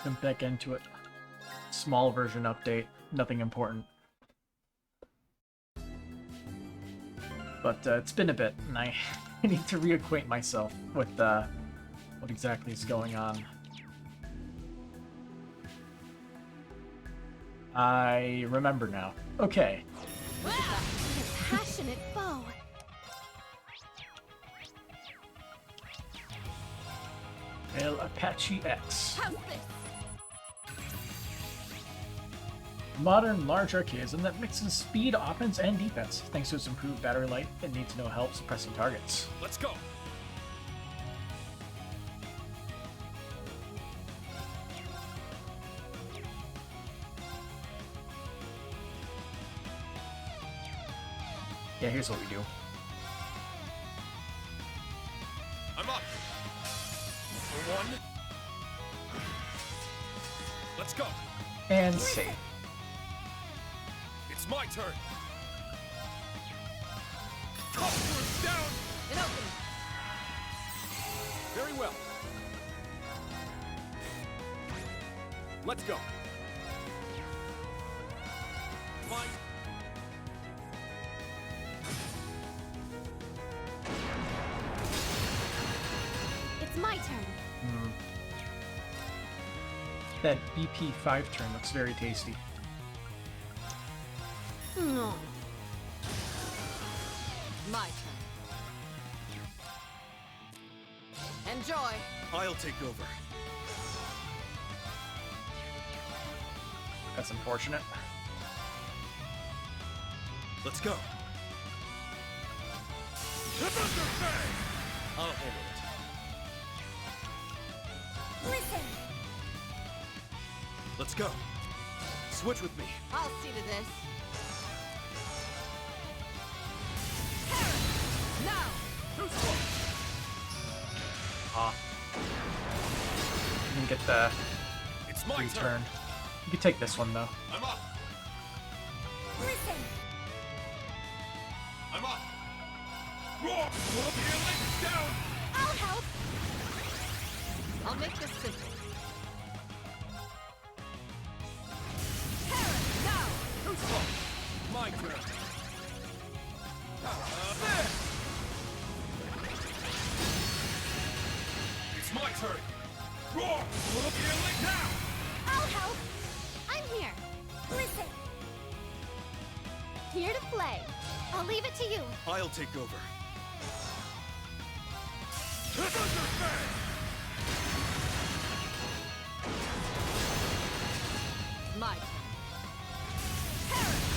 Jump back into it. Small version update, nothing important. But it's been a bit, and I need to reacquaint myself with what exactly is going on. I remember now. Okay. Wow, what a passionate foe. El Apache X. How's this? Modern large archaism that mixes speed, offense, and defense. Thanks to its improved battery life, it needs no help suppressing targets. Let's go. Yeah, here's what we do. I'm up. For one. Let's go. And save. It's my turn. Copper's down. It opens. Very well. Let's go. Mine. It's my turn. That BP5 turn looks very tasty. No. My turn. Enjoy. I'll take over. That's unfortunate. Let's go. I'll handle it. Listen. Let's go. Switch with me. I'll see to this. Now. Too slow. You can get the It's my return. turn. You can take this one though. I'm up. Listen. I'm up. Roar. Healing down. I'll help. I'll make this simple. Now. Too slow. My turn. It's my turn. Roar. Healing now. I'll help. I'm here. Listen. Here to play. I'll leave it to you. I'll take over. My turn.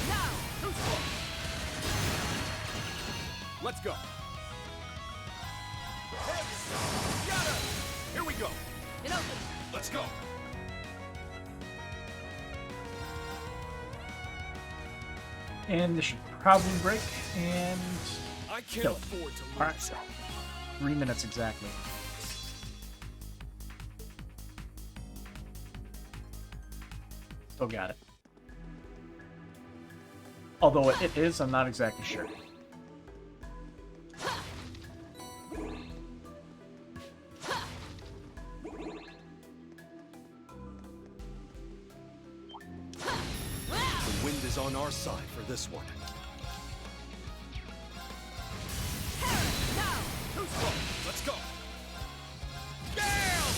Now. Too slow. Let's go. Got her. Here we go. It opens. Let's go. And this should probably break, and I can't kill it. afford to lose. Alright, 3 minutes exactly. Still got it. Although it is, I'm not exactly sure. The wind is on our side for this one. Now. Too slow. Let's go. Gale!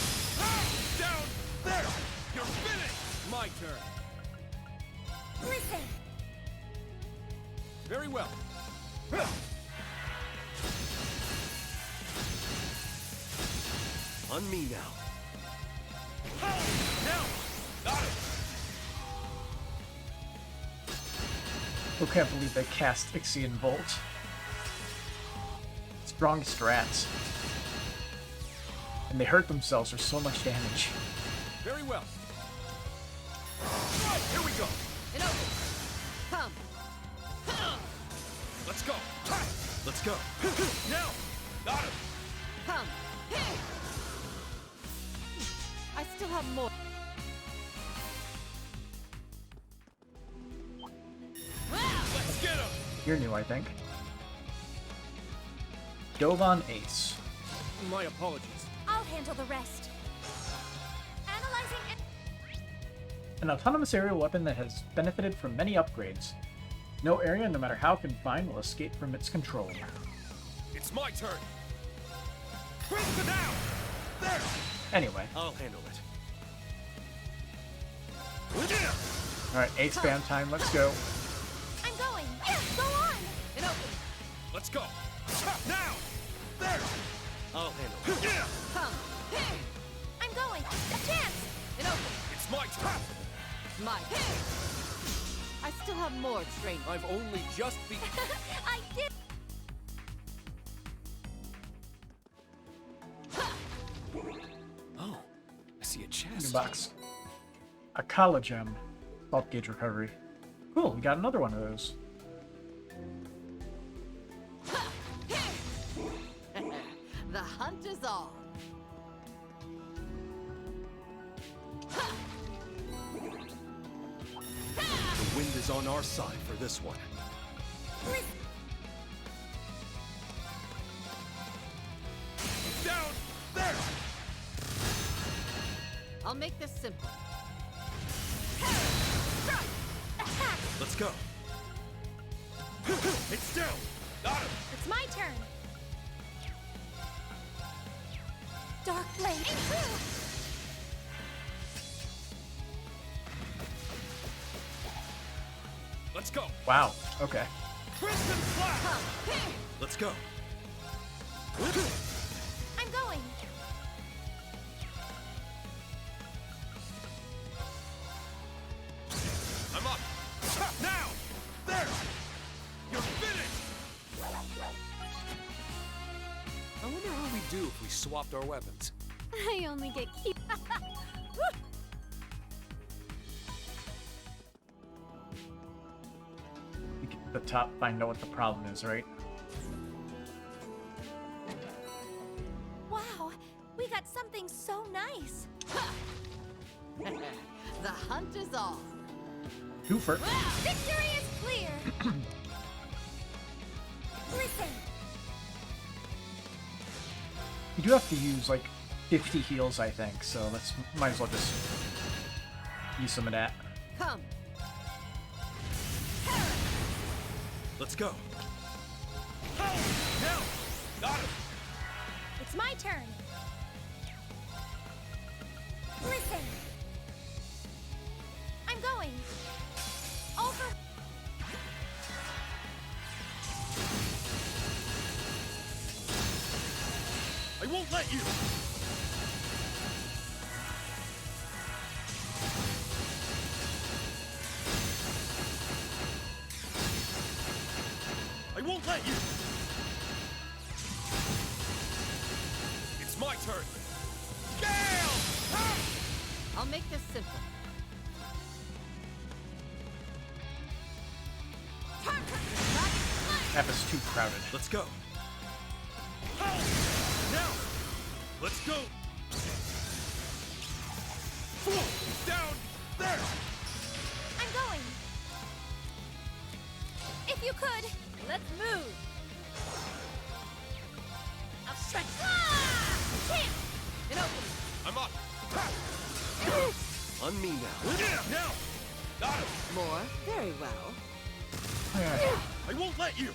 Down there! You're finished! My turn. Listen. Very well. On me now. Now! Got it! Who can't believe they cast Ixion Bolt? Strongest rats. And they hurt themselves for so much damage. Very well. Here we go. It opens. Come. Let's go. Let's go. Now! Got it! Come. I still have more. Let's get him! You're new, I think. Dovan Ace. My apologies. I'll handle the rest. Analyzing it. An autonomous aerial weapon that has benefited from many upgrades. No area, no matter how confined, will escape from its control. It's my turn. Crimson out! There! Anyway. I'll handle it. Alright, 8 spam time, let's go. I'm going. Yes, go on. It opens. Let's go. Now! There! I'll handle it. Come. I'm going. A chance. It opens. It's my turn. My turn. I still have more training. I've only just begun. I did. Oh, I see a New chest. box. A Kala gem. Salt gauge recovery. Cool, we got another one of those. The hunt is on. The wind is on our side for this one. Down! There! I'll make this simple. Let's go. It's down! Got him! It's my turn. Dark blade. Let's go! Wow, okay. Crimson Flash! Let's go! I'm going. I'm up! Now! There! You're finished! I wonder how we do if we swapped our weapons. I only get cute. We get to the top, find out what the problem is, right? Wow, we got something so nice. The hunt is on. Twofer. Victory is clear. Listen. You do have to use like 50 heals, I think, so let's might as well just use some of that. Come. Let's go! Now! Got him! It's my turn. Listen. I'm going. Over. I won't let you! I won't let you! It's my turn! Gale! I'll make this simple. Map is too crowded. Let's go! Now! Let's go! Down! There! I'm going. If you could, let's move. I'll stretch. Champ! It opens. I'm up! On me now! Now! Got him! More. Very well. Yeah. I won't let you!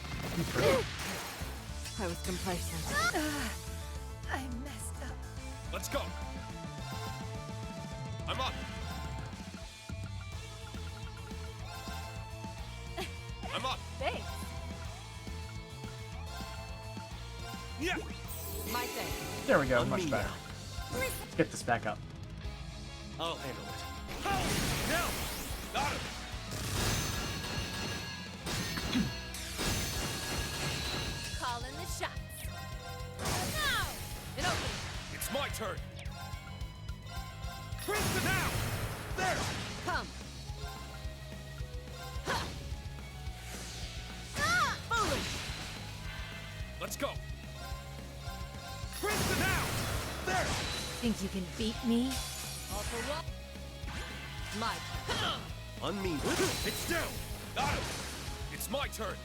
I was complacent. I messed up. Let's go! I'm up! I'm up! Thanks. Yeah! My thing. There we go, On much me better. now. Let's get this back up. I'll handle it. Now! Got him! Calling the shots. Now! It opens. It's my turn! Crimson now! There! Come. Ah! Foolish. Let's go! Crimson now! There! Think you can beat me? All for one. My turn. On me. It's down! Got him! It's my turn!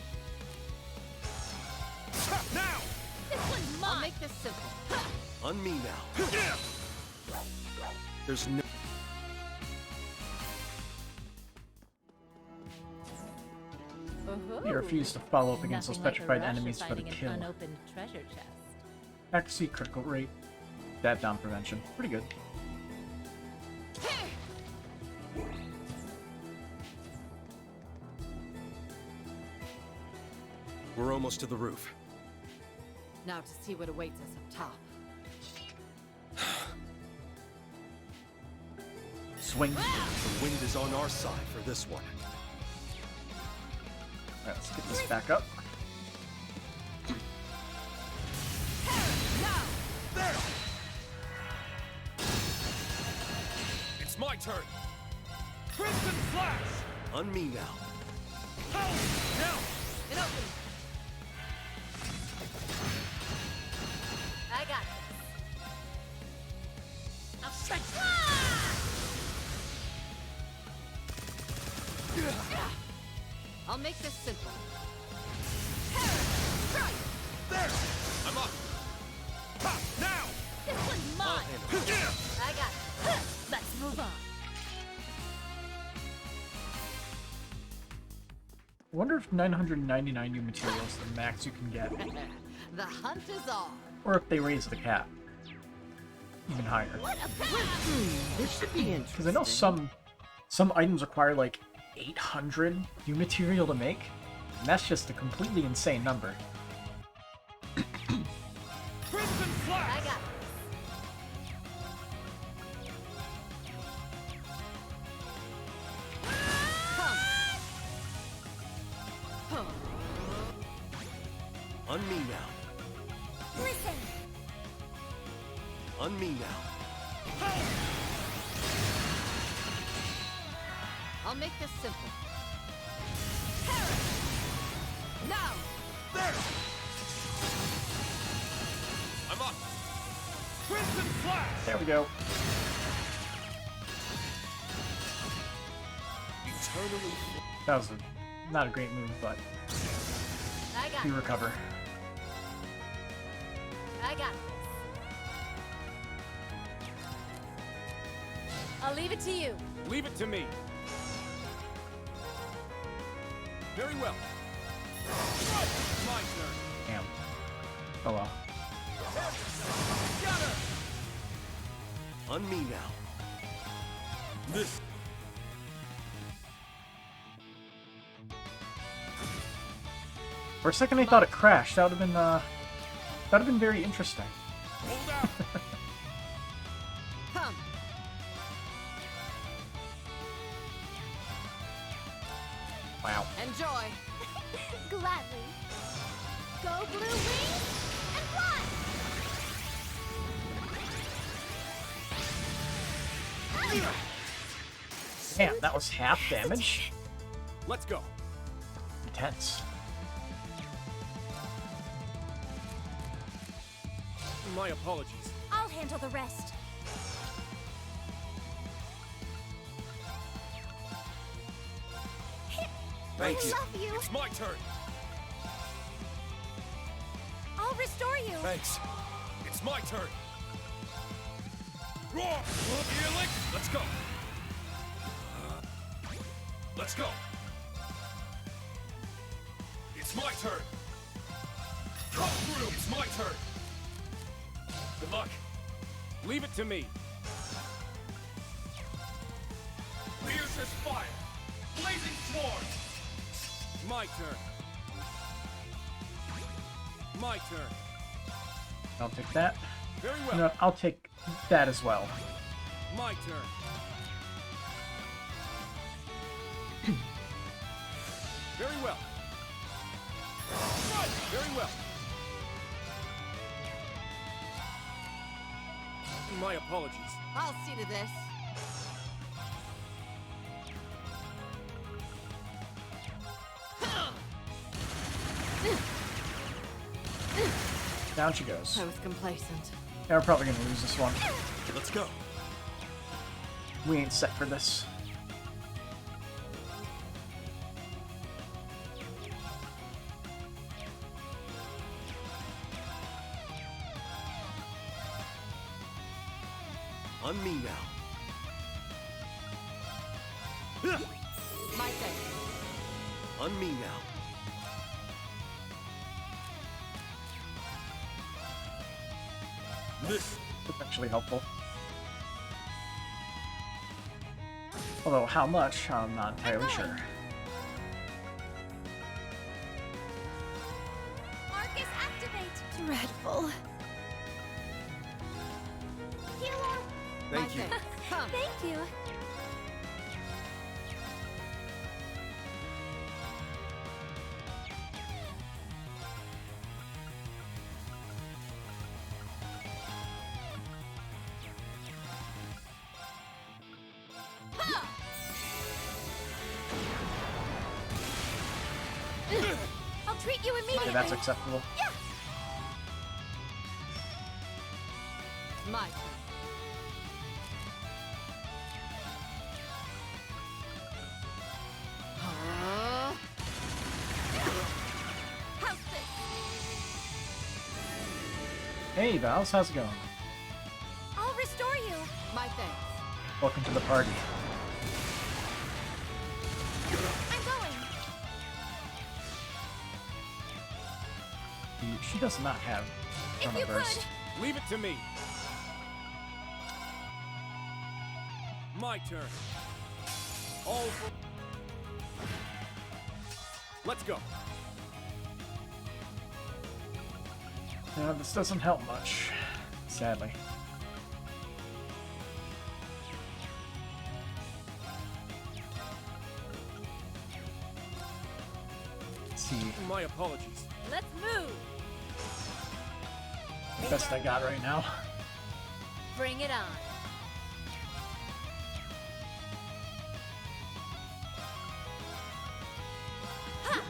Now! This one's mine. I'll make this simple. On me now. There's no... refuse to follow up against those Nothing like a petrified rush of enemies for the finding an kill. unopened treasure chest. Accuracy, critical rate, stab down prevention. Pretty good. We're almost to the roof. Now to see what awaits us up top. Swing. The wind is on our side for this one. Alright, let's get this back up. There! It's my turn! Crimson Flash! On me now. Power! Now! It opens. I got this. I'll stretch. I'll make this simple. There! I'm up! Ha! Now! This one's mine! I got it. Let's move on. I wonder if 999 new materials is the max you can get, The hunt is on. or if they raise the cap even higher. What a This should be interesting. Because I know some items require like 800 new material to make, and that's just a completely insane number. Crimson I Flash! got this. On me now. Listen! On me now. I'll make this simple. Now! There! I'm up! Crimson Flash! There we go. Eternally. That was not a great move, but I got we it. recover. I got this. I'll leave it to you. Leave it to me. Very well. My turn. Damn. Oh well. Got her! On me now. This. For a second I thought it crashed. That would have been very interesting. Hold out! Come. Wow. Enjoy. Gladly. Go blue wings and fly! Damn, that was half damage. Let's go. Intense. My apologies. I'll handle the rest. Thanks. I love you. It's my turn. I'll restore you. Thanks. It's my turn. Roar! Healing! Let's go. Let's go. It's my turn. Come through. It's my turn. Good luck. Leave it to me. Pierce's fire. Blazing sword. My turn. My turn. I'll take that. Very well. No, I'll take that as well. My turn. Very well. Very well. My apologies. I'll see to this. Down she goes. I was complacent. Yeah, we're probably gonna lose this one. Let's go. We ain't set for this. On me now. My thing. On me now. This Potentially helpful. Although how much, I'm not entirely sure. Marcus, activate! Dreadful. Healer! Thank you. Come. Thank you. I'll treat you Okay, immediately. that's acceptable. My turn. How's this? Hey, Vals, how's it going? I'll restore you. My thanks. Welcome to the party. I'm going. She does not have If Chrono you Burst. could. Leave it to me. My turn. All for... Let's go. This doesn't help much, sadly. Let's see. My apologies. Let's move. Best I got right now. Bring it on. Ha!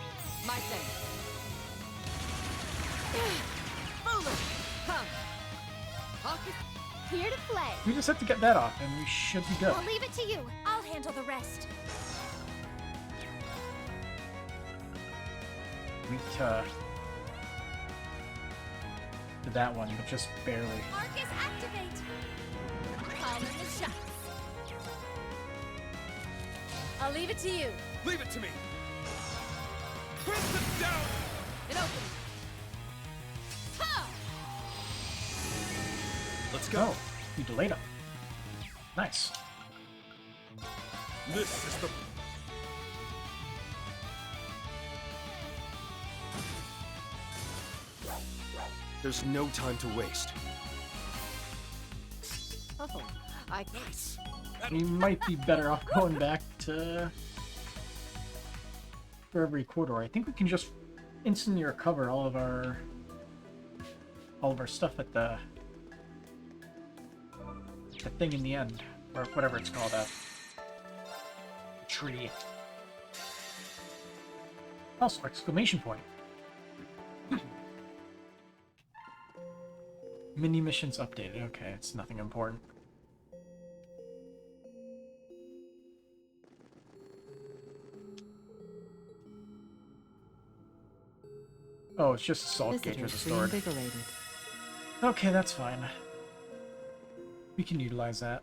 My thanks. Foolish. Come. Pocket. Here to play. We just have to get that off, and we should be good. I'll leave it to you. I'll handle the rest. Weak to that one, but just barely. Marcus, activate. Call in the shots. I'll leave it to you. Leave it to me. Crimson down. It opens. Ha! Let's Oh, you delayed him. Nice. This is the... There's no time to waste. Oh, I can. Nice. We might be better off going back to Reverie Corridor. I think we can just instantly recover all of our stuff at the thing in the end, or whatever it's called, a tree. Also, exclamation point. Mini missions updated. Okay, it's nothing important. Oh, it's just a salt gauge with a stored. Okay, that's fine. We can utilize that.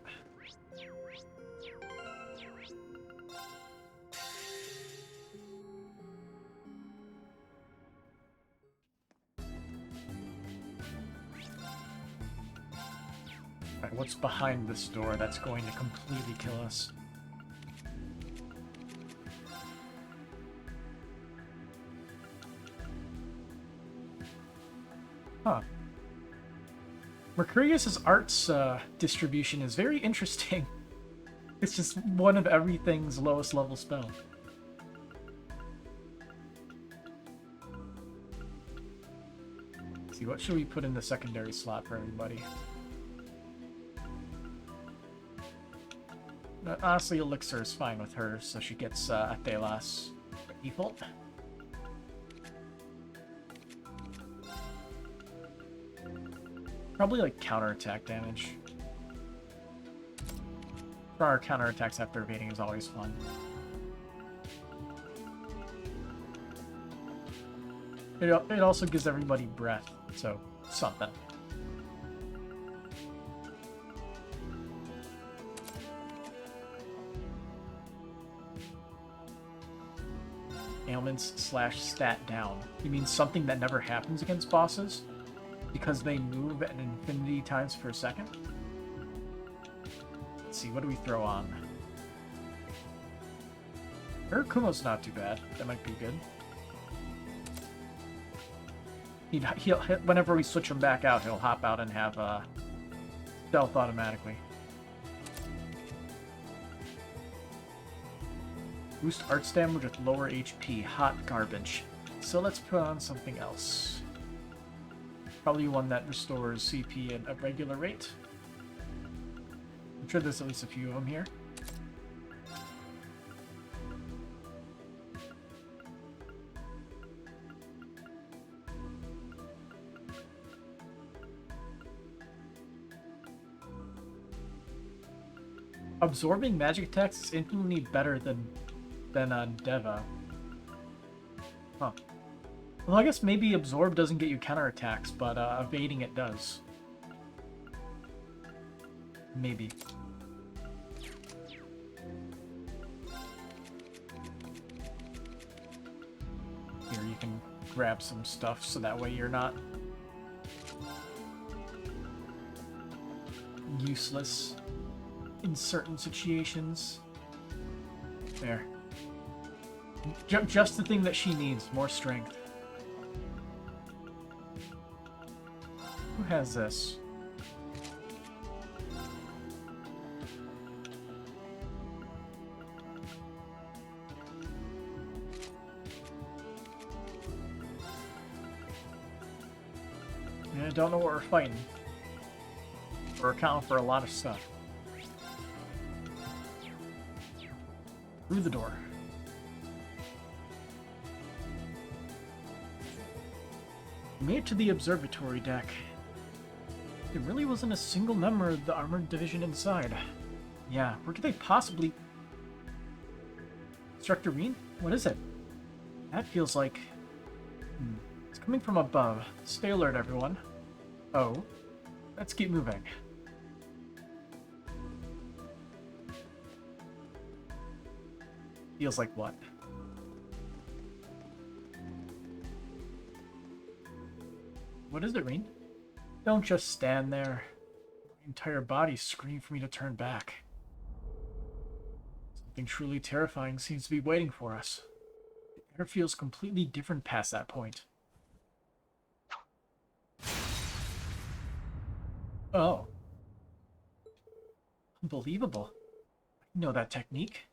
Alright, what's behind this door that's going to completely kill us? Huh. Mercurius's arts distribution is very interesting. It's just one of everything's lowest level spell. Let's see, what should we put in the secondary slot for everybody? Honestly, Elixir is fine with her, so she gets Athelas by default. Probably like counterattack damage. For our counterattacks after evading is always fun. It also gives everybody breath, so something. Ailments / stat down. You mean something that never happens against bosses? because they move at infinity times per second. Let's see, what do we throw on? Urakumo's not too bad. That might be good. He'll whenever we switch him back out, he'll hop out and have stealth automatically. Boost arts damage with lower HP. Hot garbage. So let's put on something else. Probably one that restores CP at a regular rate. I'm sure there's at least a few of them here. Absorbing magic attacks is infinitely better than Deva. Huh. Well, I guess maybe Absorb doesn't get you counterattacks, but evading it does. Maybe. Here, you can grab some stuff so that way you're not useless in certain situations. There. Just the thing that she needs, more strength. Who has this? I don't know what we're fighting. We're accounting for a lot of stuff. Through the door. We made it to the observatory deck. There really wasn't a single member of the armored division inside. Yeah, where could they possibly... Instructor Reen? What is it? That feels like... It's coming from above. Stay alert, everyone. Oh. Let's keep moving. Feels like what? What is it, Reen? Don't just stand there. My entire body screamed for me to turn back. Something truly terrifying seems to be waiting for us. The air feels completely different past that point. Oh. Unbelievable. I know that technique.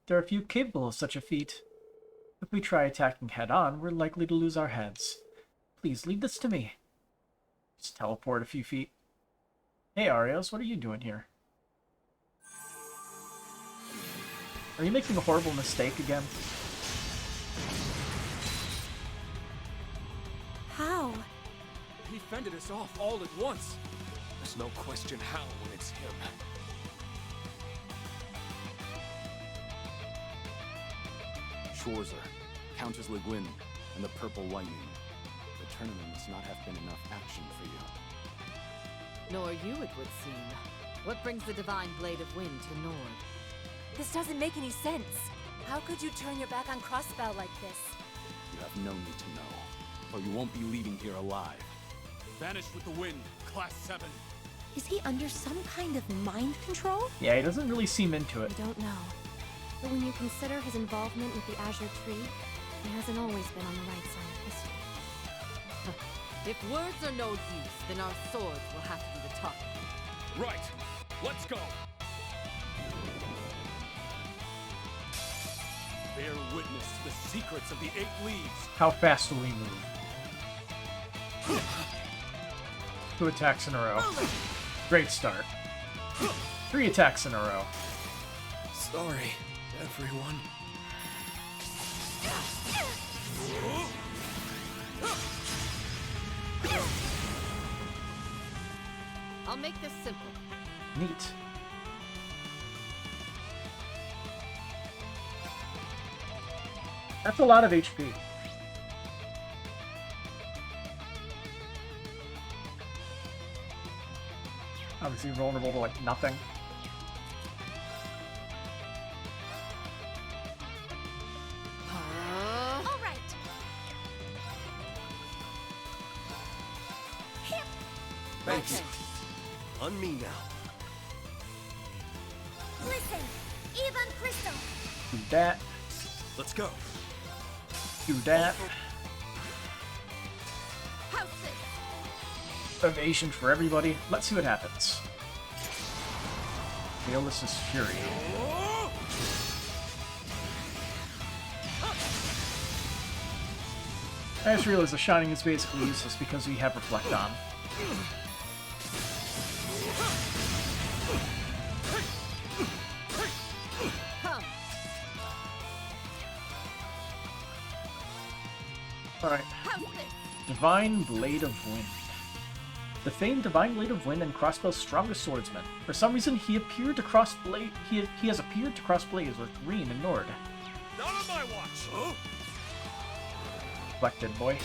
There are few capable of such a feat. If we try attacking head-on, we're likely to lose our heads. Please, leave this to me. Just teleport a few feet. Hey, Arios, what are you doing here? Are you making a horrible mistake again? How? He fended us off all at once. There's no question how when it's him. Schwarzer, Countess Le Guin, and the Purple Lightning. The tournament must not have been enough action for you. Nor you, it would seem. What brings the divine blade of wind to Nord? This doesn't make any sense. How could you turn your back on Crossbell like this? You have no need to know, or you won't be leaving here alive. Vanish with the wind, Class 7. Is he under some kind of mind control? Yeah, he doesn't really seem into it. I don't know. But when you consider his involvement with the Azure Tree, he hasn't always been on the right side of history. If words are no use, then our swords will have to be the topic. Right, let's go. Bear witness to the secrets of the 8 leaves. How fast will we move? 2 attacks in a row. Great start. 3 attacks in a row. Sorry, everyone. I'll make this simple. Neat. That's a lot of HP. Obviously vulnerable to like nothing. All right. Thanks. Okay. On me now. Listen, Evan Crystal. Do that. Let's go. Do that. House this. Evasion for everybody. Let's see what happens. Fearless's Fury. I just realized the Shining is basically useless because we have Reflect on. Come. Alright. House this. Divine Blade of Wind. The famed Divine Blade of Wind and Crossbow's strongest swordsman. For some reason, he appeared to cross blade. He has appeared to cross blades with Reen and Nord. Not on my watch. Huh? Reflected boy.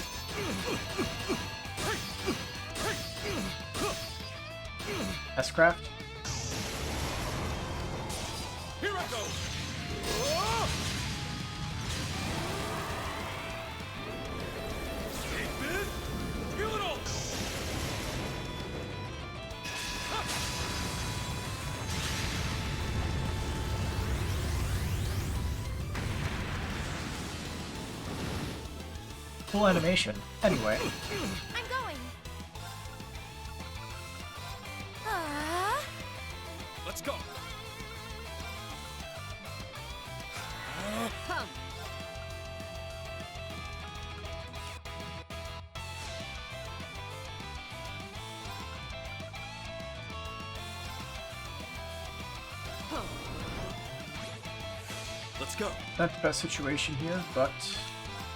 S-Craft. Here I go. David, feel it all. Full animation. Anyway. I'm going. Ah. Let's go. Come. Come. Let's go. Not the best situation here, but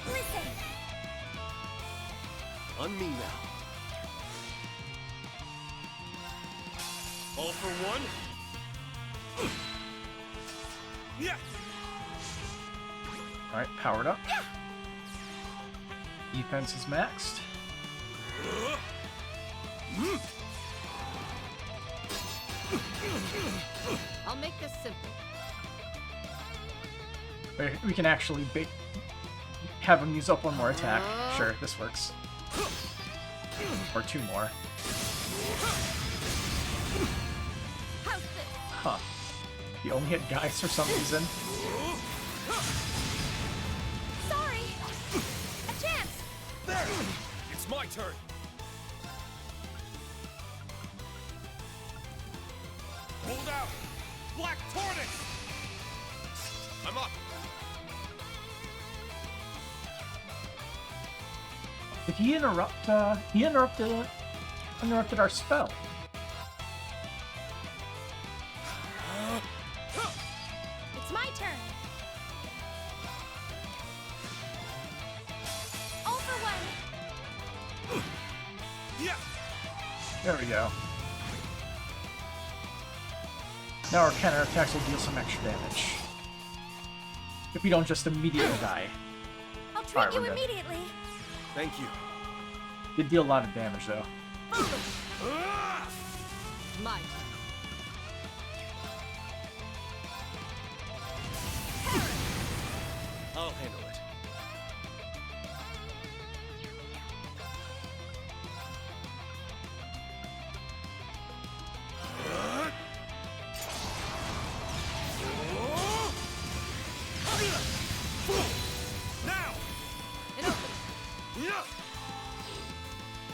Listen. On me now. All for one. Yeah. alright, powered up. Defense is maxed. I'll make this simple. We can actually have him use up one more attack. Sure, this works. Or two more. House this. Huh. He only hit guys for some reason. Sorry. A chance. There. It's my turn. Hold out. Black Tortoise. I'm up. Did he interrupt, he interrupted our spell. It's my turn. All for one. Yeah. There we go. Now our counterattacks will deal some extra damage. If we don't just immediately die. I'll treat Alright, you we're good. immediately. Thank you. Did deal a lot of damage though. My I'll handle it. Now! and open. Yeah!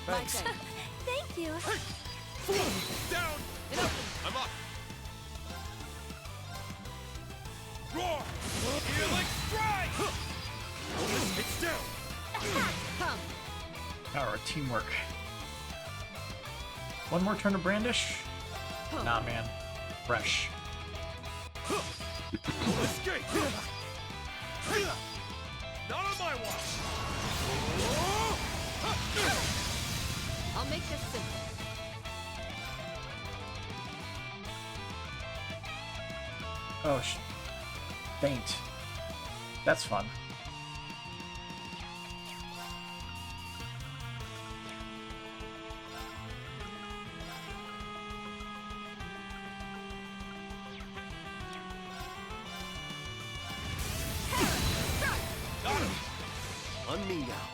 Thanks. Thank you. Down! And open. I'm up! Roar! Healing strike! It's down! Come. Power of teamwork. One more turn of Brandish? Nah, man. Fresh. Escape! Not on my watch! I'll make this simple. Oh, faint. That's fun. Got him! On me now.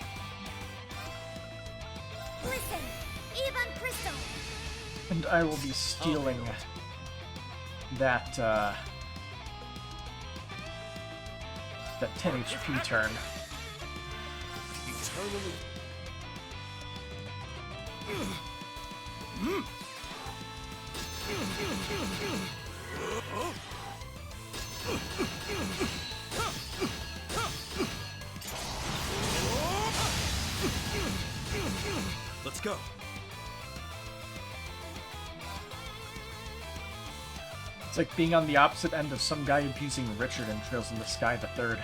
Listen, Evan Crystal. And I will be stealing that, that 10 HP turn. Eternally. Let's go. It's like being on the opposite end of some guy abusing Richard in Trails in the Sky the Third.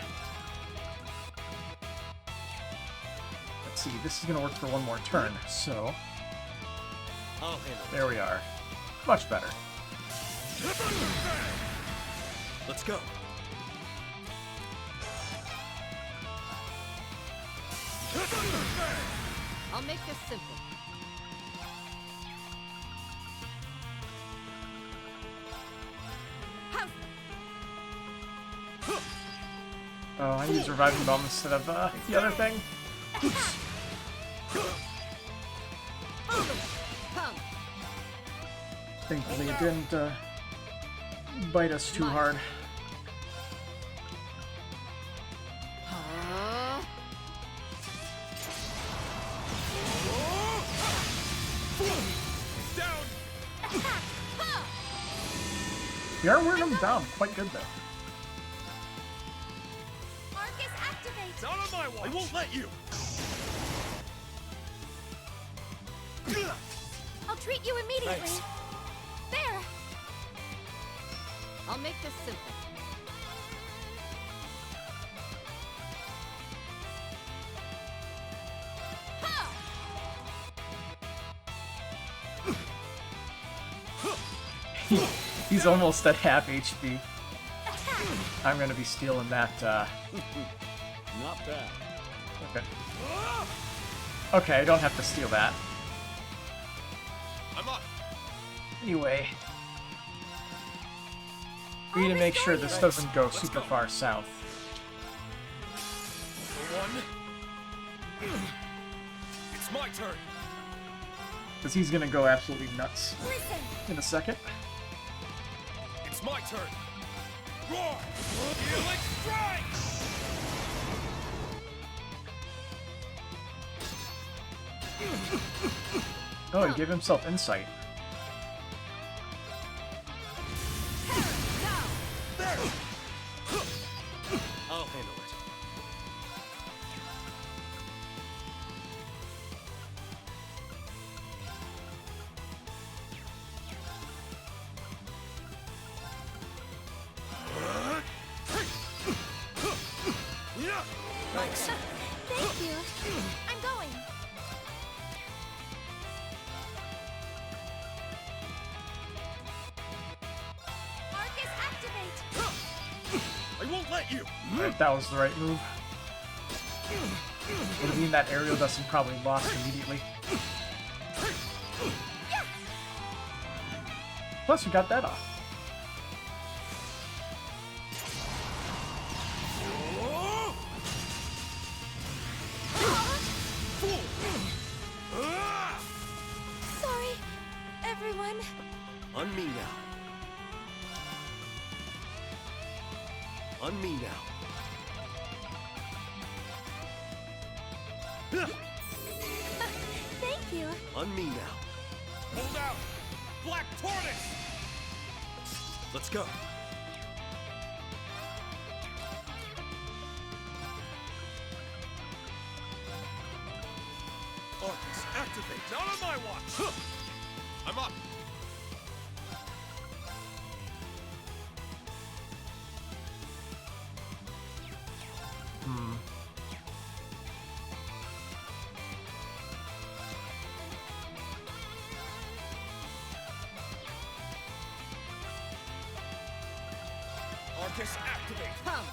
Let's see, this is gonna work for one more turn, so I'll handle it. there we are. Much better. Let's go. I'll make this simple. Oh, I use Reviving Bomb instead of the other thing. Oops. Come. Thankfully it didn't bite us too hard. Down. We are wearing them down quite good though. Arcus, activate! Not on my watch. I won't let you. I'll treat you immediately. Thanks. There! I'll make this simple. He's almost at half HP. I'm gonna be stealing that, Not bad. okay. Okay, I don't have to steal that. I'm up. Anyway. We need to make sure this doesn't go super far south. For one. It's my turn. Because he's gonna go absolutely nuts Listen! in a second. It's my turn. Roar! Healing strike! Oh, he gave himself insight. There! I'll handle it. Thanks. Thank you. I'm going. Arcus, activate! I won't let you. Right, that was the right move. Would it mean that aerial dust and probably lost immediately? Plus, we got that off. Sorry, everyone. On me now. On me now. Thank you. On me now. Hold out! Black Tortoise! Let's go. Arcus, activate! Not on my watch! I'm up! Arcus, activate! Come.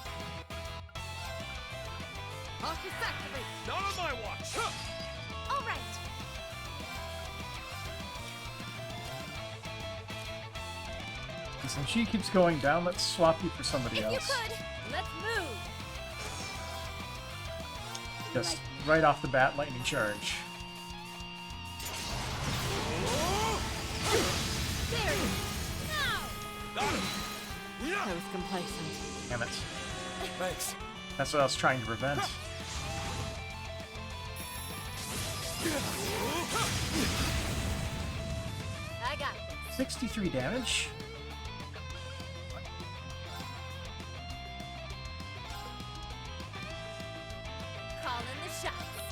Arcus activate. Not on my watch! All right. Since she keeps going down, let's swap you for somebody If you else. could. Let's move. Just right off the bat, lightning charge. I was complacent. Damn it. Thanks. That's what I was trying to prevent. I got this. 63 damage. Calling the shots.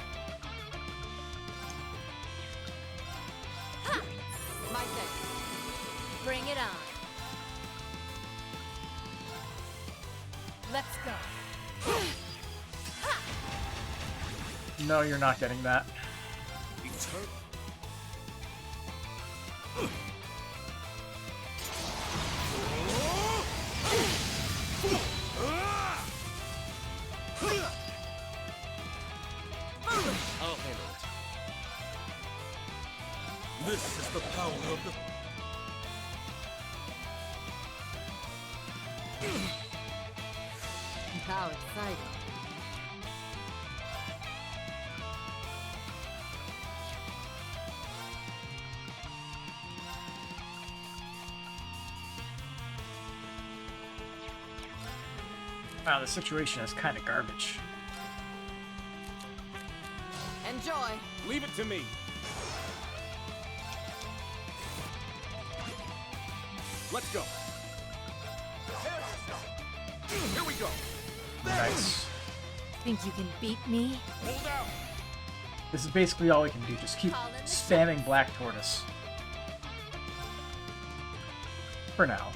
Ha! My thing. Bring it on. Let's go. No, you're not getting that. Eternal. I'll handle it. This is the power of the... How exciting. Wow, the situation is kind of garbage. Enjoy. Leave it to me. Let's go. Here we go. Nice. Think you can beat me? Hold out. This is basically all we can do. Just keep spamming Black Tortoise. For now.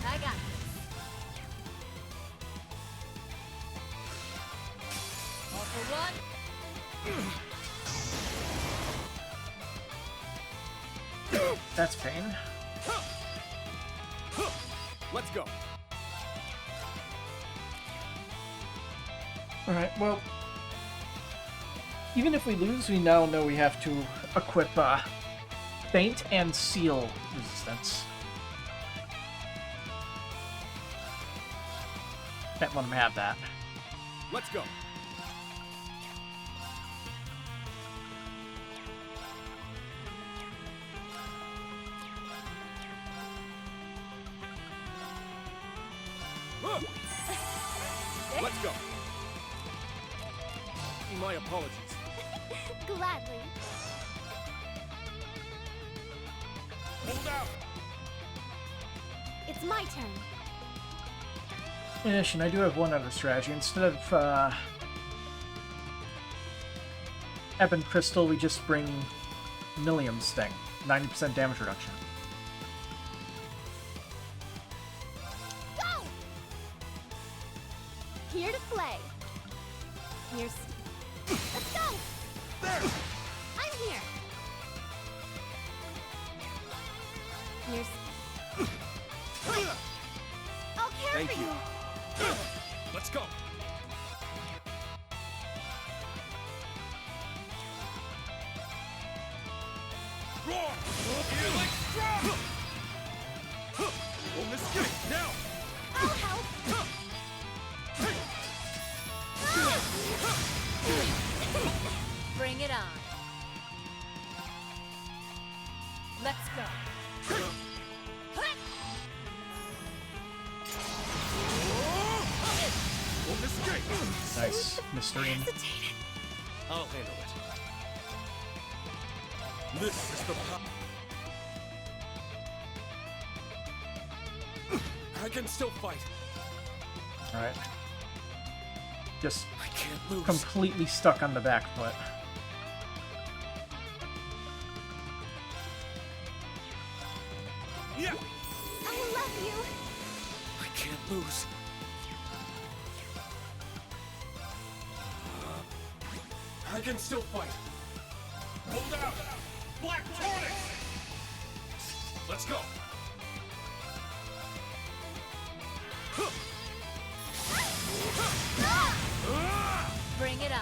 I got this. All for one. That's pain. Let's go. Alright, well... Even if we lose, we now know we have to equip, Feint and Seal resistance. Can't let him have that. Let's go. Let's go. My apologies. Gladly. Hold out. It's my turn. In addition, I do have one other strategy. Instead of, Ebon Crystal, we just bring Millium Sting. 90% damage reduction. Go! Here to play. Here's... Let's go! There. I'm here. Here's... I'll care Thank for you. you. Let's go. Roar. Electro. On this game now. I'll help. Bring it on. Let's go. On this game. Nice. Mysterine. I'll handle it. This is the power. I can still fight. Alright. Just I can't lose. completely stuck on the back foot. Yeah. I love you. I can't lose. I can still fight. Hold out. Black Tortoise. Let's go. Bring it on.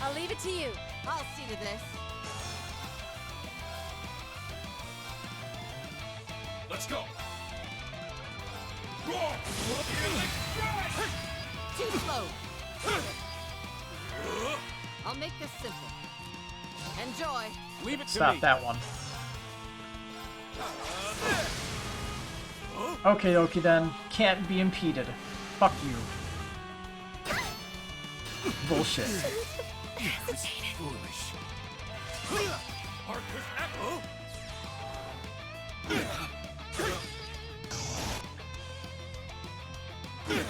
I'll leave it to you. I'll see to this. Let's go. Too slow. I'll make this simple. Enjoy. Leave it to Stop me. that one. Okay, okay then. Can't be impeded. Fuck you. Bullshit. Foolish. Arcus Echo.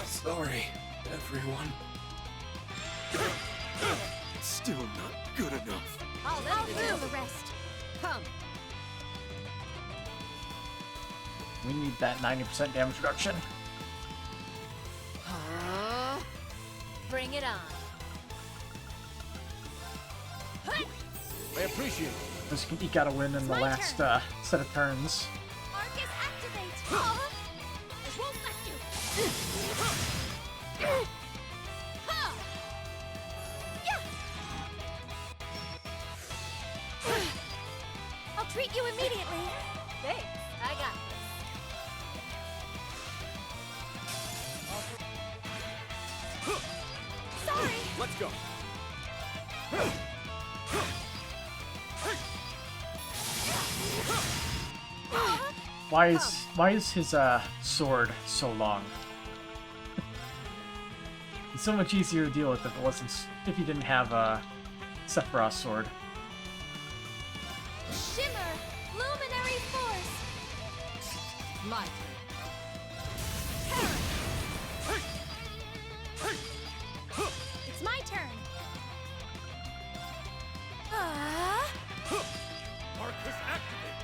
Sorry, everyone. Still not good enough. I'll Handle the rest. Come. We need that 90% damage reduction. Bring it on. I appreciate it. This can eke out a win in the my last turn. set of turns. Arcus activate! I won't let you! Ha! Yeah! I'll treat you immediately. Thanks, I got this. Sorry! Let's go. Why is his sword so long? It's so much easier to deal with if you didn't have Sephiroth's sword. Shimmer! Luminary force! My turn. It's my turn. Ah! Arcus activate.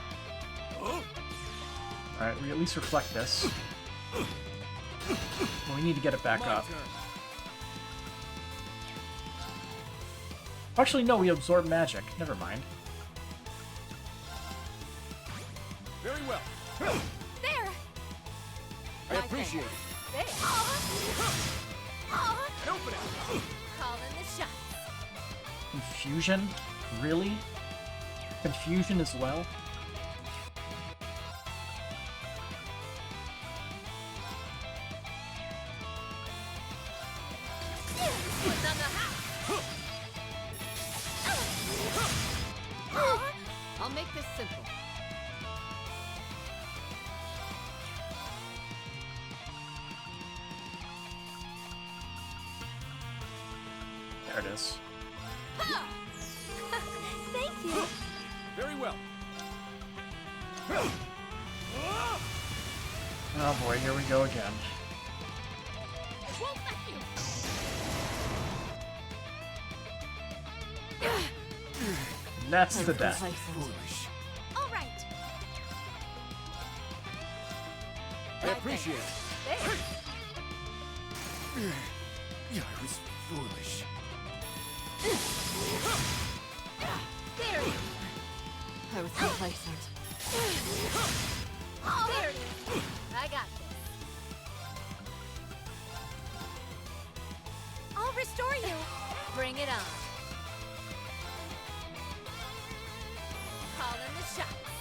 Oh, Alright, we at least reflect this. Well, we need to get it back my up. turn. Actually, no, we absorb magic. Never mind. Very well. There! I appreciate it. There! Help it out. Calling the shots. Confusion? Really? Confusion as well? I'll make this simple. There it is. Thank you. Very well. Oh boy, here we go again. Won't let you. And that's the death. Foolish. All right. I appreciate it. There. Yeah, I was foolish. There it is. I was complacent. There it is. I got this. I'll restore you. Bring it on. Calling the shots.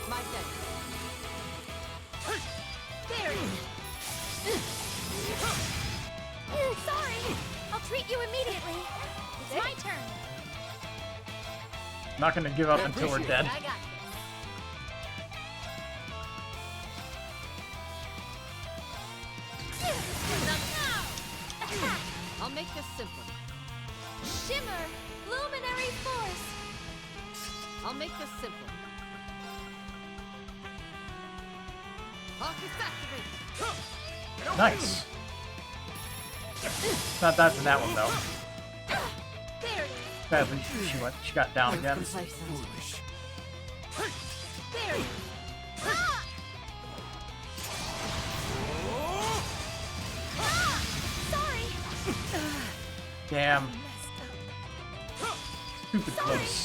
My turn. There it is. Sorry. I'll treat you immediately. It's my turn. Not gonna give up until we're dead. I got this. I'll make this simple. Shimmer! Luminary force! I'll make this simple. Arcus activate. Nice. Not bad for that one though. There it is. Badly she got down again. Complacent. Foolish. There it is. Ah! Ah! Sorry. Damn. Messed up. Stupid close.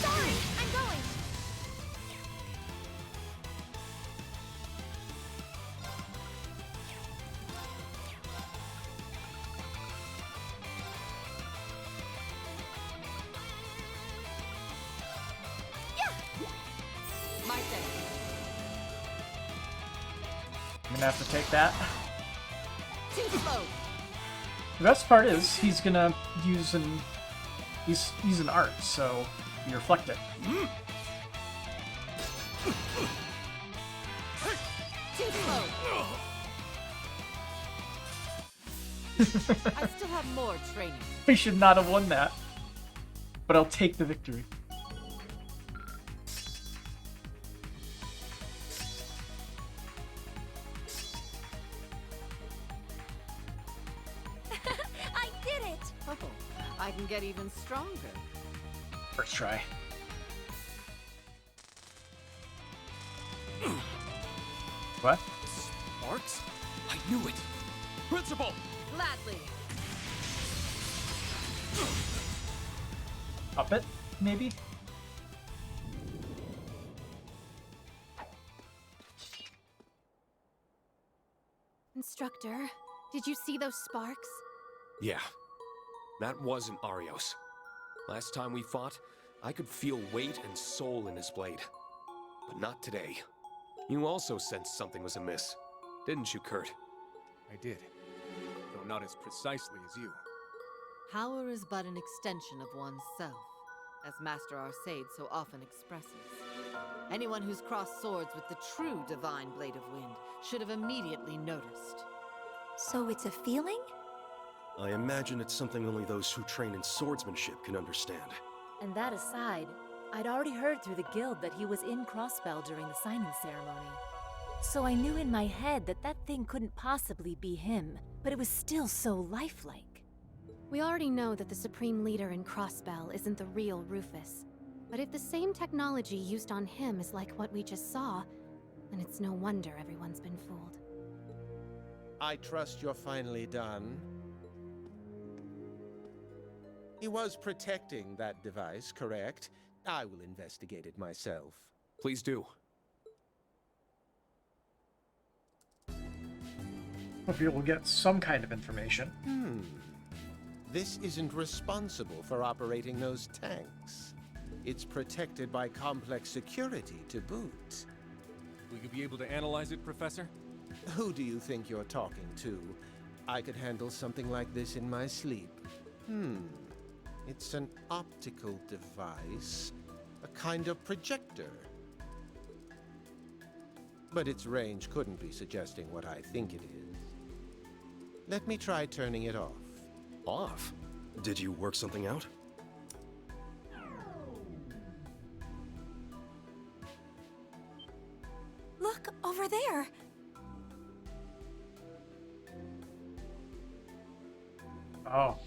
Sorry. I'm going. Yeah. gonna have to take that. Too slow. The best part is he's gonna use he's an art, so you reflect it. Too slow. I still have more training. We should not have won that, but I'll take the victory. I did it! Oh, I can get even stronger. First try. What? Sparks? I knew it! Principal! Gladly. Up it, maybe? Instructor, did you see those sparks? Yeah, that wasn't Arios. Last time we fought, I could feel weight and soul in his blade. But not today. You also sensed something was amiss, didn't you, Kurt? I did, though not as precisely as you. Power is but an extension of oneself, as Master Arcade so often expresses. Anyone who's crossed swords with the true divine Blade of Wind should have immediately noticed. So it's a feeling? I imagine it's something only those who train in swordsmanship can understand. And that aside, I'd already heard through the guild that he was in Crossbell during the signing ceremony. So I knew in my head that that thing couldn't possibly be him, but it was still so lifelike. We already know that the Supreme Leader in Crossbell isn't the real Rufus. But if the same technology used on him is like what we just saw, then it's no wonder everyone's been fooled. I trust you're finally done. He was protecting that device, correct? I will investigate it myself. Please do. Hopefully we'll get some kind of information. This isn't responsible for operating those tanks. It's protected by complex security to boot. Will you be able to analyze it, Professor? Who do you think you're talking to? I could handle something like this in my sleep. It's an optical device, a kind of projector. But its range couldn't be suggesting what I think it is. Let me try turning it off. Off? Did you work something out? Look, over there! Oh.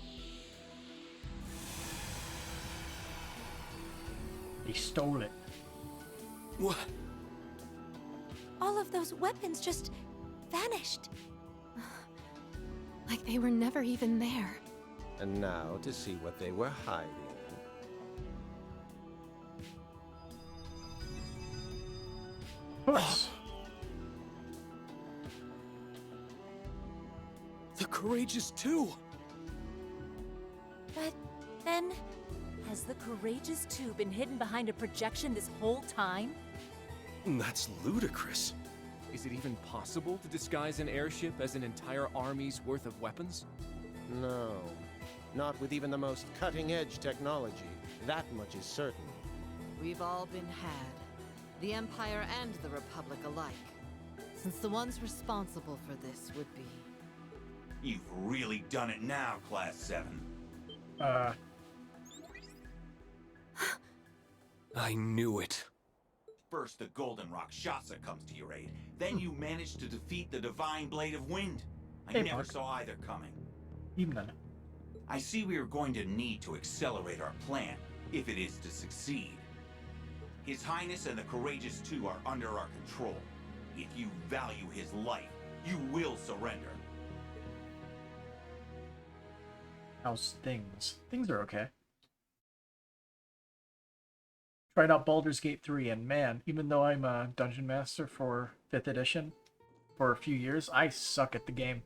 He stole it. What? All of those weapons just vanished. Like they were never even there. And now to see what they were hiding. Of course. The Courageous 2! But then... Has the Courageous 2 been hidden behind a projection this whole time? That's ludicrous. Is it even possible to disguise an airship as an entire army's worth of weapons? No, not with even the most cutting-edge technology. That much is certain. We've all been had. The Empire and the Republic alike. Since the ones responsible for this would be... You've really done it now, Class 7. I knew it. First, the Golden Rakshasa comes to your aid. Then you manage to defeat the Divine Blade of Wind. I Hey, never Mark. saw either coming. Evening. I see we are going to need to accelerate our plan, if it is to succeed. His Highness and the Courageous 2 are under our control. If you value his life, you will surrender. How's things? Things are okay. Tried out Baldur's Gate 3, and man, even though I'm a Dungeon Master for 5th edition for a few years, I suck at the game.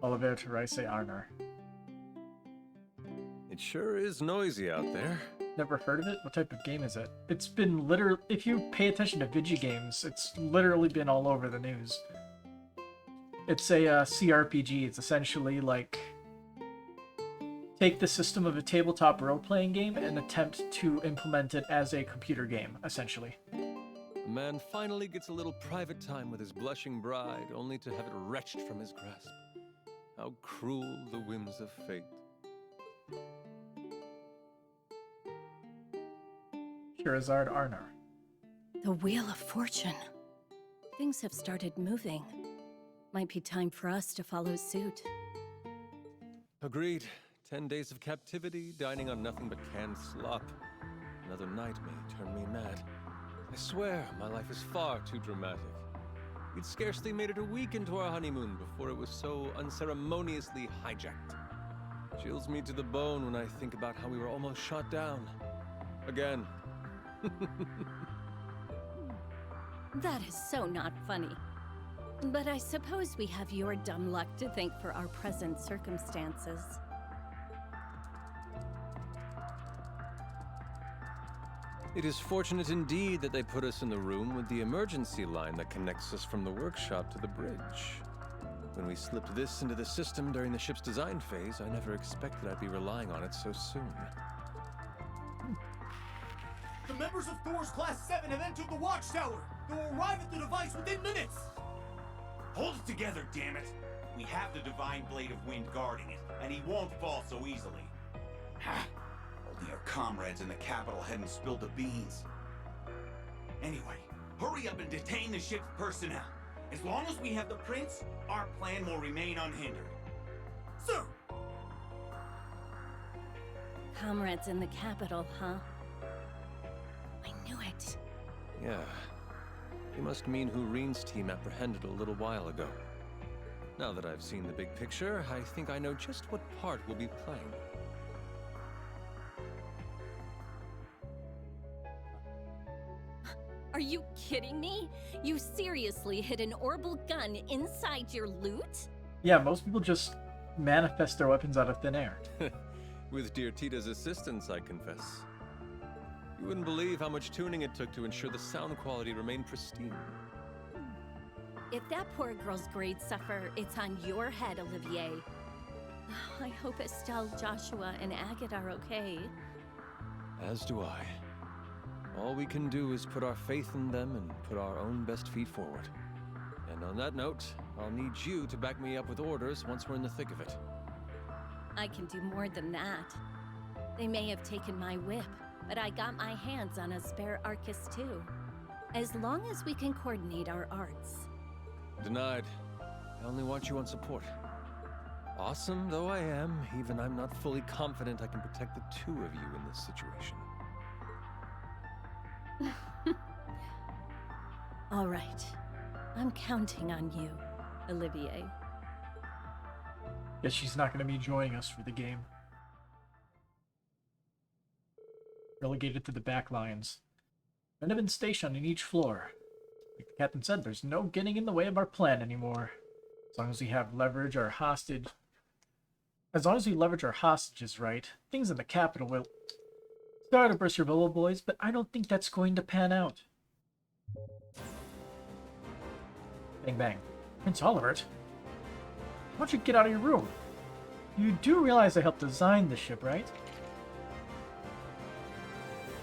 Oliver Therese Arner. It sure is noisy out there. Never heard of it? What type of game is it? It's been literally, if you pay attention to Vigi games, it's literally been all over the news. It's a CRPG. It's essentially like take the system of a tabletop role-playing game and attempt to implement it as a computer game, essentially. The man finally gets a little private time with his blushing bride, only to have it wrenched from his grasp. How cruel the whims of fate. Shirazard Arnar. The Wheel of Fortune. Things have started moving. Might be time for us to follow suit. Agreed. 10 days of captivity, dining on nothing but canned slop. Another night may turn me mad. I swear, my life is far too dramatic. We'd scarcely made it a week into our honeymoon before it was so unceremoniously hijacked. Chills me to the bone when I think about how we were almost shot down. Again. That is so not funny. But I suppose we have your dumb luck to thank for our present circumstances. It is fortunate indeed that they put us in the room with the emergency line that connects us from the workshop to the bridge. When we slipped this into the system during the ship's design phase, I never expected I'd be relying on it so soon. The members of Thor's Class 7 have entered the watchtower. They will arrive at the device within minutes. Hold it together, damn it! We have the Divine Blade of Wind guarding it, and he won't fall so easily. Only our comrades in the capital hadn't spilled the beans. Anyway, hurry up and detain the ship's personnel. As long as we have the prince, our plan will remain unhindered. Sir! Comrades in the capital, huh? I knew it. Yeah. You must mean who Reen's team apprehended a little while ago. Now that I've seen the big picture, I think I know just what part we'll be playing. Are you kidding me? You seriously hid an orbital gun inside your loot? Yeah, most people just manifest their weapons out of thin air. With dear Tita's assistance, I confess. You wouldn't believe how much tuning it took to ensure the sound quality remained pristine. If that poor girl's grades suffer, it's on your head, Olivier. I hope Estelle, Joshua, and Agate are okay. As do I. All we can do is put our faith in them and put our own best feet forward. And on that note, I'll need you to back me up with orders once we're in the thick of it. I can do more than that. They may have taken my whip, but I got my hands on a spare Arcus too. As long as we can coordinate our arts. Denied. I only want you on support. Awesome though I am, even I'm not fully confident I can protect the two of you in this situation. All right. I'm counting on you, Olivier. Guess she's not going to be joining us for the game. Relegated to the back lines. Men have been stationed in each floor. Like the captain said, there's no getting in the way of our plan anymore. As long as we leverage our hostages right, things in the capital will... Sorry to burst your bubble, boys, but I don't think that's going to pan out. Bang bang. Prince Olivert? Why don't you get out of your room? You do realize I helped design the ship, right?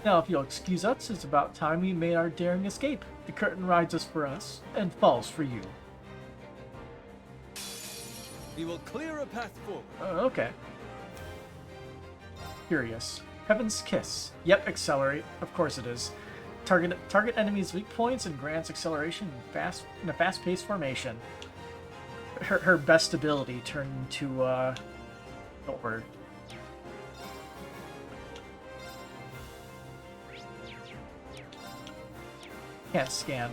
Now, if you'll excuse us, it's about time we made our daring escape. The curtain rises for us, and falls for you. We will clear a path forward. Okay. Curious. Heaven's Kiss. Yep, accelerate. Of course it is. Target enemies' weak points and grants acceleration in a fast-paced formation. Her best ability turned into what word? Can't scan.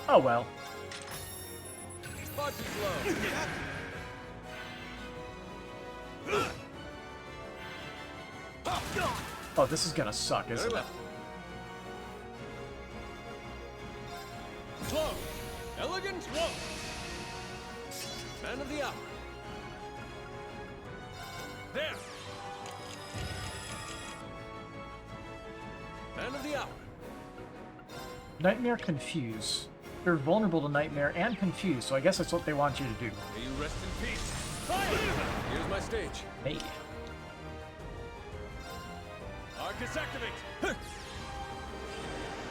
Oh well. Spot is low. Oh, this is gonna suck, isn't it? Slow. Elegant. Slow. Man of the hour. There. Man of the hour. Nightmare, Confuse. You're vulnerable to Nightmare and Confuse, so I guess that's what they want you to do. May you rest in peace. Fire! Here's my stage. Hey. Arcus activate.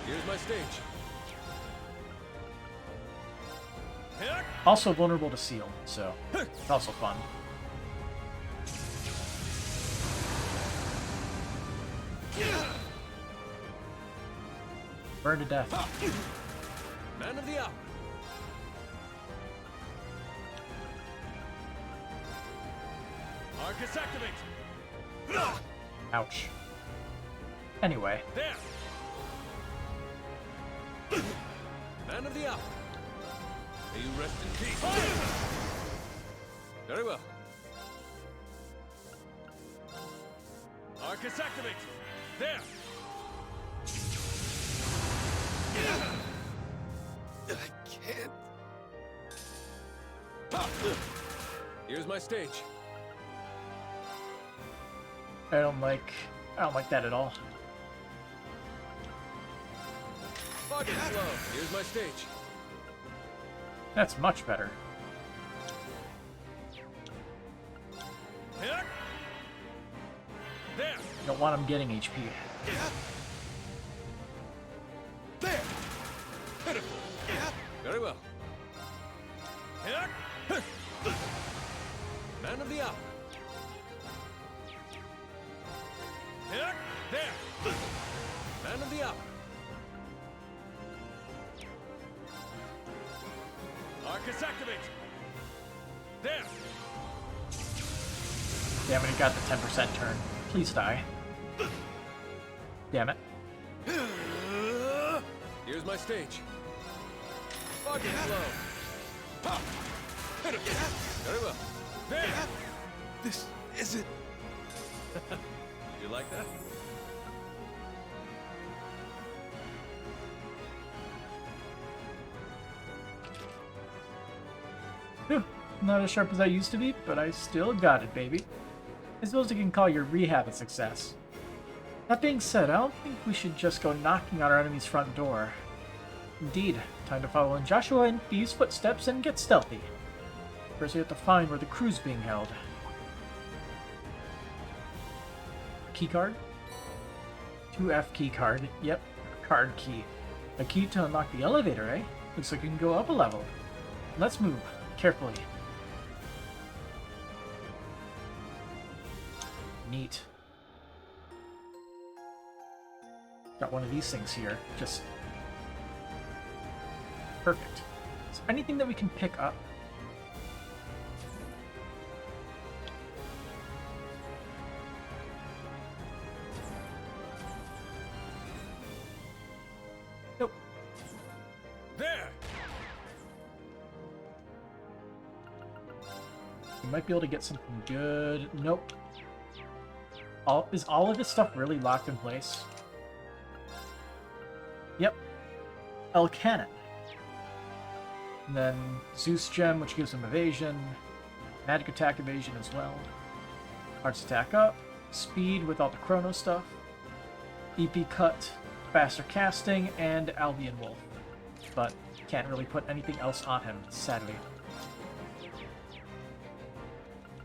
Here's my stage. Also vulnerable to Seal, so it's also fun. Burn to death. Man of the hour. Arcus activate. Ouch. Anyway. There. Man of the hour. May you rest in peace. Very well. Arcus activate. There. I can't. Here's my stage. I don't like that at all. Fog and slow. Here's my stage. That's much better. There. Don't want him getting HP. There. Very well. Man of the hour. There. Man of the hour. Arcus activate. There. Damn it, he got the 10% turn. Please die. Damn it. Here's my stage. Fog and slow. Very well. There. This isn't. You like that? Whew. Not as sharp as I used to be, but I still got it, baby. I suppose you can call your rehab a success. That being said, I don't think we should just go knocking on our enemy's front door. Indeed, time to follow in Joshua and Bee's footsteps and get stealthy. First we have to find where the crew's being held. Keycard? 2F keycard. Yep, card key. A key to unlock the elevator, eh? Looks like we can go up a level. Let's move. Carefully. Neat. Got one of these things here. Just perfect. Is there anything that we can pick up? Nope. There. We might be able to get something good. Nope. Is all of this stuff really locked in place? Yep. El Cannon. And then Zeus Gem, which gives him evasion. Magic attack evasion as well. Arts attack up. Speed with all the chrono stuff. EP cut. Faster casting. And Albion Wolf. But can't really put anything else on him, sadly.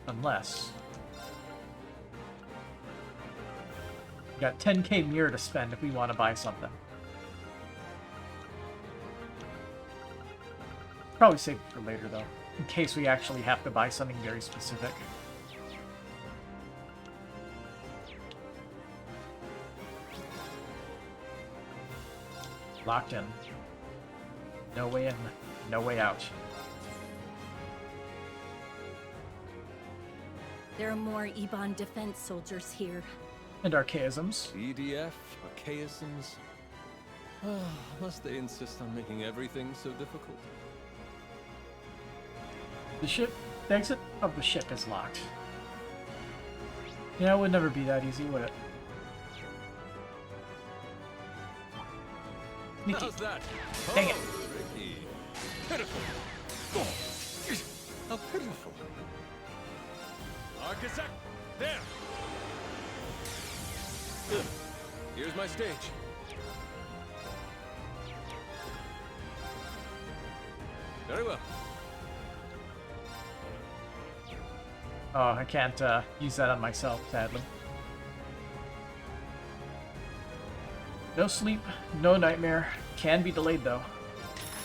Unless... we got 10k mirror to spend if we want to buy something. Probably save it for later, though, in case we actually have to buy something very specific. Locked in. No way in, no way out. There are more Ebon defense soldiers here. And archaisms. EDF, archaisms. Must they insist on making everything so difficult? The exit of the ship is locked. Yeah, it would never be that easy, would it? Sneaky. How's that? Dang it. Tricky. How pitiful. Architect, there! Here's my stage. Very well. Oh, I can't use that on myself, sadly. No sleep, no nightmare. Can be delayed, though.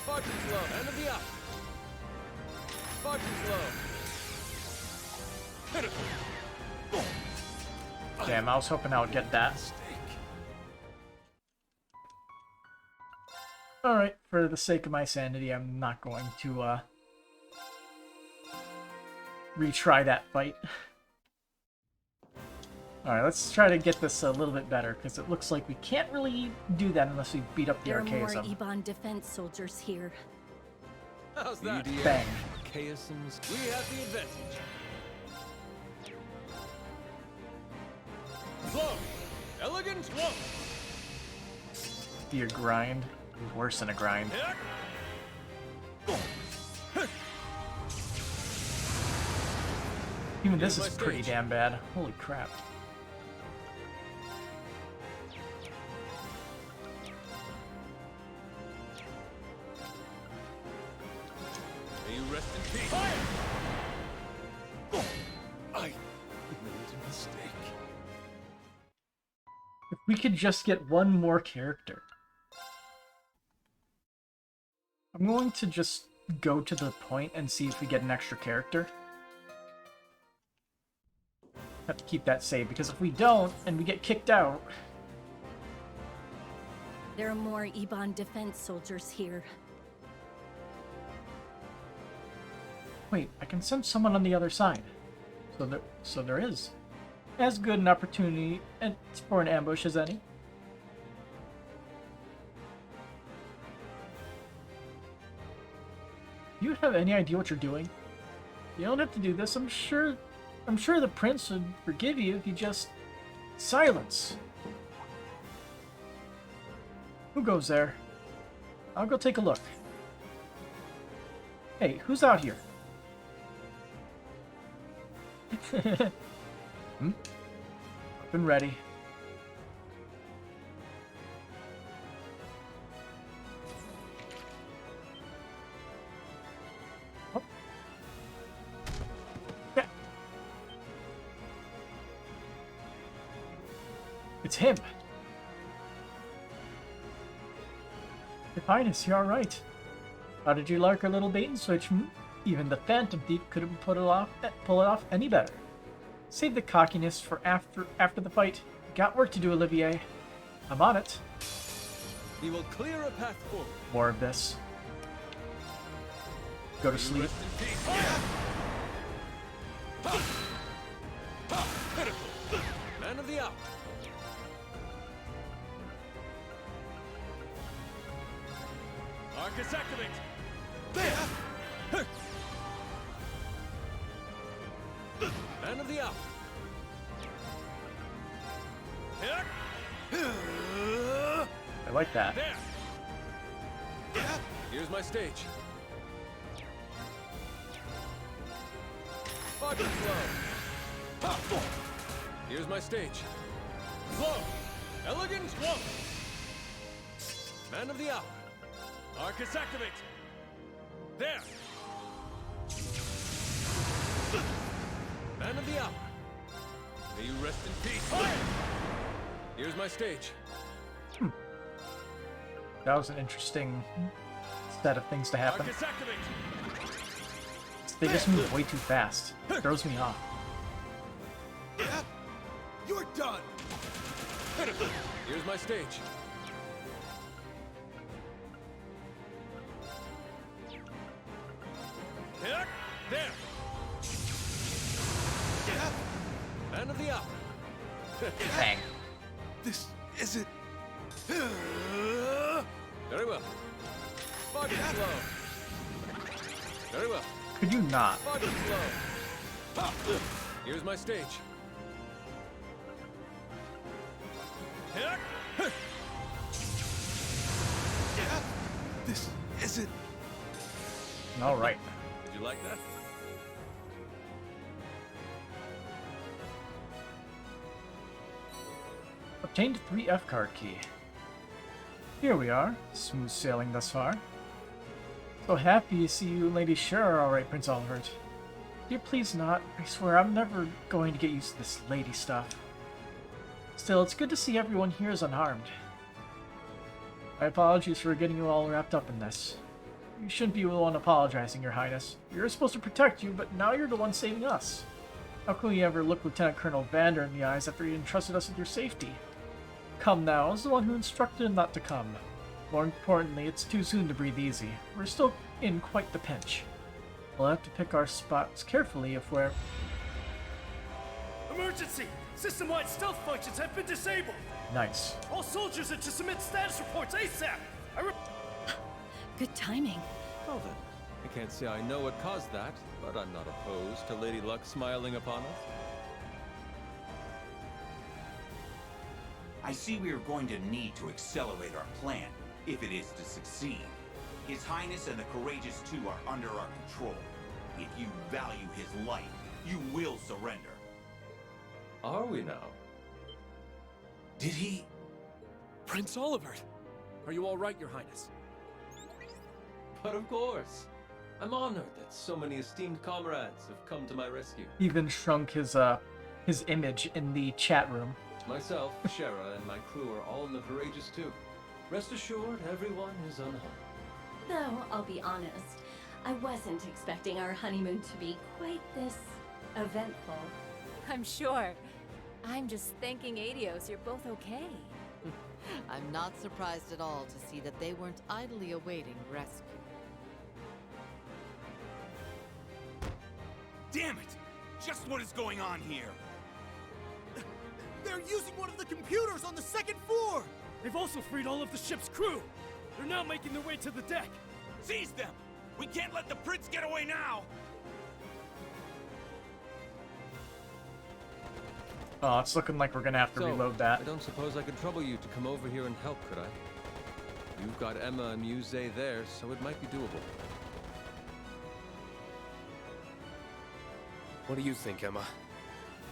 Far too slow. End of the up. Far too slow. Damn, I was hoping I would get that. Alright, for the sake of my sanity, I'm not going to retry that fight. Alright, let's try to get this a little bit better, because it looks like we can't really do that unless we beat up the There are more Archaism. Ebon defense soldiers here. How's that? Bang. Archaisms, we have the advantage. Flow! Elegant flow! Be a grind. Worse than a grind. Even this is pretty damn bad. Holy crap. May you rest in peace. Fire! I made a mistake. If we could just get one more character. I'm going to just go to the point and see if we get an extra character. Have to keep that saved, because if we don't, and we get kicked out... There are more Ebon defense soldiers here. Wait, I can send someone on the other side. So there is as good an opportunity for an ambush as any. You have any idea what you're doing? You don't have to do this. I'm sure the prince would forgive you if you just silence. Who goes there? I'll go take a look. Hey, who's out here? Hmm? Up and ready. Oh. Yeah. It's him. Your Highness, you're alright. How did you like our little bait and switch? Hmm? Even the Phantom Thief couldn't pull it off any better. Save the cockiness for after the fight. Got work to do, Olivier. I'm on it. We will clear a path forward. More of this. Go to sleep. Man of the hour. Arcus activate. There. Man of the hour. I like that. There. Here's my stage. Body flow. Here's my stage. Flow. Elegant flow. Man of the hour. Arcus activate. There. Man of the hour. May you rest in peace. Fire! Here's my stage. That was an interesting set of things to happen. Arcus activate. They just move way too fast. It throws me off. You're done. Here's my stage. There. Man of the hour. Bang. This isn't. Very well. Body slow. Very well. Could you not? Body slow. Here's my stage. This isn't. All right. Did you like that? Obtained 3 F-card key. Here we are. Smooth sailing thus far. So happy to see you and Lady Shara are alright, Prince Albert. Dear, please not. I swear I'm never going to get used to this lady stuff. Still, it's good to see everyone here is unharmed. My apologies for getting you all wrapped up in this. You shouldn't be the one apologizing, Your Highness. We were supposed to protect you, but now you're the one saving us. How can we ever look Lieutenant Colonel Vander in the eyes after he entrusted us with your safety? Come now, I was the one who instructed him not to come. More importantly, it's too soon to breathe easy. We're still in quite the pinch. We'll have to pick our spots carefully if we're... Emergency! System-wide stealth functions have been disabled! Nice. All soldiers are to submit status reports ASAP! Good timing. Well then, I can't say I know what caused that, but I'm not opposed to Lady Luck smiling upon us. I see we are going to need to accelerate our plan, if it is to succeed. His Highness and the Courageous Two are under our control. If you value his life, you will surrender. Are we now? Did he? Prince Olivert! Are you all right, Your Highness? But of course. I'm honored that so many esteemed comrades have come to my rescue. Even shrunk his image in the chat room. Myself, Shara, and my crew are all in the Courageous Two. Rest assured, everyone is unharmed. Though, I'll be honest, I wasn't expecting our honeymoon to be quite this eventful. I'm sure. I'm just thanking Adios you're both okay. I'm not surprised at all to see that they weren't idly awaiting rescue. Damn it! Just what is going on here? They're using one of the computers on the second floor! They've also freed all of the ship's crew! They're now making their way to the deck! Seize them! We can't let the prince get away now! Oh, it's looking like we're gonna have to reload that. I don't suppose I could trouble you to come over here and help, could I? You've got Emma and Muse there, so it might be doable. What do you think, Emma?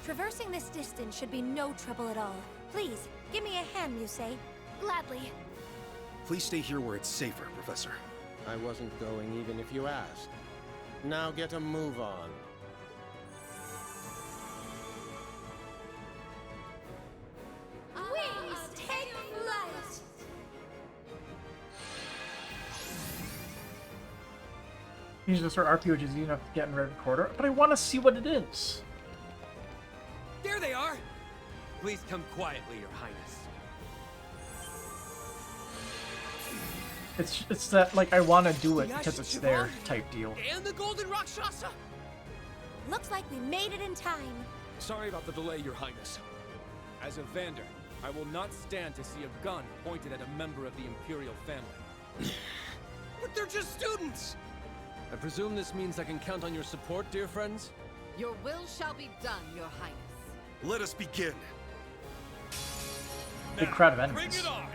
Traversing this distance should be no trouble at all. Please, give me a hand, Muse. Gladly. Please stay here where it's safer, Professor. I wasn't going even if you asked. Now get a move on. Wings, take flight! Use this for RP, which is easy enough to get in Red Recorder, but I want to see what it is. There they are! Please come quietly, Your Highness. It's that, like, I want to do it because it's there type deal. And the Golden Rakshasa! Looks like we made it in time. Sorry about the delay, Your Highness. As a Vander, I will not stand to see a gun pointed at a member of the Imperial family. But they're just students! I presume this means I can count on your support, dear friends? Your will shall be done, Your Highness. Let us begin. Big crowd of Bring enemies. it on!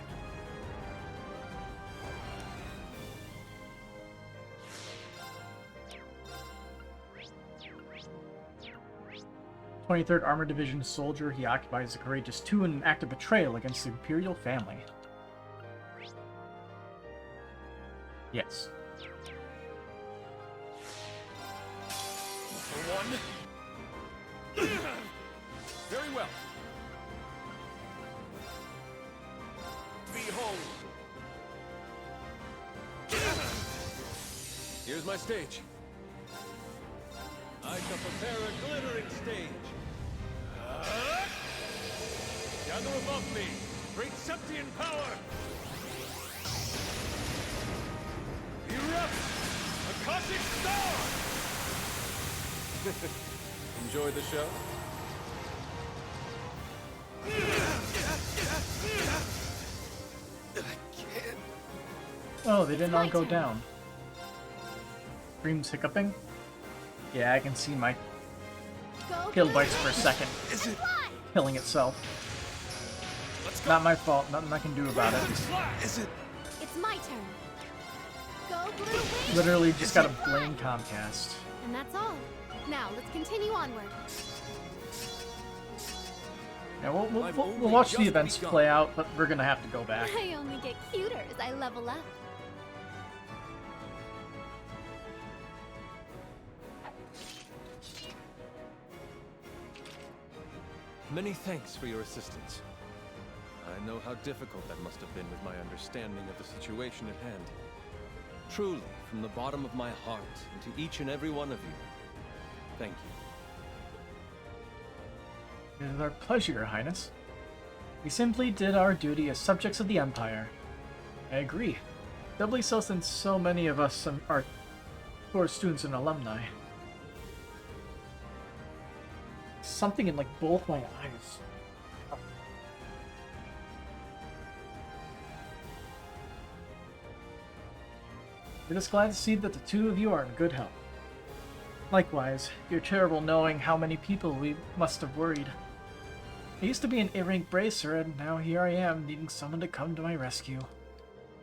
23rd Armored Division soldier, he occupies the Courageous Two in an act of betrayal against the Imperial family. Yes. For one. Very well. Behold. Here's my stage. I shall prepare a glittering stage. Gather above me, great Septian power! Erupt! Akashic Star! Enjoy the show? Oh, they didn't all go down. Screams hiccuping? Yeah, I can see my kilobytes per second killing itself. Not my fault, nothing I can do about it. It's my turn. Go Blue Wings! Literally just gotta blame Comcast. And that's all. Now, let's continue onward. Yeah, we'll I've we'll only watch the just events begun. play out, but we're gonna have to go back. I only get cuter as I level up. Many thanks for your assistance. I know how difficult that must have been with my understanding of the situation at hand. Truly, from the bottom of my heart, and to each and every one of you, thank you. It is our pleasure, Your Highness. We simply did our duty as subjects of the Empire. I agree. Doubly so since so many of us are core students and alumni. Something in, like, both my eyes. We're just glad to see that the two of you are in good health. Likewise, you're terrible knowing how many people we must have worried. I used to be an A-rank bracer, and now here I am, needing someone to come to my rescue.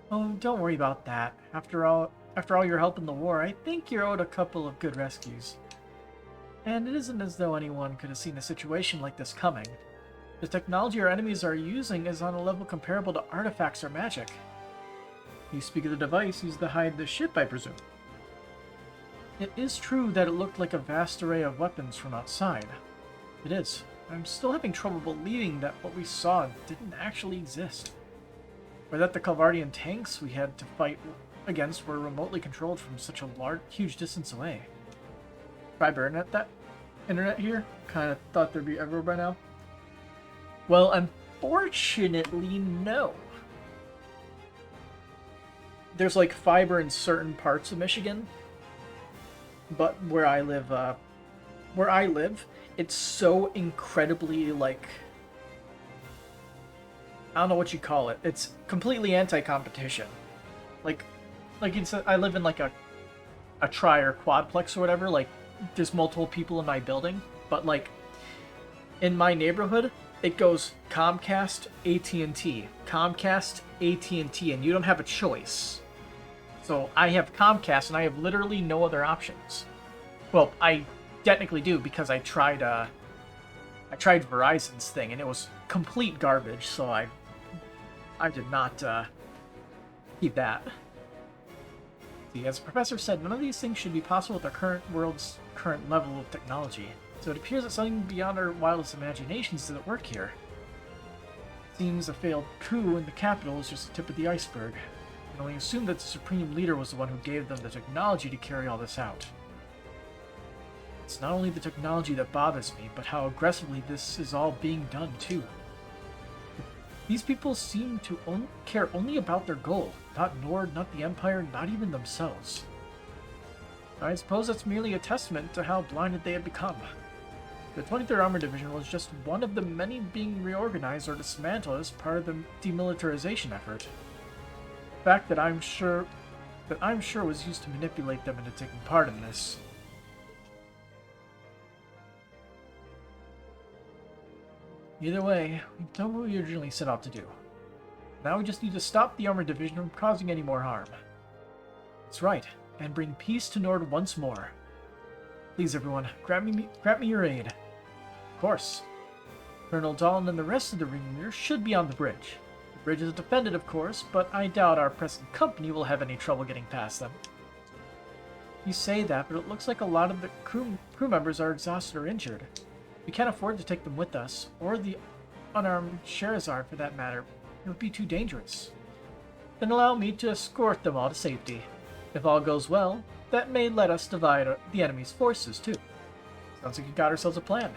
Oh, don't worry about that. After all your help in the war, I think you're owed a couple of good rescues. And it isn't as though anyone could have seen a situation like this coming. The technology our enemies are using is on a level comparable to artifacts or magic. You speak of the device used to hide the ship, I presume. It is true that it looked like a vast array of weapons from outside. It is. I'm still having trouble believing that what we saw didn't actually exist. Or that the Calvardian tanks we had to fight against were remotely controlled from such a huge distance away. Fiber internet here? Kinda thought there'd be everywhere by now. Well, unfortunately, no. There's like fiber in certain parts of Michigan, but where I live, it's so incredibly, like, I don't know what you call it. It's completely anti-competition. Like it's, I live in like a tri or quadplex or whatever. Like, there's multiple people in my building, but like in my neighborhood, it goes Comcast, AT&T, Comcast, AT&T, and you don't have a choice. So I have Comcast, and I have literally no other options. Well, I technically do, because I tried Verizon's thing, and it was complete garbage. So I did not keep that. See, as the professor said, none of these things should be possible with our world's current level of technology. So it appears that something beyond our wildest imaginations is at work here. Seems a failed coup in the capital is just the tip of the iceberg. I can only assume that the Supreme Leader was the one who gave them the technology to carry all this out. It's not only the technology that bothers me, but how aggressively this is all being done, too. These people seem to care only about their goal, not Nord, not the Empire, not even themselves. I suppose that's merely a testament to how blinded they have become. The 23rd Armored Division was just one of the many being reorganized or dismantled as part of the demilitarization effort. A fact that I'm sure was used to manipulate them into taking part in this. Either way, we've done what we originally set out to do. Now we just need to stop the Armored Division from causing any more harm. That's right, and bring peace to Nord once more. Please, everyone, grant me your aid. Of course. Colonel Dahlin and the rest of the ringleaders should be on the bridge. The bridge is defended, of course, but I doubt our present company will have any trouble getting past them. You say that, but it looks like a lot of the crew members are exhausted or injured. We can't afford to take them with us, or the unarmed Sherazard for that matter. It would be too dangerous. Then allow me to escort them all to safety. If all goes well, that may let us divide the enemy's forces, too. Sounds like you got ourselves a plan.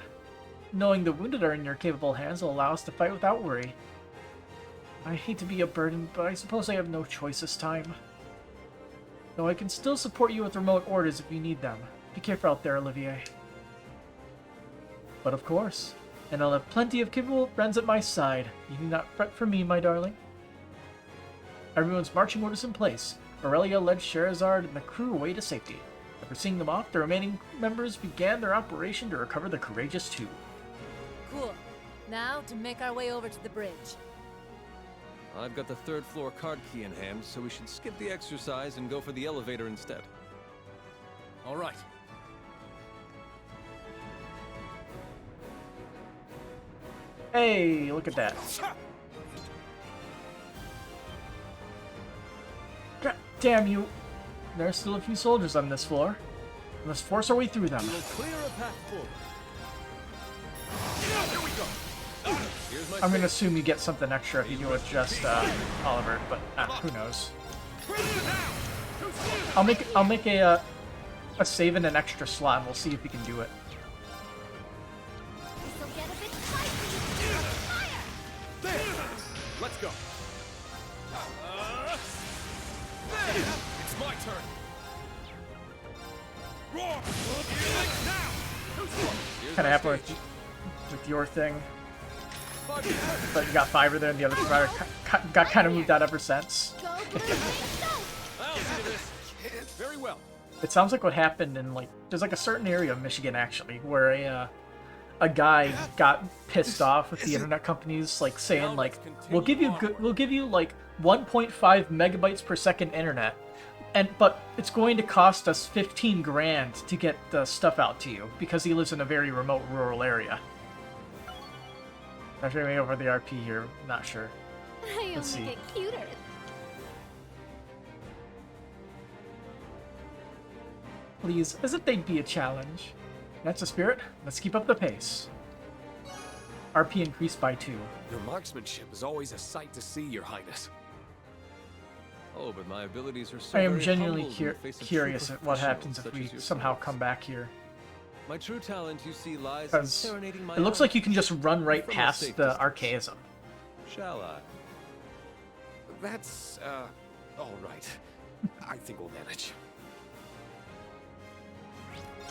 Knowing the wounded are in your capable hands will allow us to fight without worry. I hate to be a burden, but I suppose I have no choice this time. Though I can still support you with remote orders if you need them. Be careful out there, Olivier. But of course, and I'll have plenty of capable friends at my side. You need not fret for me, my darling. Everyone's marching orders in place. Aurelia led Sherazard and the crew away to safety. After seeing them off, the remaining members began their operation to recover the Courageous 2. Cool. Now to make our way over to the bridge. I've got the 3rd floor card key in hand, so we should skip the exercise and go for the elevator instead. All right. Hey, look at that. God damn you. There's still a few soldiers on this floor. Let's force our way through them. We'll clear a path forward. Here we go. Here's my I'm gonna assume you get something extra if you do it just Oliver, but who knows? I'll make a save in an extra slot, and we'll see if we can do it. This'll get a bit spicy. Fire! There. Let's go. There. It's my turn. Roar. Now. Kind of happy with your thing, but you got Fiverr there, and the other provider got kind of moved out ever since. Go blue, go! I'll do this. Very well. It sounds like what happened in there's like a certain area of Michigan actually where a guy got pissed off with the internet companies, like saying like we'll give you like 1.5 megabytes per second internet, but it's going to cost us 15 grand to get the stuff out to you because he lives in a very remote rural area. I'm figuring over the RP here, not sure. I Let's only see. get cuter. Please, as if they'd be a challenge. That's a spirit. Let's keep up the pace. RP increased by 2. Your marksmanship is always a sight to see, Your Highness. Oh, but my abilities are so I am very genuinely humbled in the face of curious true at what professionals happens if such we as yourselves. somehow come back here. My true talent, you see, lies in Because serenading my it looks own. like you can just run right From a past safe the distance. archaism. Shall I? That's, all right. I think we'll manage.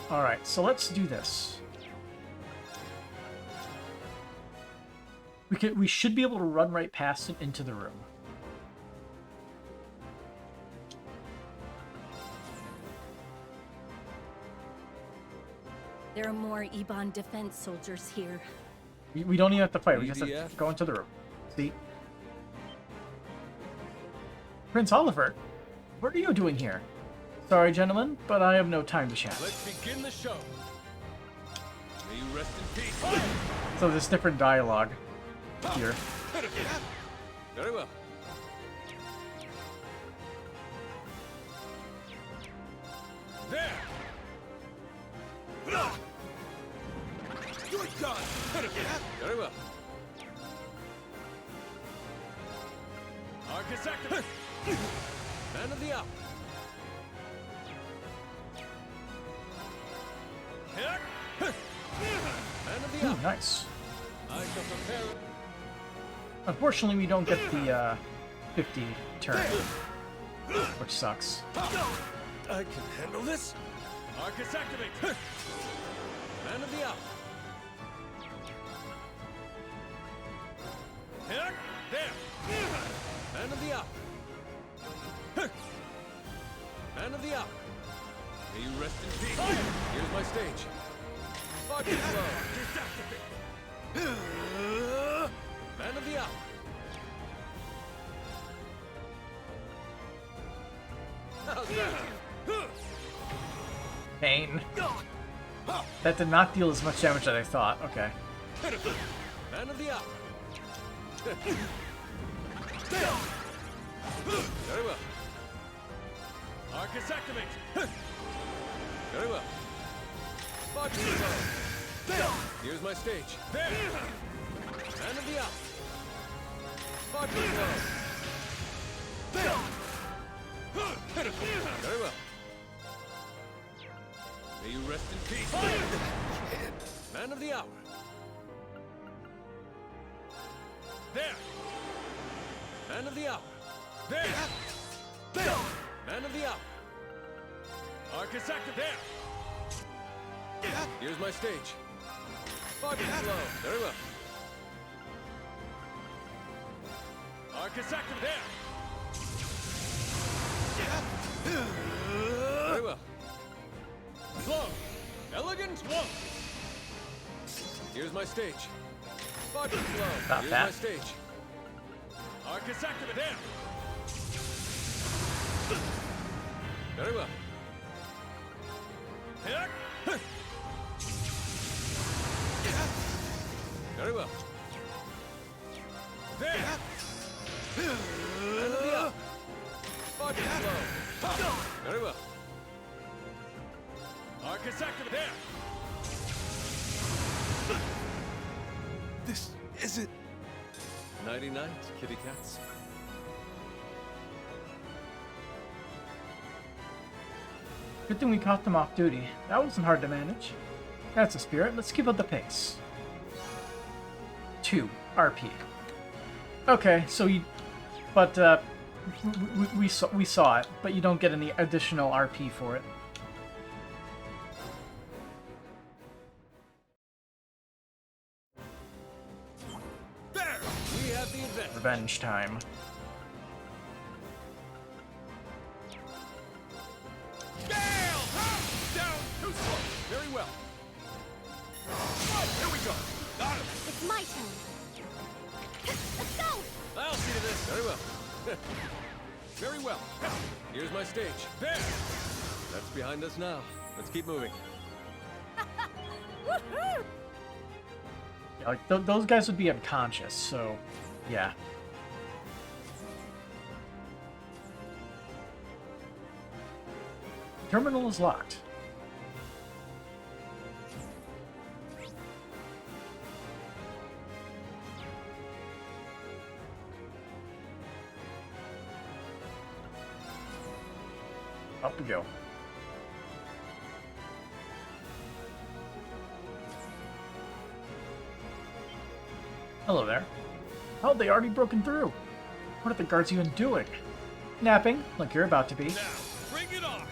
Alright, so let's do this. We should be able to run right past it into the room. There are more Ebon defense soldiers here. We don't even have to fight, we just have EDF? to go into the room. See? Prince Oliver, what are you doing here? Sorry, gentlemen, but I have no time to chat. Let's begin the show. May you rest in peace. So there's different dialogue here. Very well. There. You're done. Very well. Arcus activate. Man of the hour. Man of the hour. Nice. I shall prepare. Unfortunately, we don't get the 50 turn, which sucks. I can handle this. Arcus activate. Man of the hour. There. Man of the hour. Man of the hour. May you rest in peace. Here's my stage. Body flow. Man of the hour. How's that? Pain. That did not deal as much damage as I thought. Okay. Man of the hour. Very well. Arcus activate. Very well. Body flow. Here's my stage. There. Man of the hour. Body flow. Very well. May you rest in peace. Man of the hour. There. Man of the hour. There. Man of the hour. Arcus activate. There. Here's my stage. Body flow. Very well. Arcus activate. There. Very well. Flow. Elegant flow. Here's my stage. Body flow. Not Here's bad. my stage. Arcus activate. There. Very well. Here. Very well. Body slow. Very well. Arcus active there! This isn't... Nighty-night, kitty cats. Good thing we caught them off duty. That wasn't hard to manage. That's the spirit. Let's keep up the pace. 2 RP. Okay, so you... But, we saw it, but you don't get any additional RP for it. There! We have the advantage. Revenge time. Gale! Down too slow. Very well. Here we go. Got him. It's my turn. Let's go! I'll see to this. Very well. Very well. Here's my stage. There! That's behind us now. Let's keep moving. Woohoo! Yeah, like, those guys would be unconscious, so... Yeah. Terminal is locked. Up we go. Hello there. Oh, they already broken through. What are the guards even doing? Napping, like you're about to be. Now, bring it on!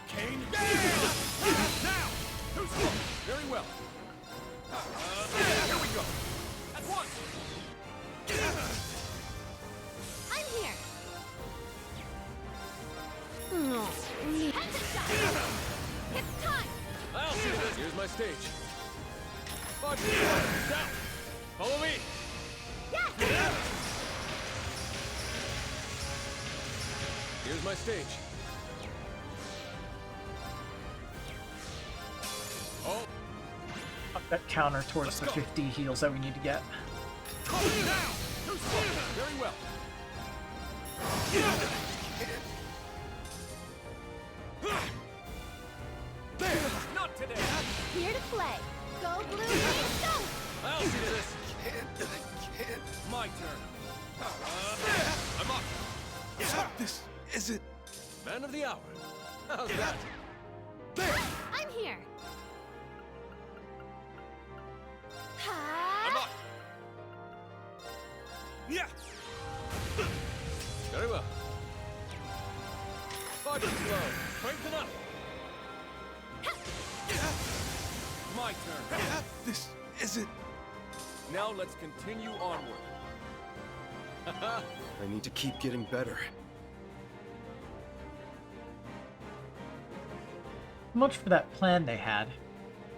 Kane, down! Now! Too slow! Very well. Here we go! At once! I'm here! No. It's time! I'll see to this. Here's my stage. Body down! Follow me! Yes! Here's my stage. Oh, Up that counter towards the 50 heals that we need to get. now! Too slow! Very well. There! Not today! Here to play. Go blue, green, go! I'll see to this. My turn. I'm up. This isn't... Man of the hour. How's that? I'm here. I'm up. Yeah. Very well. Body slow. Strengthen up. My turn. This isn't... Now let's continue onward. I need to keep getting better. Much for that plan they had.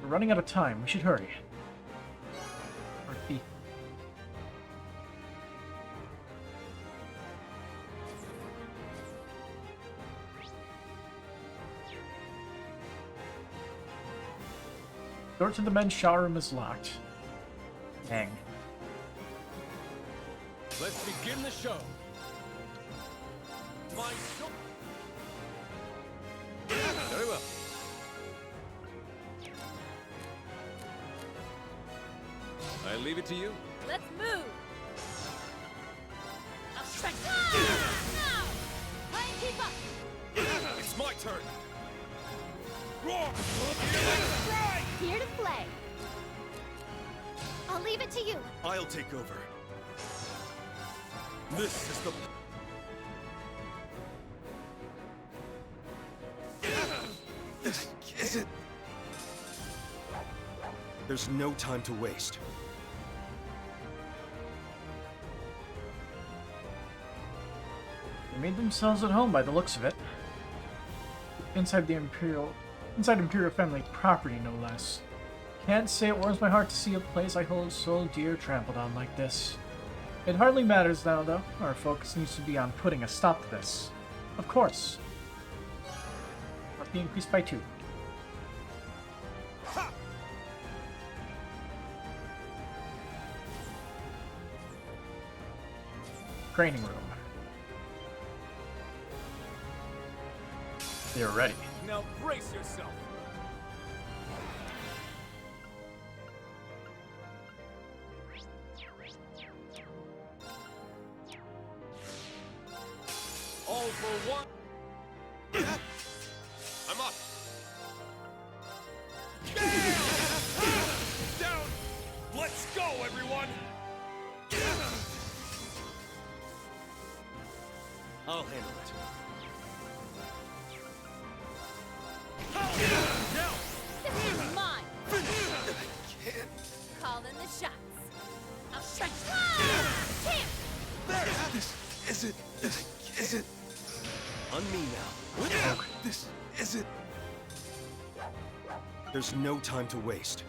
We're running out of time. We should hurry. RP. Door to the men's shower room is locked. Dang. Let's begin the show. My soul. Very well. I leave it to you. Let's move! I'll strike. Now! Try and keep up. It's my turn. Roar! Here to play. I'll leave it to you. I'll take over. This is the... This isn't... There's no time to waste. They made themselves at home by the looks of it. Inside Imperial family property, no less. Can't say it warms my heart to see a place I hold so dear trampled on like this. It hardly matters now, though. Our focus needs to be on putting a stop to this. Of course. Must be increased by 2. Training room. They're ready. Now brace yourself. All for one. I'm up. Down. Let's go, everyone. I'll handle it. This is mine! Calling the shots. I'll shut you. There! This isn't. On me now. This isn't. There's no time to waste.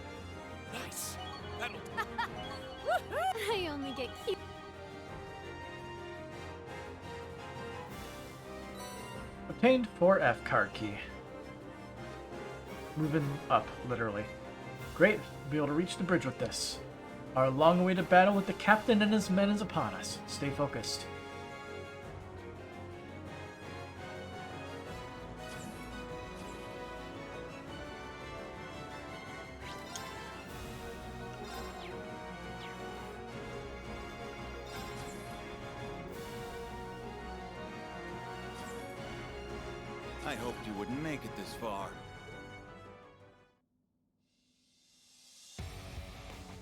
Nice. That'll. I only get cute. Obtained 4F card key. Moving up, literally. Great, we'll be able to reach the bridge with this. Our long-awaited battle with the captain and his men is upon us. Stay focused. I hoped you wouldn't make it this far.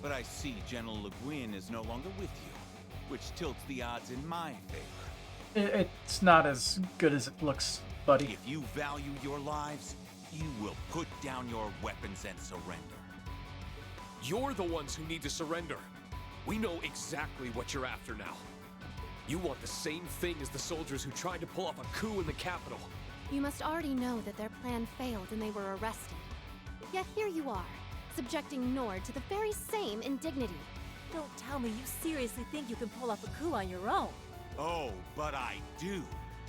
But I see General Le Guin is no longer with you, which tilts the odds in my favor. It's not as good as it looks, buddy. If you value your lives, you will put down your weapons and surrender. You're the ones who need to surrender. We know exactly what you're after now. You want the same thing as the soldiers who tried to pull off a coup in the capital. You must already know that their plan failed and they were arrested. Yet here you are, subjecting Nord to the very same indignity. Don't tell me you seriously think you can pull off a coup on your own. Oh, but I do.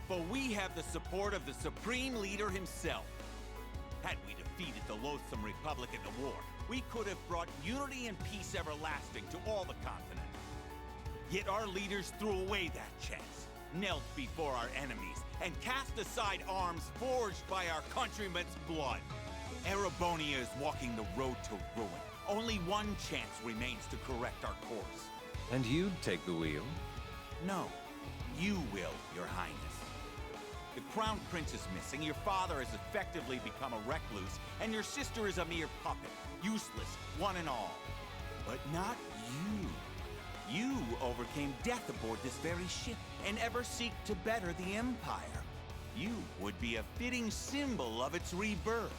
For we have the support of the Supreme Leader himself. Had we defeated the loathsome Republic in the war, we could have brought unity and peace everlasting to all the continent. Yet our leaders threw away that chance, knelt before our enemies, and cast aside arms forged by our countrymen's blood. Erebonia is walking the road to ruin. Only one chance remains to correct our course. And you'd take the wheel? No, you will, Your Highness. The Crown Prince is missing, your father has effectively become a recluse, and your sister is a mere puppet, useless, one and all. But not you. You overcame death aboard this very ship, and ever seek to better the Empire. You would be a fitting symbol of its rebirth.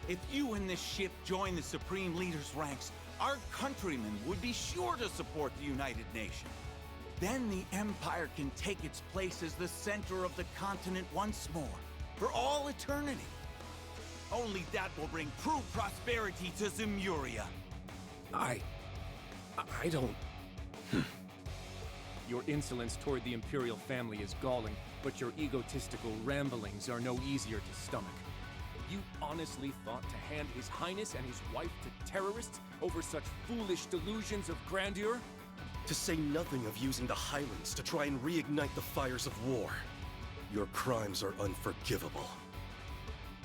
If you and this ship join the Supreme Leader's ranks, our countrymen would be sure to support the United Nations. Then the Empire can take its place as the center of the continent once more, for all eternity. Only that will bring true prosperity to Zemuria. I don't... Your insolence toward the Imperial family is galling, but your egotistical ramblings are no easier to stomach. You honestly thought to hand His Highness and his wife to terrorists over such foolish delusions of grandeur? To say nothing of using the Highlands to try and reignite the fires of war. Your crimes are unforgivable.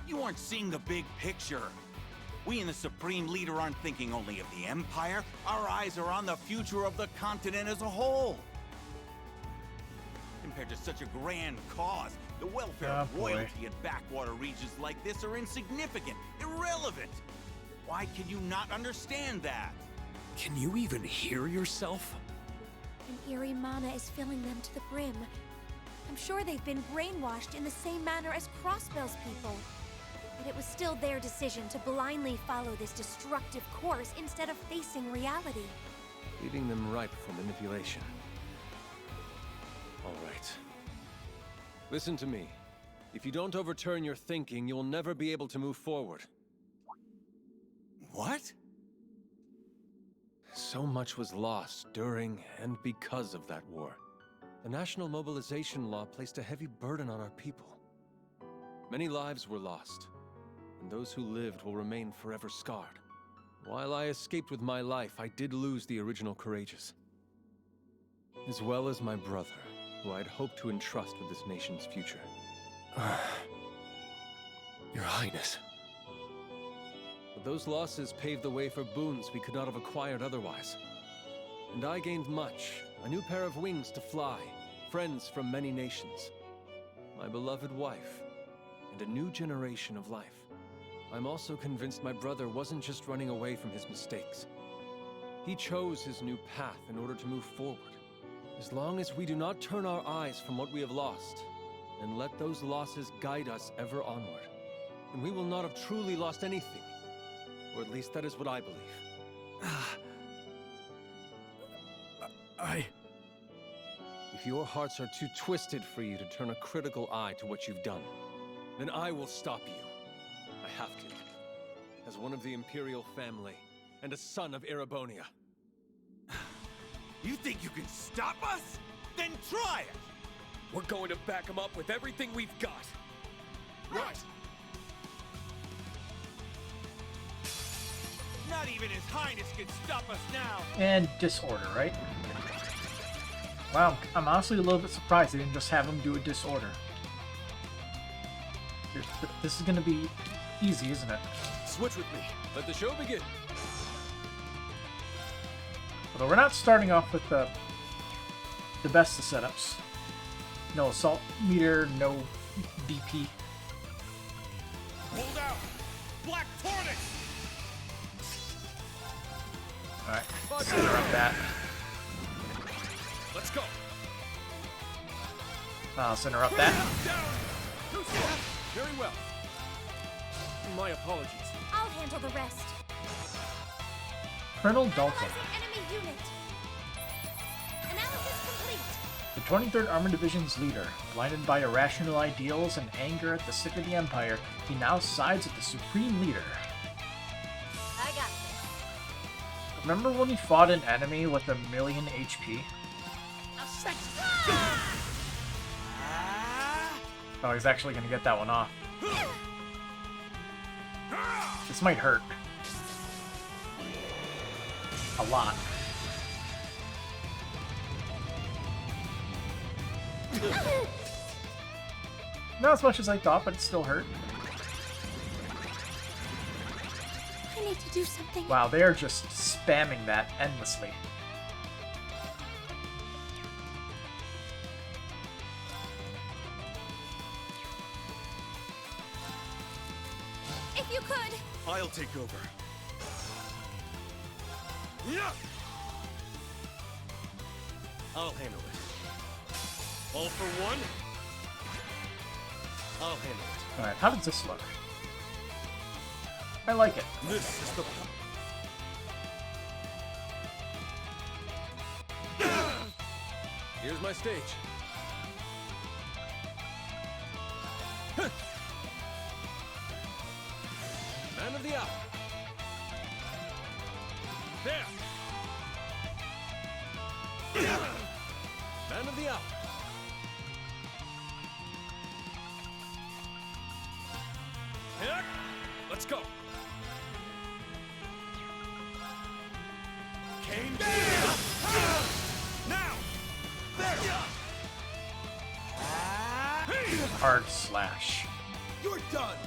You aren't seeing the big picture. We and the Supreme Leader aren't thinking only of the Empire. Our eyes are on the future of the continent as a whole. Compared to such a grand cause, the welfare of royalty in backwater regions like this are insignificant, irrelevant. Why can you not understand that? Can you even hear yourself? An eerie mana is filling them to the brim. I'm sure they've been brainwashed in the same manner as Crossbell's people. But it was still their decision to blindly follow this destructive course instead of facing reality. Leaving them ripe for manipulation. All right. Listen to me. If you don't overturn your thinking, you'll never be able to move forward. What? So much was lost during and because of that war. The National Mobilization Law placed a heavy burden on our people. Many lives were lost, and those who lived will remain forever scarred. While I escaped with my life, I did lose the original Courageous, as well as my brother, who I'd hoped to entrust with this nation's future. Your Highness. But those losses paved the way for boons we could not have acquired otherwise. And I gained much. A new pair of wings to fly, friends from many nations, my beloved wife, and a new generation of life. I'm also convinced my brother wasn't just running away from his mistakes. He chose his new path in order to move forward. As long as we do not turn our eyes from what we have lost, and let those losses guide us ever onward, then we will not have truly lost anything. Or at least that is what I believe. If your hearts are too twisted for you to turn a critical eye to what you've done, then I will stop you. I have to. As one of the Imperial family, and a son of Erebonia. You think you can stop us? Then try it! We're going to back him up with everything we've got. Right! Not even His Highness can stop us now! And disorder, right? Wow, I'm honestly a little bit surprised they didn't just have him do a disorder. This is gonna be easy, isn't it? Switch with me. Let the show begin. Although we're not starting off with the best of setups. No assault meter, no DP. Hold out! Black Tornix! Alright, let's interrupt that. Let's go. Let's interrupt that. Very well. My apologies. I'll handle the rest. Colonel Dalton. Analyzing enemy unit. Analysis complete. The 23rd Armored Division's leader, blinded by irrational ideals and anger at the sick of the Empire, he now sides with the Supreme Leader. I got this. Remember when he fought an enemy with 1,000,000 HP? Oh, he's actually gonna get that one off. This might hurt. A lot. Not as much as I thought, but it still hurt. I need to do something. Wow, they are just spamming that endlessly. If you could. I'll take over. I'll handle it. All for one? I'll handle it. Alright, how does this look? I like it. This is the... Here's my stage. Man of the hour. There! Man of the hour. Let's go. Came now! There! Hard slash. You're done!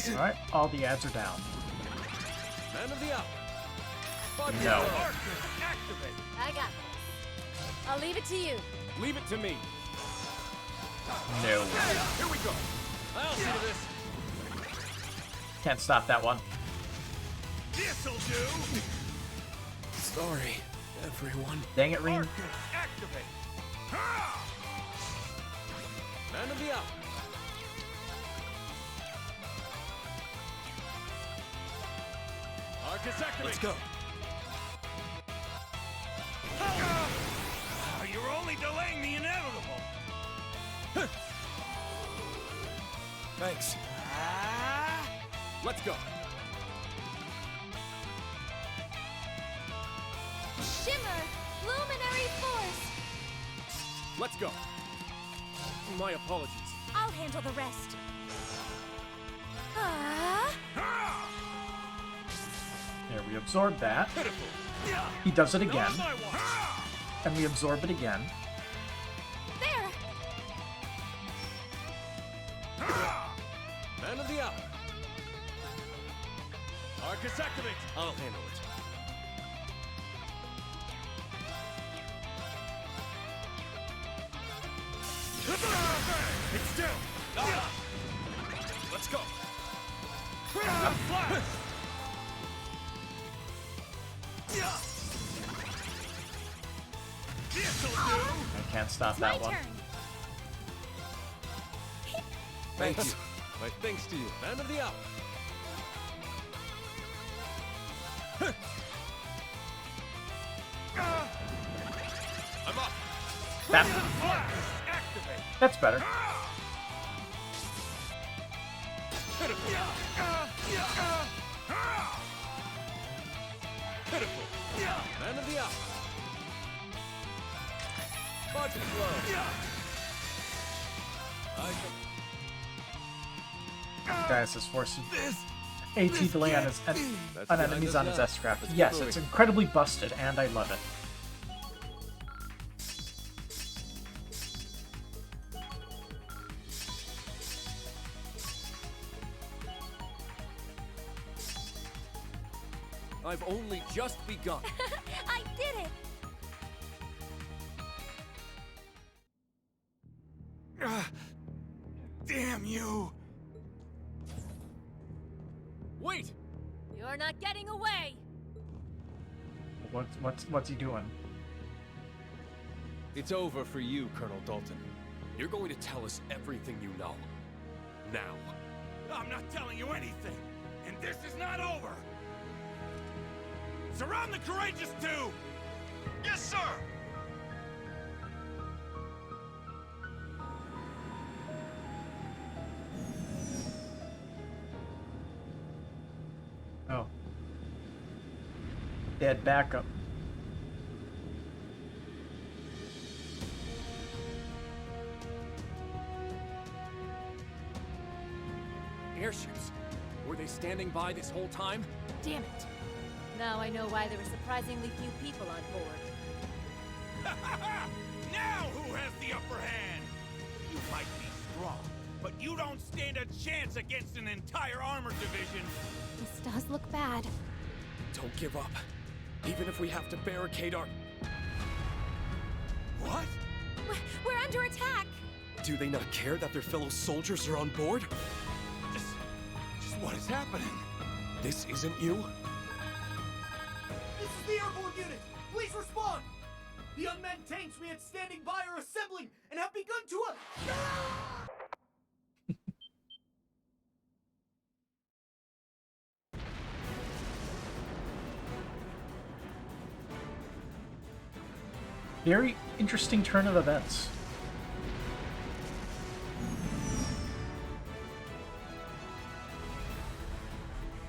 Alright, all the ads are down. Man of the hour. No. Activate! I got this. I'll leave it to you. Leave it to me. No. Here we go. I'll see to this. Can't stop that one. This'll do! Sorry, everyone. Dang it, Reem. Activate! Man of the hour. Arcus activate! Let's go. You're only delaying the inevitable! Thanks. Let's go. Shimmer! Luminary force! Let's go. My apologies. I'll handle the rest. Ah! There, we absorbed that. He does it again. And we absorb it again. There! Man of the hour. Arcus activate! I'll handle it. It's still! Let's go. Flash! This'll do! I can't stop that one. Thank you. My thanks to you, man of the hour. I'm up. That's better. Pitiful. Man of the hour. Budget flow. Guys, is forcing AT delay on his on enemies on his S-Craft. Let's Yes, keep it's moving. incredibly busted, and I love it. I've only just begun. I did it! Damn you! Wait! You're not getting away! What's he doing? It's over for you, Colonel Dalton. You're going to tell us everything you know. Now. I'm not telling you anything, and this is not over! Surround the Courageous 2! Yes, sir! Oh. Dead backup. Airships. Were they standing by this whole time? Damn it. Now I know why there were surprisingly few people on board. Now who has the upper hand? You might be strong, but you don't stand a chance against an entire armor division. This does look bad. Don't give up. Even if we have to barricade our... What? We're under attack! Do they not care that their fellow soldiers are on board? Just what is happening? This isn't you? This is the airborne unit! Please respond! The unmanned tanks we had standing by are assembling and have begun to Very interesting turn of events.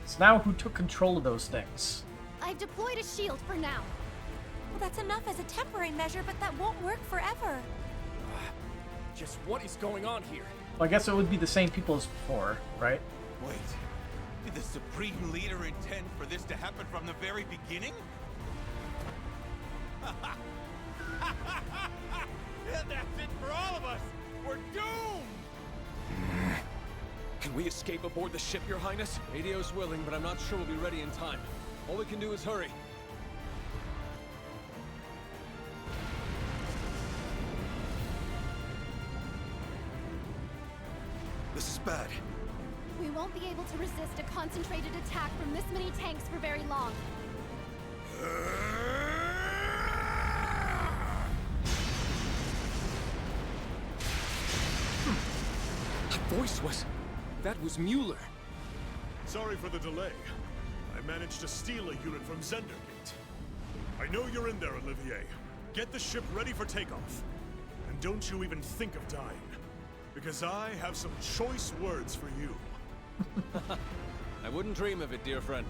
So now who took control of those things? I've deployed a shield for now. Well, that's enough as a temporary measure, but that won't work forever. Just what is going on here? Well, I guess it would be the same people as before, right? Wait, did the Supreme Leader intend for this to happen from the very beginning? That's it for all of us! We're doomed! Can we escape aboard the ship, Your Highness? Radio's willing, but I'm not sure we'll be ready in time. All we can do is hurry. This is bad. We won't be able to resist a concentrated attack from this many tanks for very long. That voice was... That was Mueller. Sorry for the delay. I managed to steal a unit from Zendergate. I know you're in there, Olivier. Get the ship ready for takeoff. And don't you even think of dying. Because I have some choice words for you. I wouldn't dream of it, dear friend.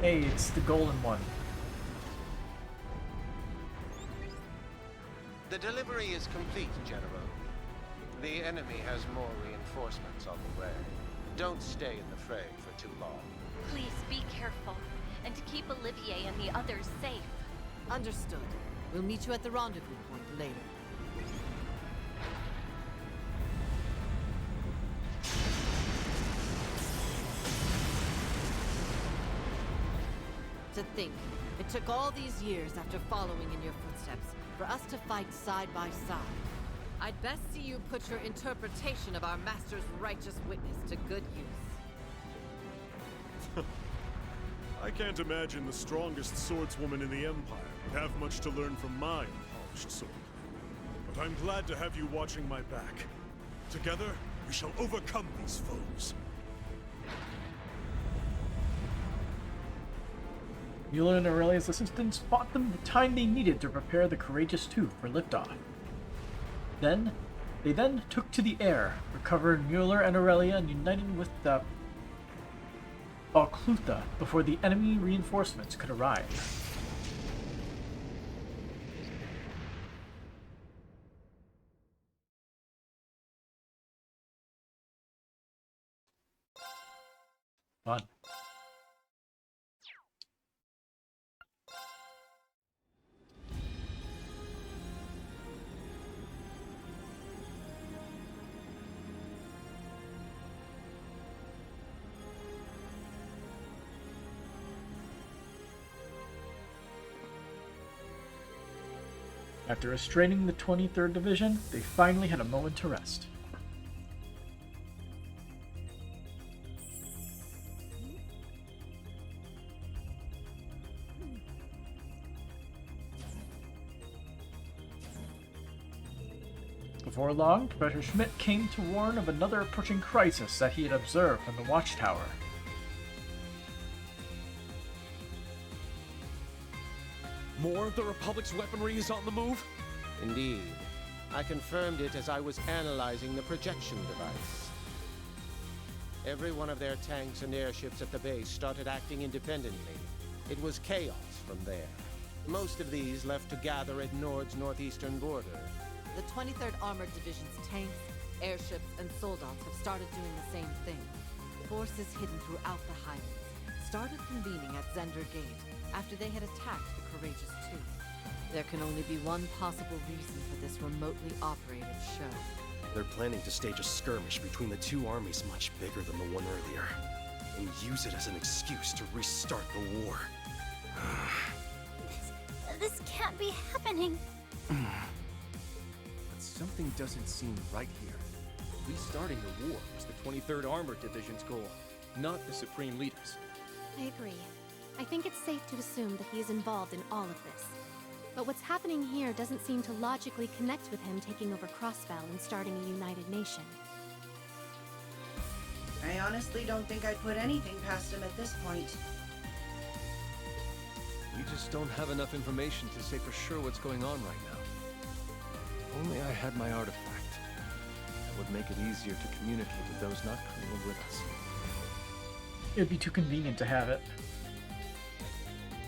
Hey, it's the golden one. The delivery is complete, General. The enemy has more reinforcements on the way. Don't stay in the fray for too long. Please be careful. and to keep Olivier and the others safe. Understood. We'll meet you at the rendezvous point later. To think, it took all these years after following in your footsteps for us to fight side by side. I'd best see you put your interpretation of our master's righteous witness to good use. I can't imagine the strongest swordswoman in the Empire would have much to learn from my unpolished sword. But I'm glad to have you watching my back. Together, we shall overcome these foes. Mueller and Aurelia's assistants bought them the time they needed to prepare the Courageous Two for liftoff. They then took to the air, recovered Mueller and Aurelia and united with the Balclutha before the enemy reinforcements could arrive. Fun. After restraining the 23rd Division, they finally had a moment to rest. Before long, Professor Schmidt came to warn of another approaching crisis that he had observed from the watchtower. More of the Republic's weaponry is on the move? Indeed. I confirmed it as I was analyzing the projection device. Every one of their tanks and airships at the base started acting independently. It was chaos from there. Most of these left to gather at Nord's northeastern border. The 23rd Armored Division's tanks, airships, and soldats have started doing the same thing. Forces hidden throughout the Highlands started convening at Zender Gate after they had attacked the Courageous Two. There can only be one possible reason for this remotely operated show. They're planning to stage a skirmish between the two armies much bigger than the one earlier, and use it as an excuse to restart the war. This can't be happening. But something doesn't seem right here. Restarting the war was the 23rd Armored Division's goal, not the Supreme Leader's. I agree. I think it's safe to assume that he is involved in all of this. But what's happening here doesn't seem to logically connect with him taking over Crossbell and starting a united nation. I honestly don't think I'd put anything past him at this point. We just don't have enough information to say for sure what's going on right now. If only I had my artifact. That would make it easier to communicate with those not currently with us. It'd be too convenient to have it.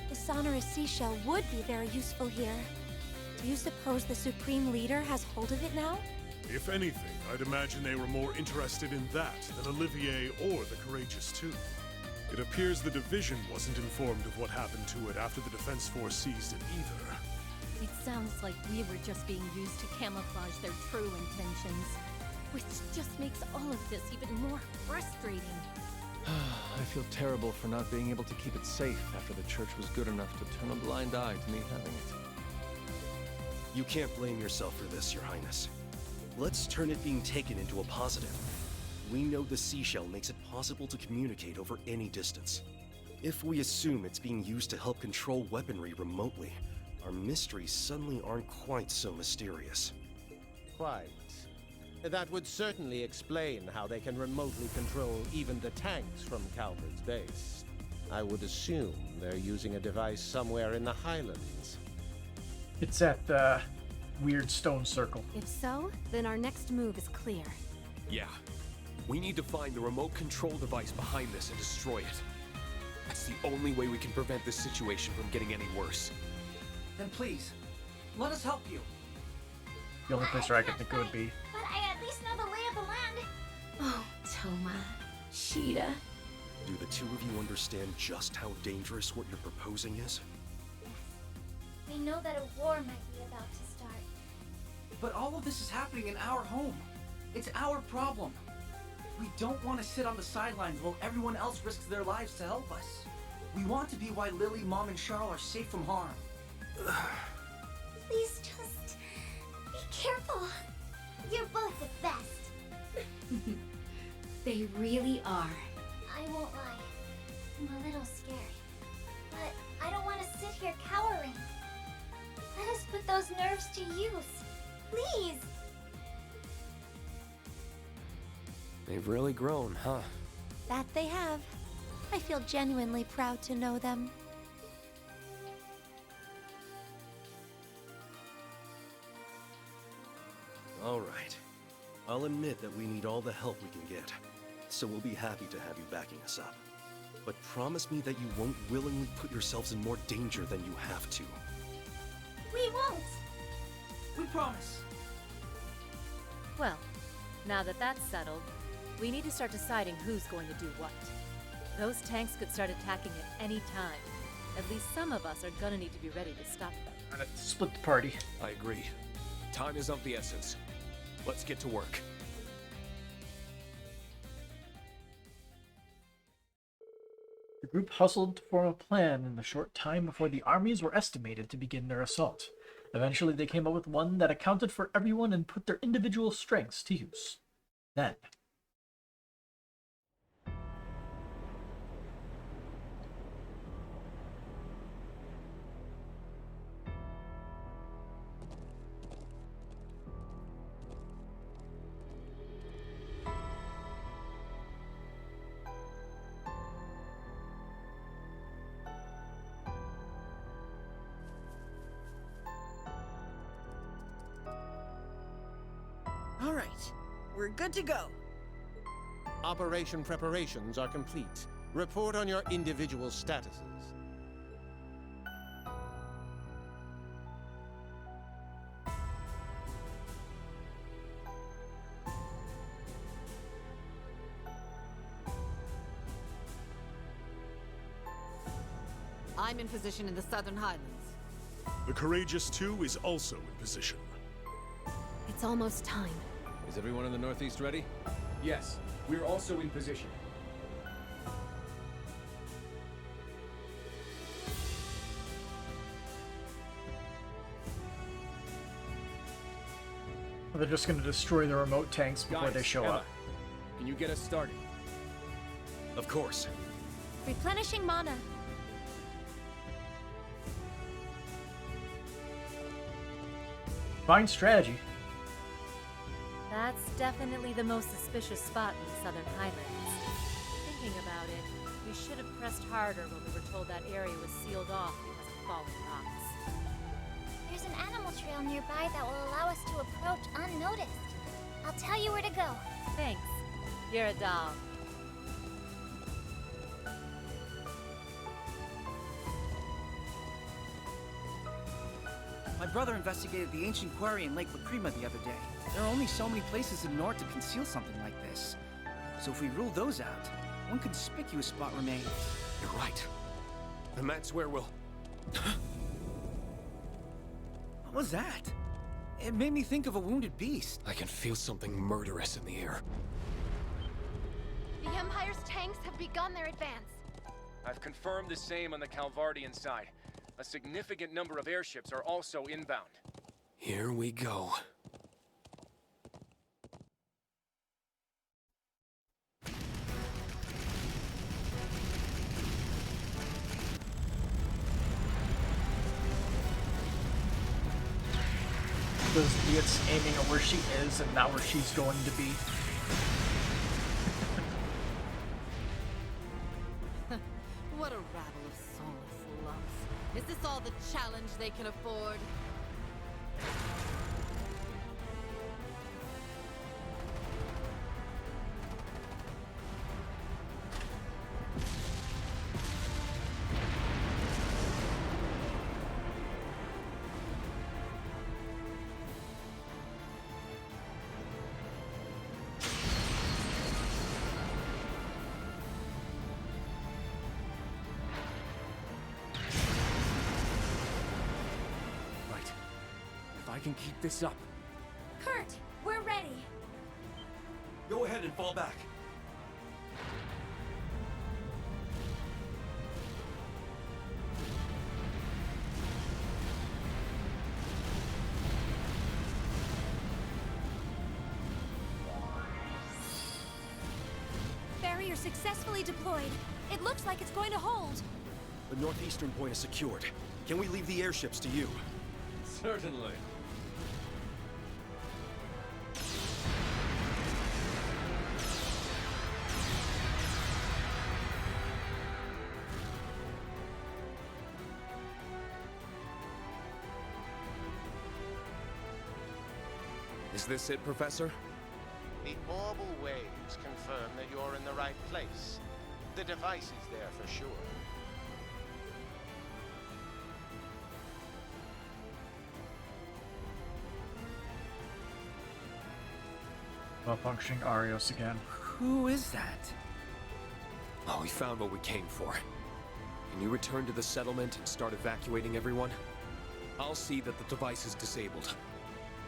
The sonorous seashell would be very useful here. Do you suppose the Supreme Leader has hold of it now? If anything, I'd imagine they were more interested in that than Olivier or the Courageous Two. It appears the Division wasn't informed of what happened to it after the Defense Force seized it either. It sounds like we were just being used to camouflage their true intentions, which just makes all of this even more frustrating. I feel terrible for not being able to keep it safe after the Church was good enough to turn a blind eye to me having it. You can't blame yourself for this, Your Highness. Let's turn it being taken into a positive. We know the seashell makes it possible to communicate over any distance. If we assume it's being used to help control weaponry remotely, our mysteries suddenly aren't quite so mysterious. Quite. That would certainly explain how they can remotely control even the tanks from Calvert's base. I would assume they're using a device somewhere in the Highlands. It's at the weird stone circle. If so, then our next move is clear. Yeah. We need to find the remote control device behind this and destroy it. That's the only way we can prevent this situation from getting any worse. Then please, let us help you. The only place where I could think it would be. But I at least know the lay of the land. Oh, Toma, Sheeta, Do the two of you understand just how dangerous what you're proposing is? We know that a war might be about to start. But all of this is happening in our home. It's our problem. We don't want to sit on the sidelines while everyone else risks their lives to help us. We want to be why Lily, Mom, and Charles are safe from harm. Please just be careful. You're both the best. They really are. I won't lie. I'm a little scared. But I don't want to sit here cowering. Let us put those nerves to use. Please. They've really grown, huh? That they have. I feel genuinely proud to know them. All right. I'll admit that we need all the help we can get, so we'll be happy to have you backing us up. But promise me that you won't willingly put yourselves in more danger than you have to. We won't. We promise. Well, now that that's settled, we need to start deciding who's going to do what. Those tanks could start attacking at any time. At least some of us are gonna need to be ready to stop them. Gonna split the party. I agree. Time is of the essence. Let's get to work. The group hustled to form a plan in the short time before the armies were estimated to begin their assault. Eventually, they came up with one that accounted for everyone and put their individual strengths to use. Then, All right. We're good to go. Operation preparations are complete. Report on your individual statuses. I'm in position in the Southern Highlands. The Courageous 2 is also in position. It's almost time. Is everyone in the Northeast ready? Yes, we're also in position. they're just gonna destroy the remote tanks before Guys, they show Emma, up. Can you get us started? Of course. Replenishing mana. Fine strategy. That's definitely the most suspicious spot in the Southern Highlands. Thinking about it, we should have pressed harder when we were told that area was sealed off because of fallen rocks. There's an animal trail nearby that will allow us to approach unnoticed. I'll tell you where to go. Thanks. You're a doll. My brother investigated the ancient quarry in Lake Lacrima the other day. There are only so many places in North to conceal something like this. So if we rule those out, one conspicuous spot remains. You're right. And that's where we'll... What was that? It made me think of a wounded beast. I can feel something murderous in the air. The Empire's tanks have begun their advance. I've confirmed the same on the Calvardian side. A significant number of airships are also inbound. Here we go. Those idiots aiming at where she is and not where she's going to be. What a rabble of soulless lumps. Is this all the challenge they can afford? I can keep this up. Kurt, we're ready. Go ahead and fall back. Barrier successfully deployed. It looks like it's going to hold. The northeastern point is secured. Can we leave the airships to you? Certainly. Is this it, Professor? The orbal waves confirm that you're in the right place. The device is there for sure. Well-functioning Arios again. Who is that? Oh, we found what we came for. Can you return to the settlement and start evacuating everyone? I'll see that the device is disabled.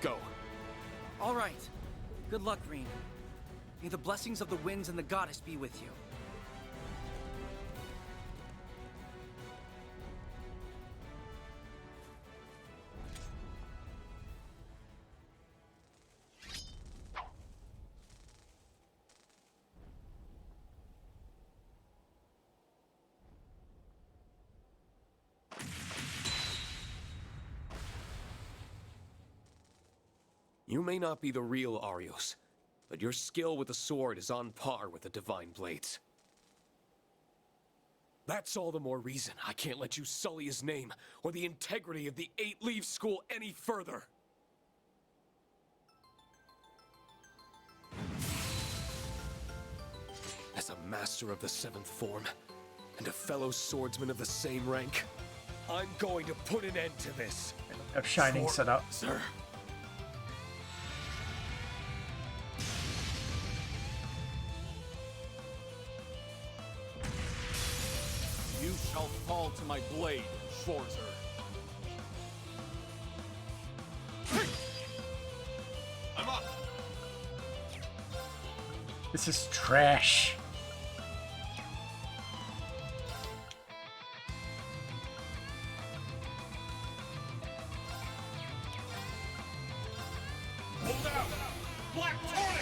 Go. All right. Good luck, Green. May the blessings of the winds and the goddess be with you. You may not be the real Arios, but your skill with the sword is on par with the Divine Blades. That's all the more reason I can't let you sully his name or the integrity of the 8-Leaf School any further. As a master of the 7th form, and a fellow swordsman of the same rank, I'm going to put an end to this. Have Shining set up. Sir. You shall fall to my blade, Schwarzer. I'm up. This is trash.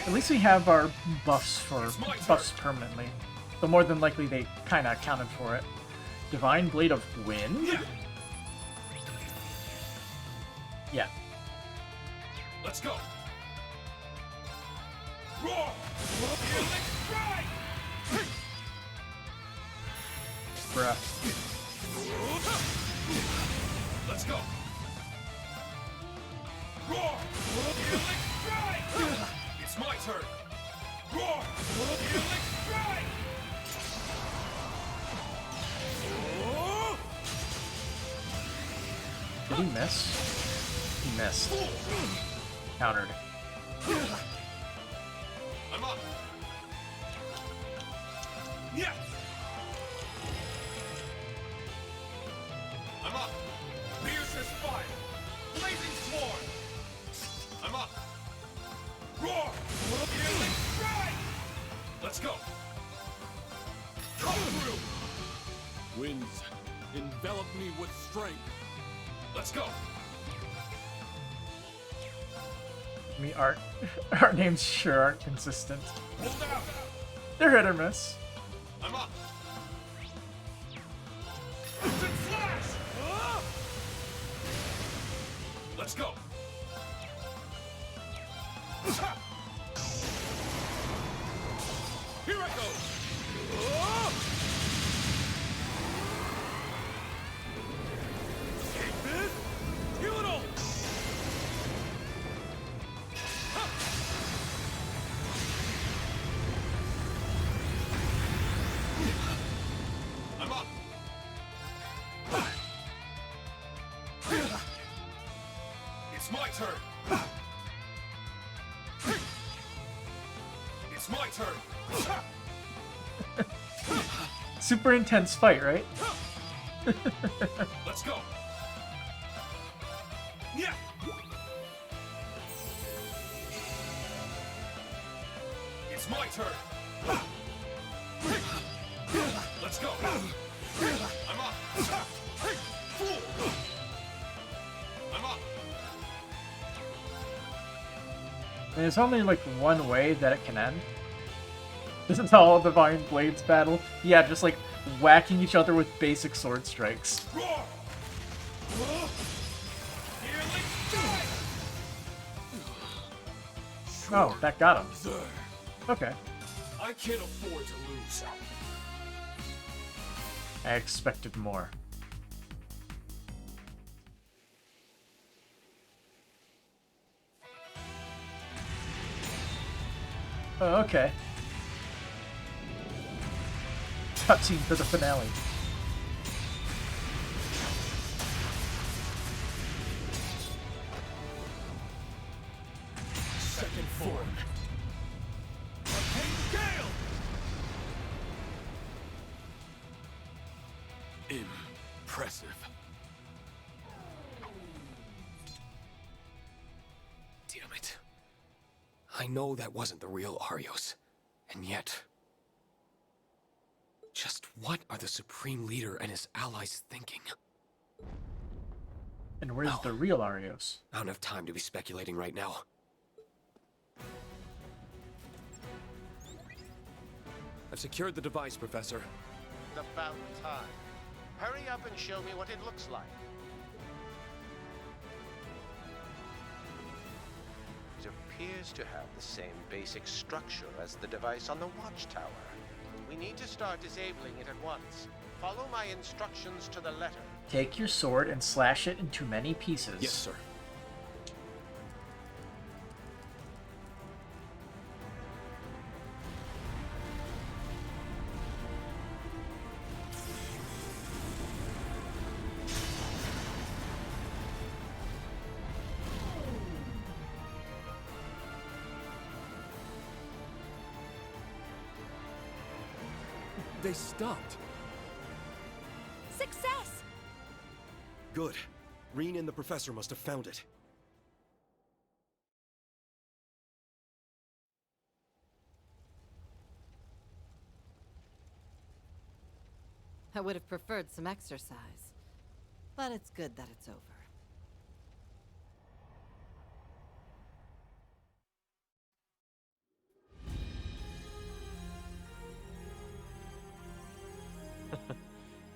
At least we have our buffs permanently. But more than likely they kinda accounted for it. Divine Blade of Wind? Yeah. Let's go. Roar! Bruh. Let's go. Roar! It's my turn. Roar! Strike! Did he miss? He missed. Countered. I'm up. Yes! I'm up. Piercer's fire! Blazing sword! I'm up. Roar! Strike! Let's go. Come through! Winds, envelop me with strength. Let's go. I mean, our names sure aren't consistent. Hold out! They're hit or miss. I'm up. Instant flash! Let's go. Here I go! Take this! Kill it all! I'm up. It's my turn. It's my turn. Super intense fight, right? Let's go. Yeah! It's my turn. Let's go. I'm up. Fool. I'm up. And there's only like one way that it can end. This is all Divine Blades battle. Yeah, just like whacking each other with basic sword strikes. Oh, that got him. Okay. I can't afford to lose. I expected more. Oh, okay. Cutscene for the finale. Second form. Arcane Gale! Impressive. Damn it. I know that wasn't the real Arios, and yet... Just what are the Supreme Leader and his allies thinking? And where's the real Arios? I don't have time to be speculating right now. I've secured the device, Professor. About time. Hurry up and show me what it looks like. It appears to have the same basic structure as the device on the watchtower. We need to start disabling it at once. Follow my instructions to the letter. Take your sword and slash it into many pieces. Yes, sir. They stopped. Success! Good. Reen and the professor must have found it. I would have preferred some exercise, but it's good that it's over.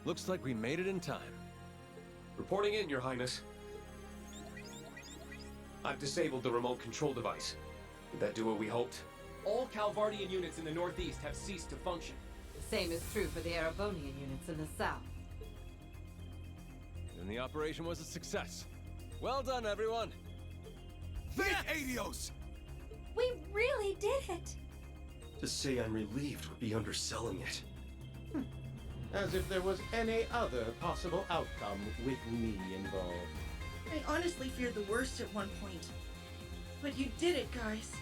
Looks like we made it in time. Reporting in, Your Highness. I've disabled the remote control device. Did that do what we hoped? All Calvardian units in the northeast have ceased to function. The same is true for the Erebonian units in the south. And the operation was a success. Well done, everyone. Thank Adios! We really did it! To say I'm relieved would be underselling it. As if there was any other possible outcome with me involved. I honestly feared the worst at one point. But you did it, guys.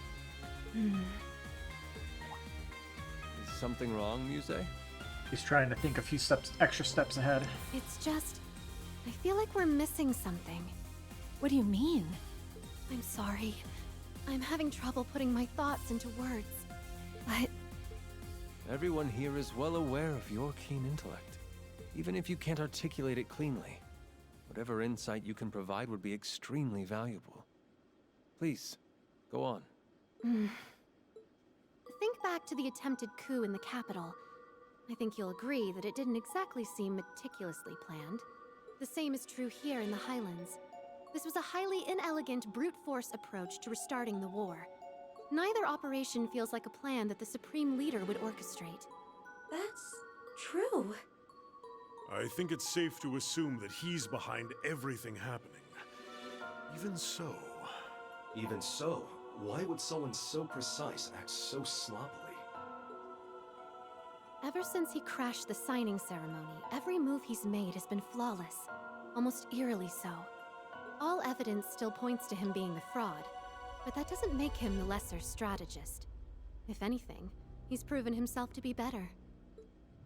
Is something wrong, Muse? He's trying to think a few extra steps ahead. It's just... I feel like we're missing something. What do you mean? I'm sorry. I'm having trouble putting my thoughts into words. But... Everyone here is well aware of your keen intellect. Even if you can't articulate it cleanly, whatever insight you can provide would be extremely valuable. Please, go on. Think back to the attempted coup in the capital. I think you'll agree that it didn't exactly seem meticulously planned. The same is true here in the Highlands. This was a highly inelegant brute force approach to restarting the war. Neither operation feels like a plan that the Supreme Leader would orchestrate. That's true. I think it's safe to assume that he's behind everything happening. Even so... Even so, why would someone so precise act so sloppily? Ever since he crashed the signing ceremony, every move he's made has been flawless. Almost eerily so. All evidence still points to him being the fraud, but that doesn't make him the lesser strategist. If anything, he's proven himself to be better.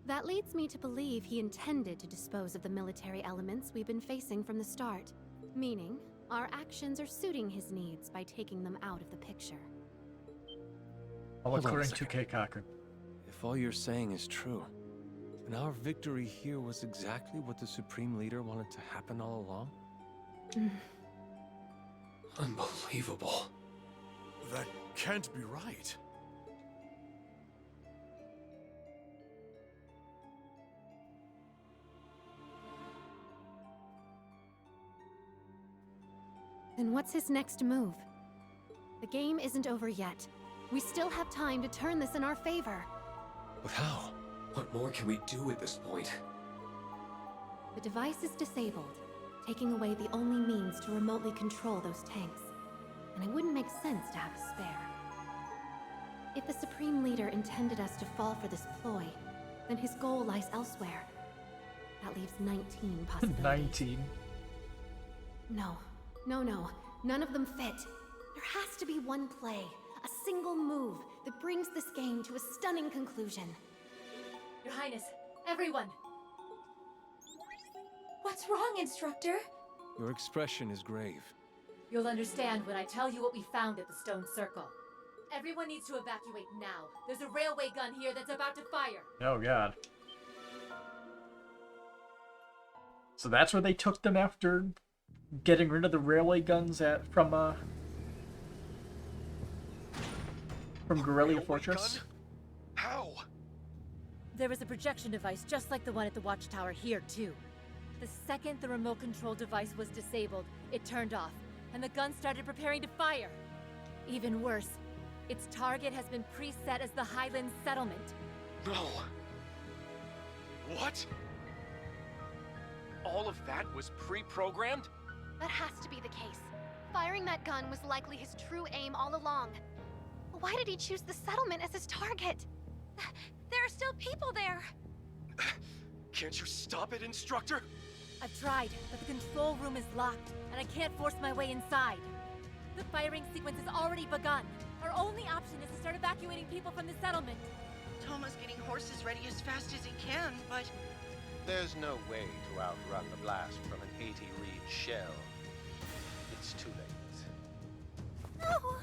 That leads me to believe he intended to dispose of the military elements we've been facing from the start, meaning our actions are suiting his needs by taking them out of the picture. All Hold on a according to second. Keikaku. If all you're saying is true, then our victory here was exactly what the Supreme Leader wanted to happen all along? Unbelievable. That can't be right. Then what's his next move? The game isn't over yet. We still have time to turn this in our favor. But how? What more can we do at this point? The device is disabled, taking away the only means to remotely control those tanks. And it wouldn't make sense to have a spare. If the Supreme Leader intended us to fall for this ploy, then his goal lies elsewhere. That leaves 19 possibilities. 19. No. None of them fit. There has to be one play, a single move that brings this game to a stunning conclusion. Your Highness, everyone! What's wrong, Instructor? Your expression is grave. You'll understand when I tell you what we found at the Stone Circle. Everyone needs to evacuate now. There's a railway gun here that's about to fire. Oh god. So that's where they took them after getting rid of the railway guns from Guerrilla Fortress? How? There was a projection device just like the one at the watchtower here, too. The second the remote control device was disabled, it turned off, and the gun started preparing to fire. Even worse, its target has been preset as the Highlands settlement. No. What? All of that was pre-programmed? That has to be the case. Firing that gun was likely his true aim all along. Why did he choose the settlement as his target? There are still people there. Can't you stop it, Instructor? I've tried, but the control room is locked, and I can't force my way inside. The firing sequence has already begun. Our only option is to start evacuating people from the settlement. Toma's getting horses ready as fast as he can, but... There's no way to outrun the blast from an 80-reed shell. It's too late. No!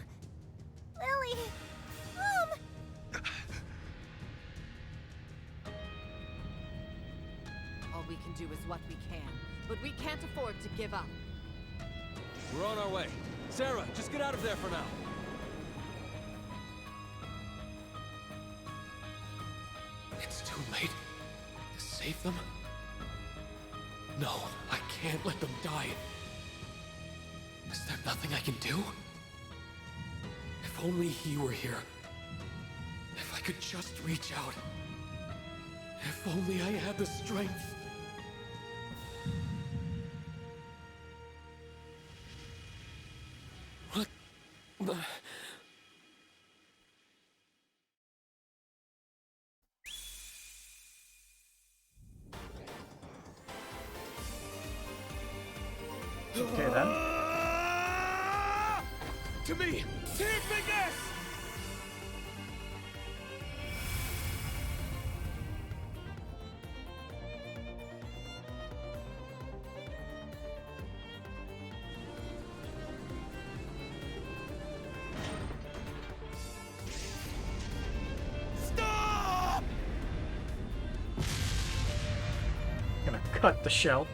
Lily! Mom! All we can do is what we can, but we can't afford to give up. We're on our way. Sarah, just get out of there for now. It's too late to save them? No, I can't let them die. Is there nothing I can do? If only he were here. If I could just reach out. If only I had the strength. What the... Okay then. To me! Take me, gas! Stop! Gonna cut the shell.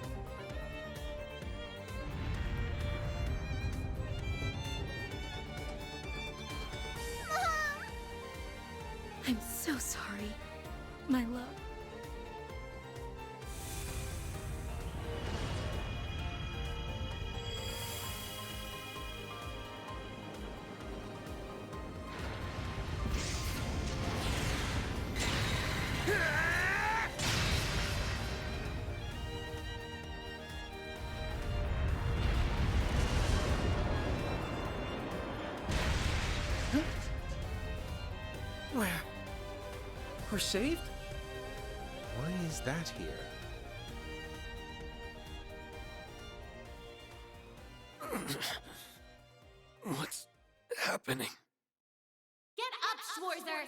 I'm so sorry, my love. Where? We're saved? Why is that here? What's happening? Get up, Schwarzer!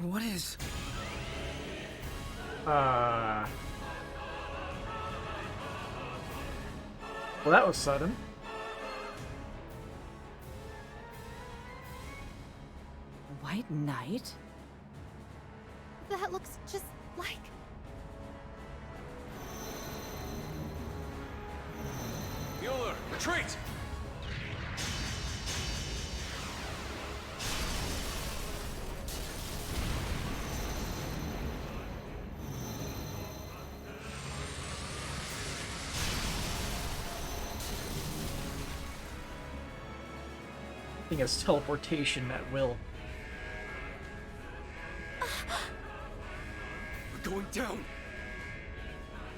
What is... Well, that was sudden. White Knight? That looks just like... Mueller, retreat! I think it's teleportation at will. We're going down!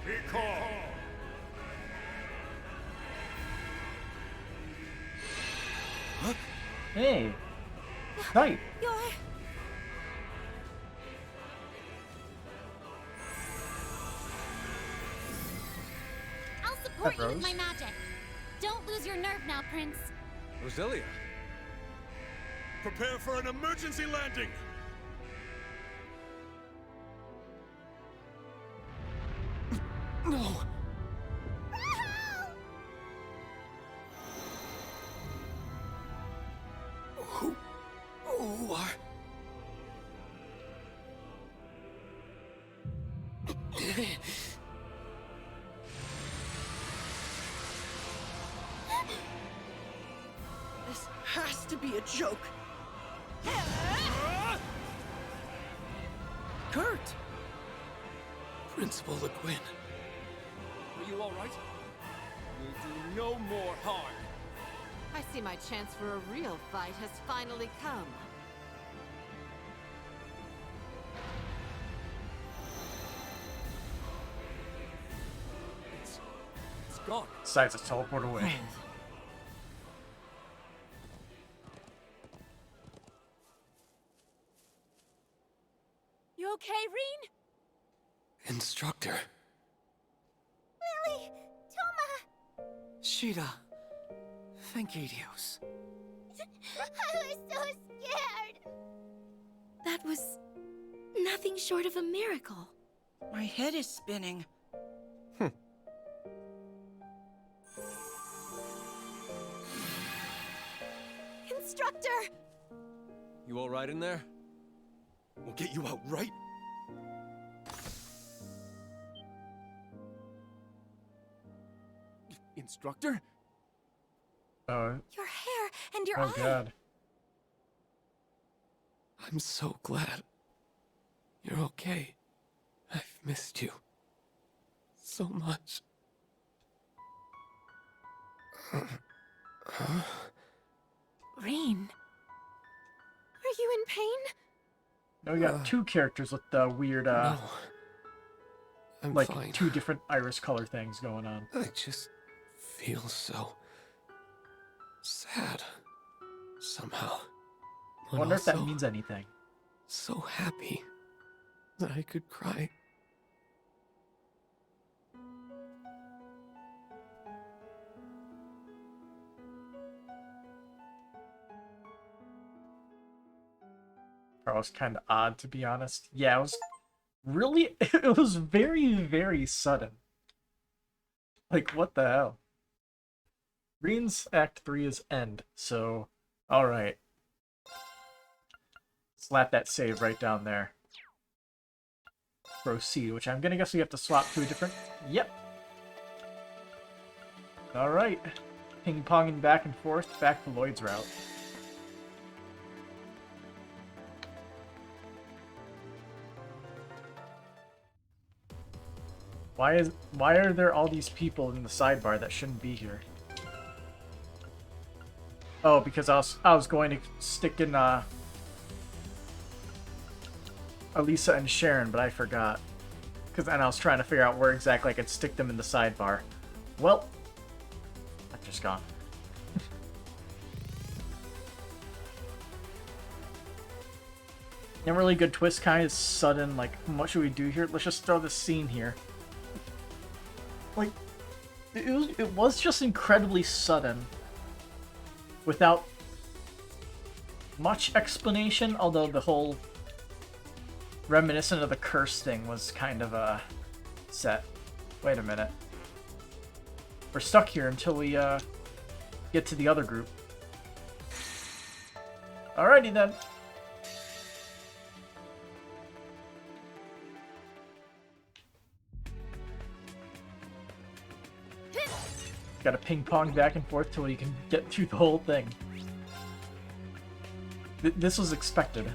Be calm! Huh? Hey! Knight! You're... I'll support you with Rose. my magic. Don't lose your nerve now, Prince. Roselia. Prepare for an emergency landing! No! Who are... This has to be a joke. Kurt! Principal Le Guin. Are you alright? We'll do no more harm. I see my chance for a real fight has finally come. It's gone. Decides to teleport away. You okay, Reen? Instructor. Lily! Toma! Sheeta. Thankidios. I was so scared! That was nothing short of a miracle. My head is spinning. Instructor! You all right in there? We'll get you out right. Instructor? Your hair and your Oh eye! god. I'm so glad. You're okay. I've missed you. So much. Reen. Are you in pain? No, we got two characters with the weird, No. I'm like, fine. two different iris color things going on. I just feel so sad somehow. I But wonder if that also means anything. so happy that I could cry. That was kind of odd, to be honest. Yeah, it was really, it was very, very sudden. Like, what the hell? Green's Act 3 is end, so, alright. Slap that save right down there. Proceed, which I'm gonna guess we have to swap to a different... Yep. Alright. Ping-ponging back and forth, back to Lloyd's route. Why are there all these people in the sidebar that shouldn't be here? Oh, because I was going to stick in Elisa and Sharon, but I forgot. Because then I was trying to figure out where exactly I could stick them in the sidebar. Well, that's just gone. A really good twist, kind of sudden, like, what should we do here? Let's just throw this scene here. Like, it was just incredibly sudden. Without much explanation, although the whole reminiscent of the curse thing was kind of a set. Wait a minute. We're stuck here until we get to the other group. Alrighty then. Gotta ping pong back and forth till you can get through the whole thing. This was expected.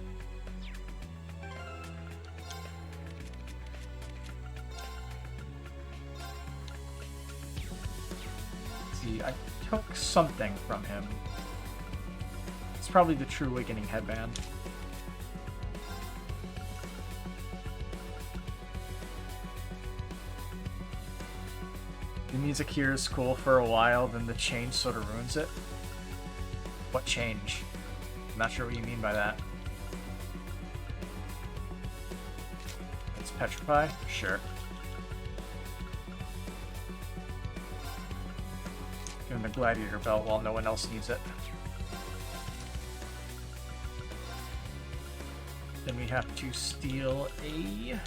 Let's see, I took something from him. It's probably the True Awakening headband. The music here is cool for a while, then the change sort of ruins it. What change? I'm not sure what you mean by that. It's Petrify? Sure. Give him the Gladiator belt while no one else needs it. Then we have to steal a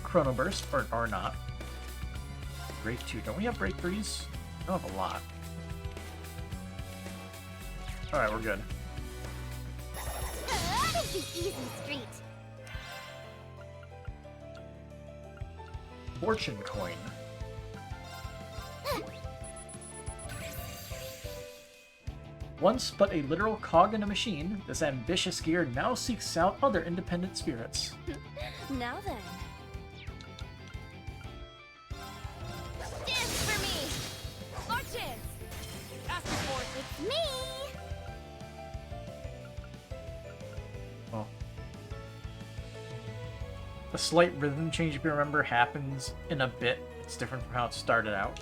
Chrono Burst, or not. Break 2. Don't we have Break 3s? I don't have a lot. Alright, we're good. That is the easy street. Fortune Coin. Once but a literal cog in a machine, this ambitious gear now seeks out other independent spirits. Now then. Dance for me! Fortune! Ask for it. It's me! Oh. A slight rhythm change, if you remember, happens in a bit. It's different from how it started out.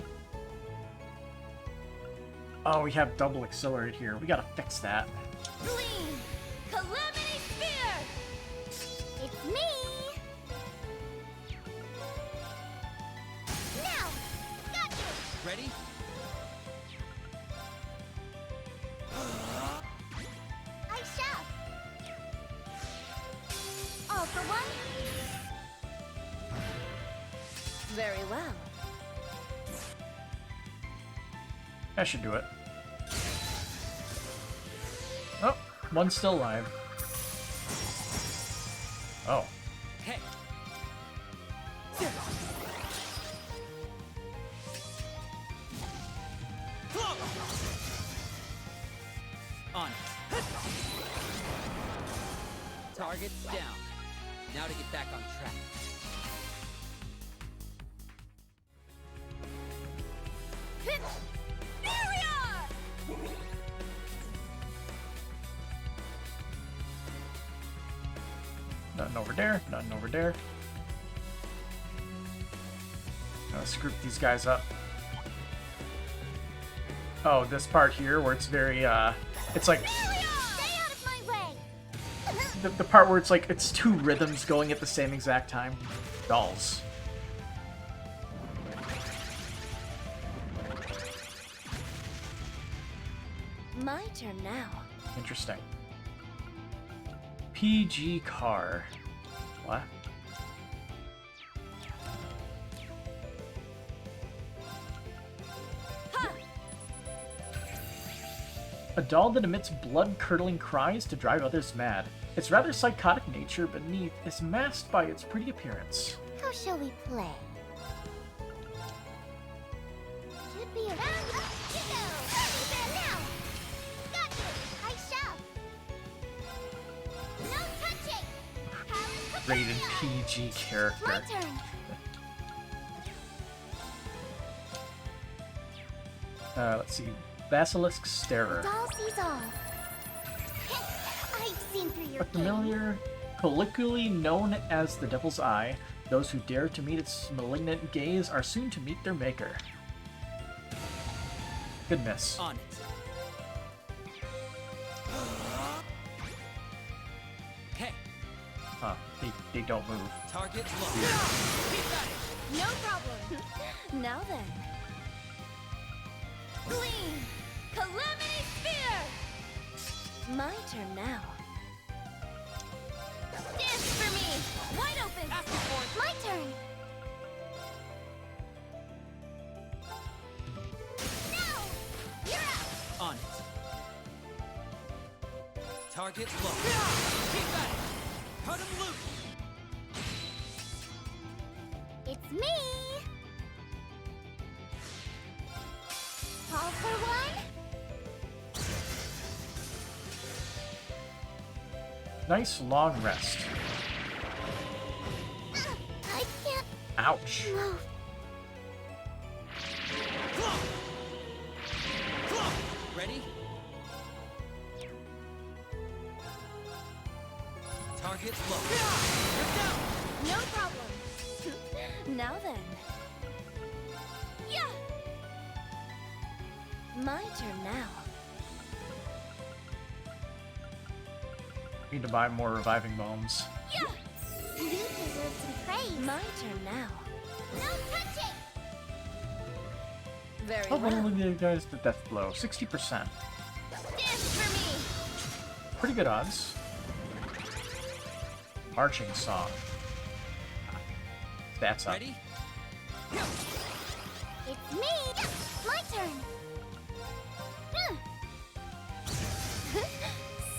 Oh, we have double accelerate here. We gotta fix that. Gleam! Calamity Sphere! It's me! Now! Got you! Ready? I shall! All for one? Very well. That should do it. Oh, one's still alive. Oh. Hey. On it. Target's down. Now to get back on track. Here we are! Nothing over there, nothing over there. Now let's group these guys up. Oh, this part here where it's very, it's like... Stay out of my way! The part where it's like, it's two rhythms going at the same exact time. Dolls. My turn now. Interesting. PG car. What? Ha! A doll that emits blood-curdling cries to drive others mad. Its rather psychotic nature beneath is masked by its pretty appearance. How shall we play? Should be around. Now! Got you! I shall! No touching! Rated PG character. My turn! Let's see. Basilisk Starer. Doll sees all. I've seen through your A familiar, colloquially known as the Devil's Eye, those who dare to meet its malignant gaze are soon to meet their maker. Good miss. On it. Hey. Huh. They don't move. Target low. Keep at it. No problem. Now then. Gleam! Calamity Sphere! My turn now. Dance for me! Wide open! Ask for it. My turn! Now! You're up! On it. Target low. Keep at it. Cut him loose. It's me! All for one? Nice long rest. I can't Ouch. move. Ready? Target low. No problem. Now then. Yeah! My turn now. Need to buy more reviving bones. Yeah! You deserve some praise. My turn now. No touching! Very Oh, well. one of the guys to death blow. 60%. Dance for me! Pretty good odds. Marching song. Stats up. Ready? It's me! Yeah, my turn!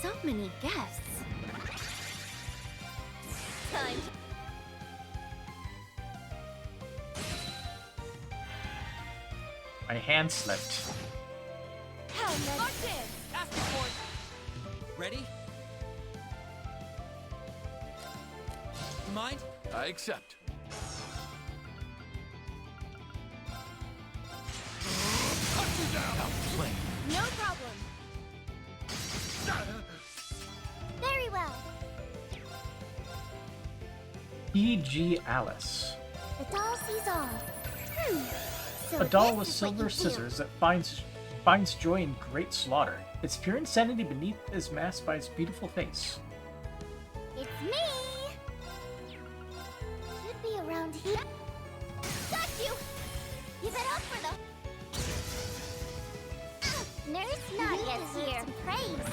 So many guests. Time. My hand slipped. Ready? You mind? I accept. Cut you down! Play. No problem. Very well. E.G. Alice. The doll sees all. So A doll with this is what silver you do. scissors that finds joy in great slaughter. Its pure insanity beneath is masked by its beautiful face. It's me! Should be around here. Got you! Give it up for the... Nurse Nadia's here. Praise.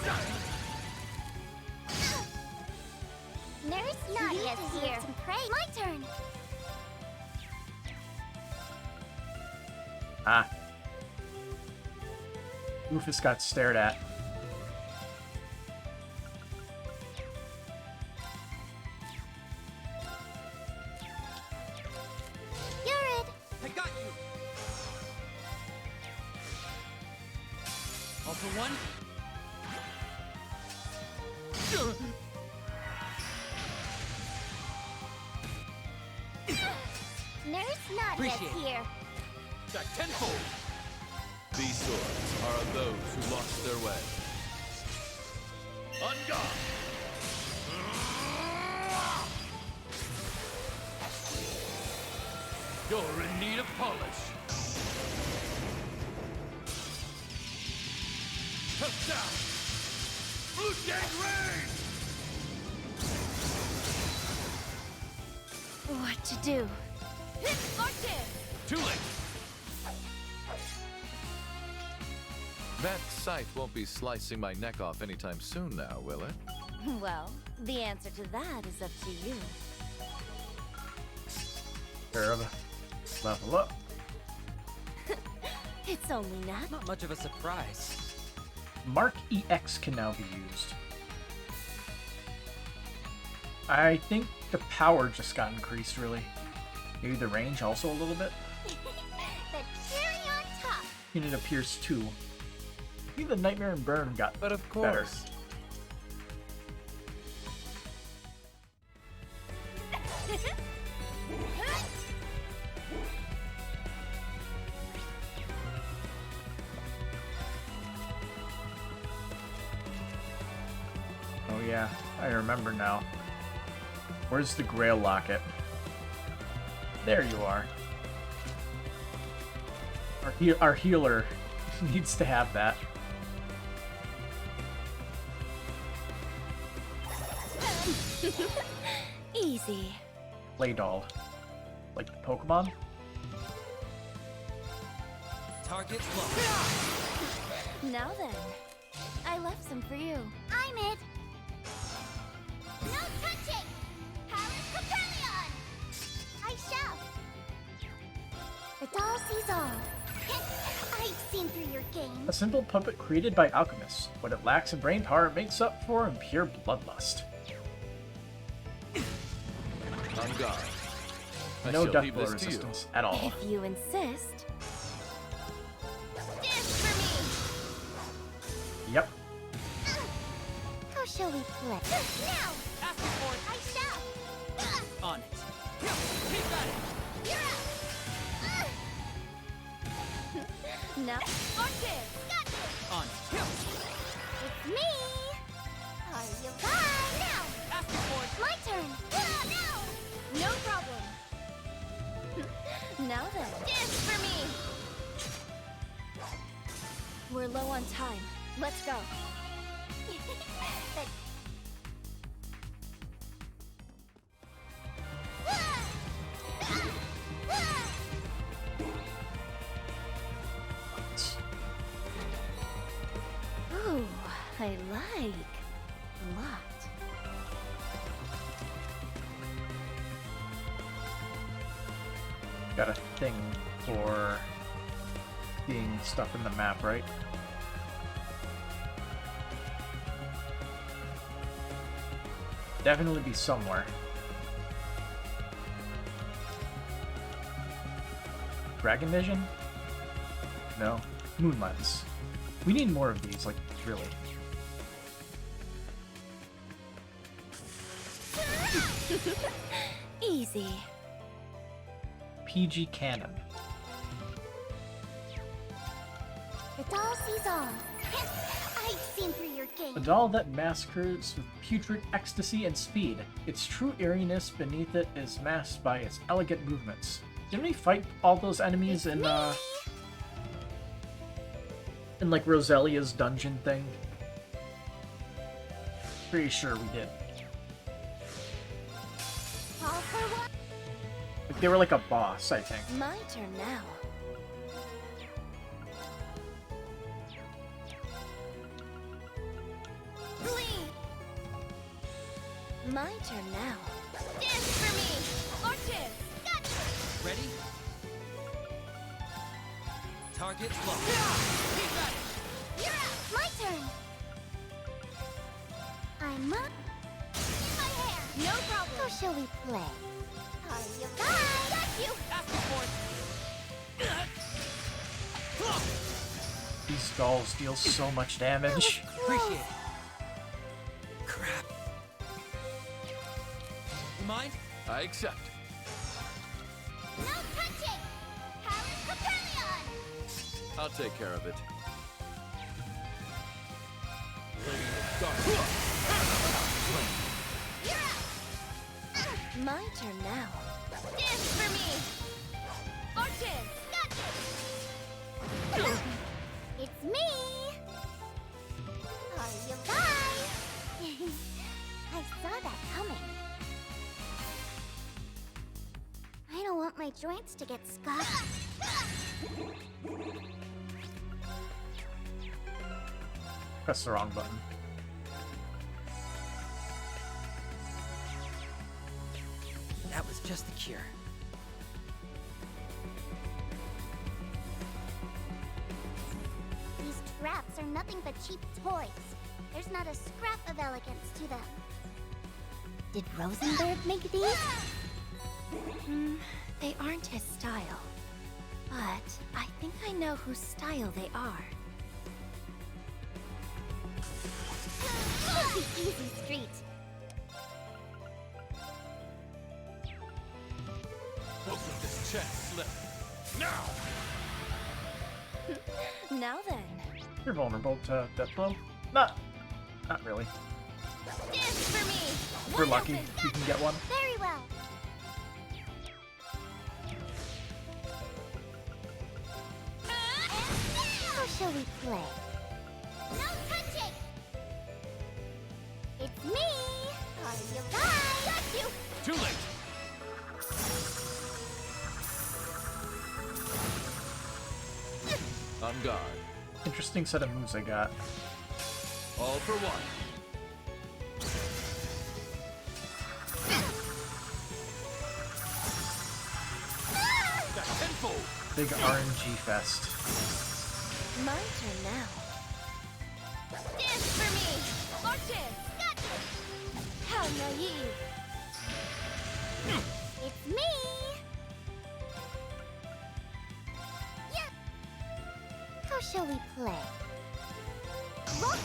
Nurse Nadia's here. Praise. My turn. Ah. Rufus got stared at. You're it. I got you! All for one? Nurse Nadia's Appreciate it. here. Back tenfold. These swords are of those who lost their way. On guard! You're in need of polish. Cut down! Blue Gang Rain! What to do? Too late! That sight won't be slicing my neck off anytime soon now, will it? Well, the answer to that is up to you. Terrible. Level up. It's only not. Not much of a surprise. Mark EX can now be used. I think the power just got increased, really. Maybe the range also a little bit. The cherry on top. And it appears too. I think the Nightmare and Burn got But of better. course. Oh yeah, I remember now. Where's the Grail Locket? There you are. Our healer needs to have that. Easy. Play doll. Like the Pokemon? Target low. Now then, I left some for you. I'm it. No touching. Power Capellion. I shall. The doll sees all. I've seen through your game. A simple puppet created by alchemists. What it lacks in brain power, it makes up for in pure bloodlust. On guard. No shall death leave blow this to you. resistance at all. If you insist. Dance Yep. How shall we play? Now! Ask me for it. I shall! On it. Keep at it. You're up! No. Orchid! Got you! On it. It's me! Are you fine? Now! Ask me for it. My turn! Now! No problem. Now then. Dance for me! We're low on time. Let's go. But... Ooh, I like a lot. Got a thing for seeing stuff in the map, right? Definitely be somewhere. Dragon Vision? No. Moon Lens. We need more of these, like, really. Easy. PG Cannon. The doll sees all. I've seen through your game. A doll that maskers with putrid ecstasy and speed. Its true eeriness beneath it is masked by its elegant movements. Didn't we fight all those enemies in like Roselia's dungeon thing? Pretty sure we did. All for one. Like, they were like a boss, I think. My turn now. Glee. My turn now. Dance for me. Orchid. Got you. Ready? Target locked. Keep at it. You're up. My turn. I'm up. In my hair. No problem. How shall we play? Are you fine? Got you. Ask me for it. These dolls deal so much damage. Appreciate it. Crap. You mind? I accept. No touching. Power Capellion. I'll take care of it. You're up. My turn now. Dance for me. Orchid. Got you. It's me. Are you fine? I saw that coming. I don't want my joints to get scuffed. Press the wrong button. That was just the cure. These traps are nothing but cheap toys. There's not a scrap of elegance to them. Did Rosenberg make these? They aren't his style. But I think I know whose style they are. Easy street. Look at this chest slip. Now! Now then. You're vulnerable to death blow? Not really. Dance for me. If we're lucky, we can get one. Very well. How shall we play? No touching. It's me. Are you fine? Got you. Too late! On guard. Interesting set of moves I got. All for one. That tenfold! Big RNG fest. My turn now. Dance for me. Orchid. Got you. How naive. It's me. Yeah. How shall we play? Look!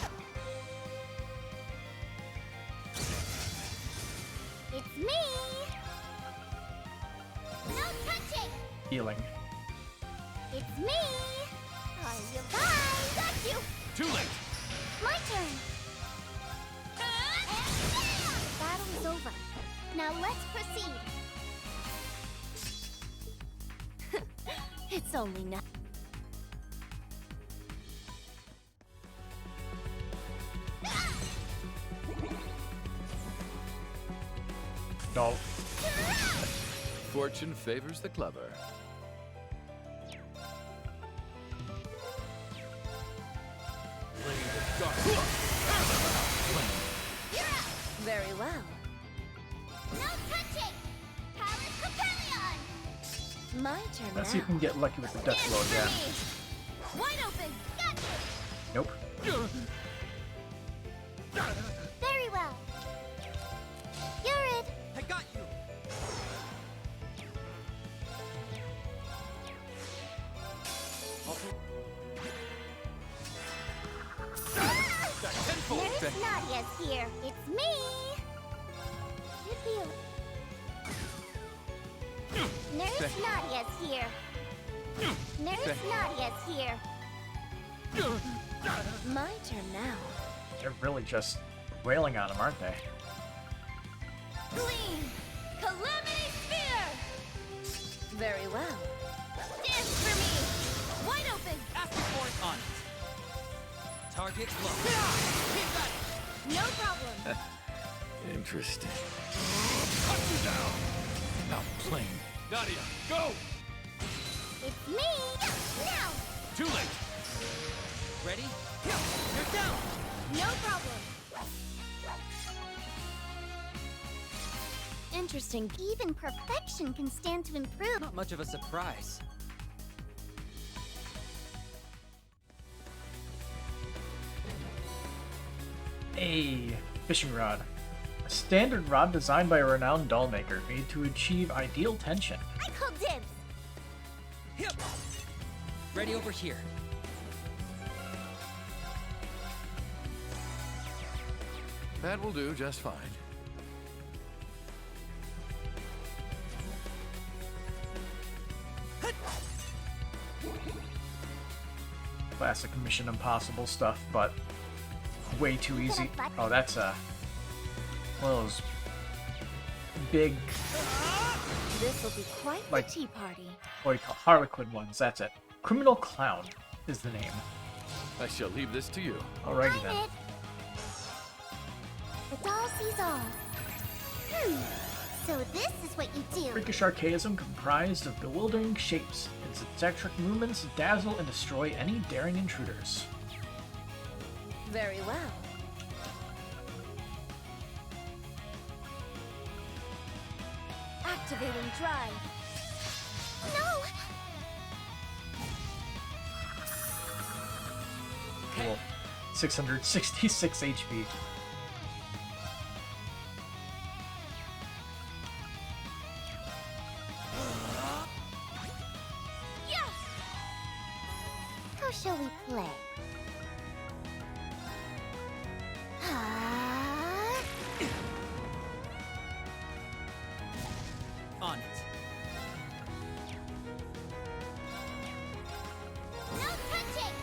It's me! No touching! Healing. It's me! Are you guys? Got you! Too late! My turn! Battle is over. Now let's proceed. It's only not. No. Fortune favors the clever. Very well. No touching! Palace Capellion! My turn Let's now. see if we can get lucky with the death blow again. Wide open! Got you! Nope. Very well. You're it. I got you! Nurse Nadia's here. It's me. Reveal. Nurse Nadia's here. Nurse Nadia's here. My turn now. They're really just wailing on him, aren't they? Gleam! Calamity Sphere! Very well. Dance for me! Wide open! After force on it. Target low. No problem. Interesting. Cut you down! Not playing. Nadia, go! It's me! Now! Too late! Ready? You're down! No problem. Interesting. Even perfection can stand to improve. Not much of a surprise. A fishing rod. A standard rod designed by a renowned doll maker, made to achieve ideal tension. I call dibs. Hip! Ready over here. That will do just fine. Classic Mission Impossible stuff, but way too easy. Oh, that's one of those big, This will be quite Like- the tea party. what do you call Harlequin ones. That's it. Criminal Clown is the name. I shall leave this to you. Alrighty I'm then. it. The doll sees all. So this is what you do. Freakish archaism comprised of bewildering shapes. Its eccentric movements dazzle and destroy any daring intruders. Very well. Activating drive. No! Cool. 666 HP. Yes! How shall we play? On it. No touching!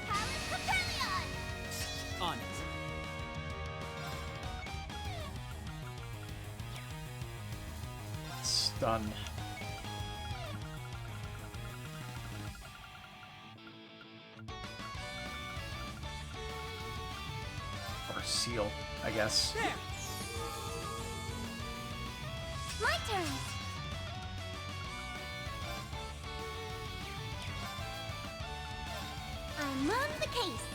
Palace Capellion! On it. Stun. Or seal, I guess. There! My turn! I'm on the case.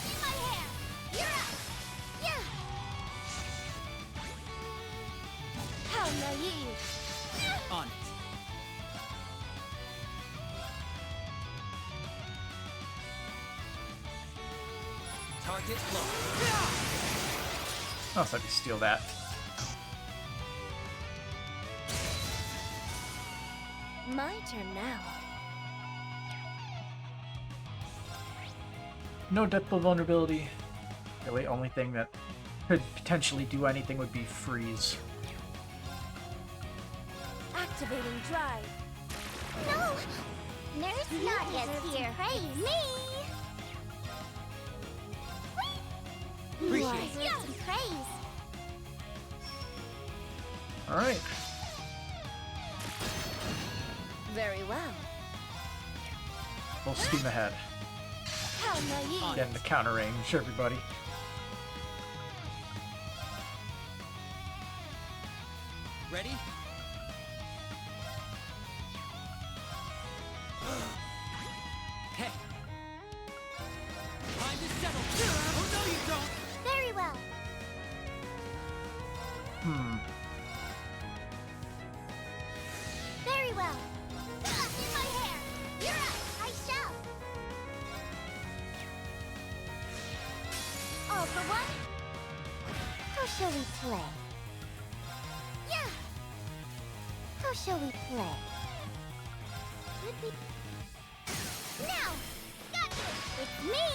In my hand. You're up. Yeah. How naive. On it. Target low. Oh, so I can steal that. My turn now. No death blow vulnerability. Really, only thing that could potentially do anything would be freeze. Activating drive. No! Nurse Nadia's here. Praise me! Appreciate it. Some praise. Alright. Very well. Full steam ahead. How naive. Get into counter range, everybody. Ready? Hey. Time to settle. Oh no, you don't. Very well. Very well. In my hair. You're up. I shall. All for one. How shall we play? Yeah. How shall we play? Now. Got this. It's me.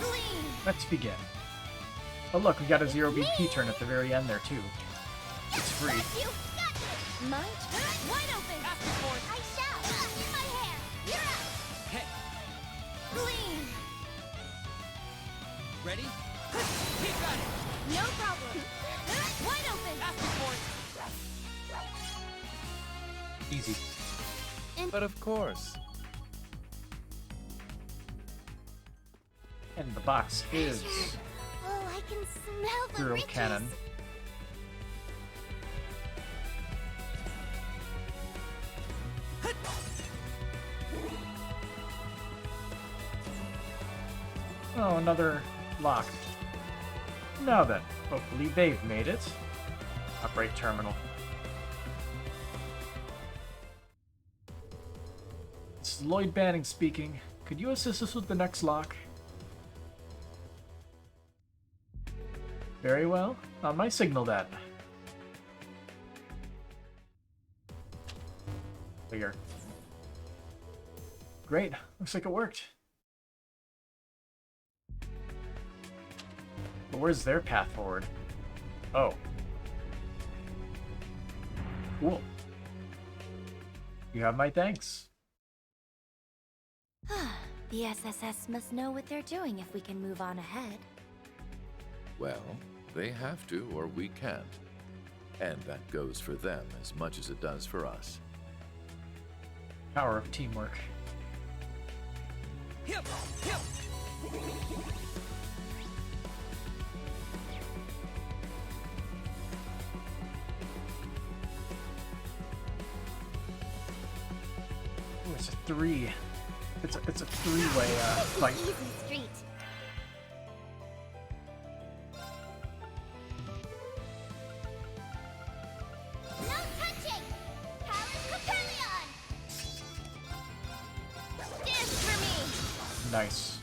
Gleam. Let's begin. Oh look, we got a 0 BP turn at the very end there too. It's free. You got this. My turn. Wide open. I shall. In my hair. You're up. Hey. Gleam. Ready? Keep at it. No problem. Wide open. Easy. But of course. And the box is Oh, I can smell the Hero riches. Cannon. Oh, another lock. Now then, hopefully they've made it. Upright terminal. This is Lloyd Banning speaking. Could you assist us with the next lock? Very well. On my signal then. Figure. Great. Looks like it worked. But where's their path forward? Oh. Cool. You have my thanks. The SSS must know what they're doing if we can move on ahead. Well, they have to, or we can't. And that goes for them as much as it does for us. Power of teamwork. Hip! Hip! Ooh, it's a three. It's a three-way fight. Easy street. No touching. Power Capellion. This for me. Nice.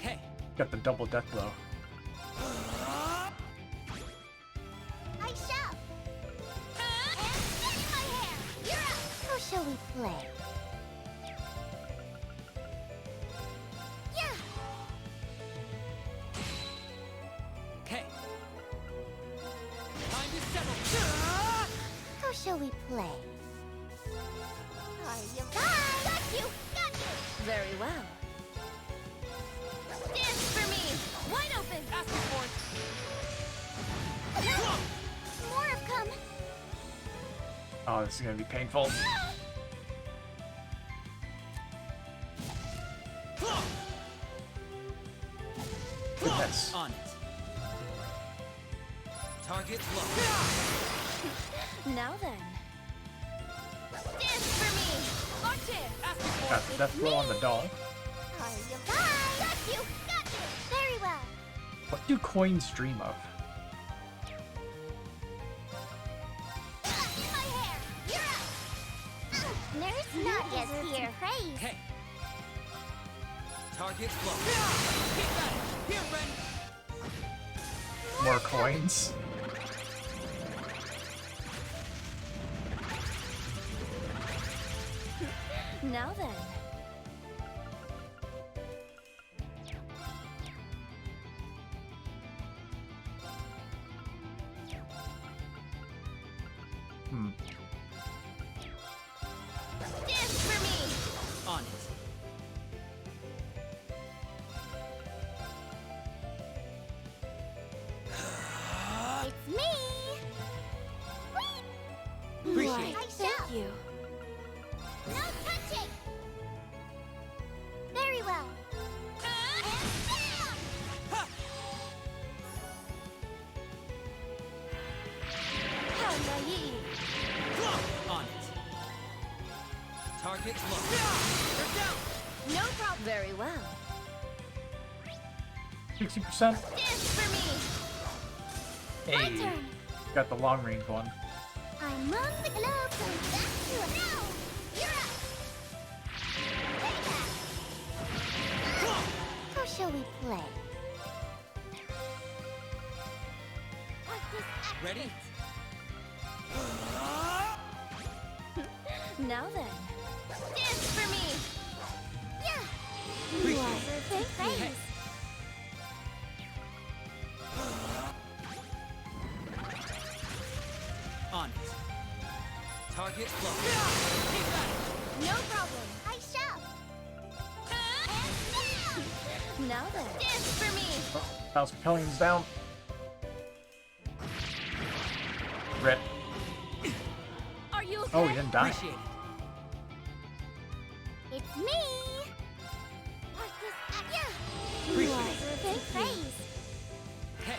Hey. Got the double death blow. I shall. And spin my hair. You're up. How shall we play? Yeah. Hey. Time to settle. How shall we play? Are you fine? Got you. Got you. Very well. This for me. Wide open. Ask me for it. More have come. Oh, this is gonna be painful. Goodness. On it. Target locked. Now then. This for me. Watch it. Got the death blow on the doll. Are you fine? Got you. Got you. Very well. What do coins dream of? In my hair. You're up. Nurse Nadia's here. Praise. Hey. Target locked. Keep at it. Here, Ren. More coins. Now then. Dance for me! On it. It's me! Appreciate Why, it. thank you. No touching! Very well. How naive! On it. Target locked. They're down! No problem. Very well. 60%. Dance for me! My Hey, turn. got the long range one. I'm on the globe, so back to it. Now! You're up! How shall we play? Ready? Now then. Dance for me! Yeah! Appreciate Why, it. thank you. On it. Target locked. Keep at it. No problem! I shall. Now then. Dance for me! House Pellion's down. Rip. Are you okay? Oh, he didn't die. Appreciate it. It's me. Yeah. Appreciate Why, it. thank praise. Hey.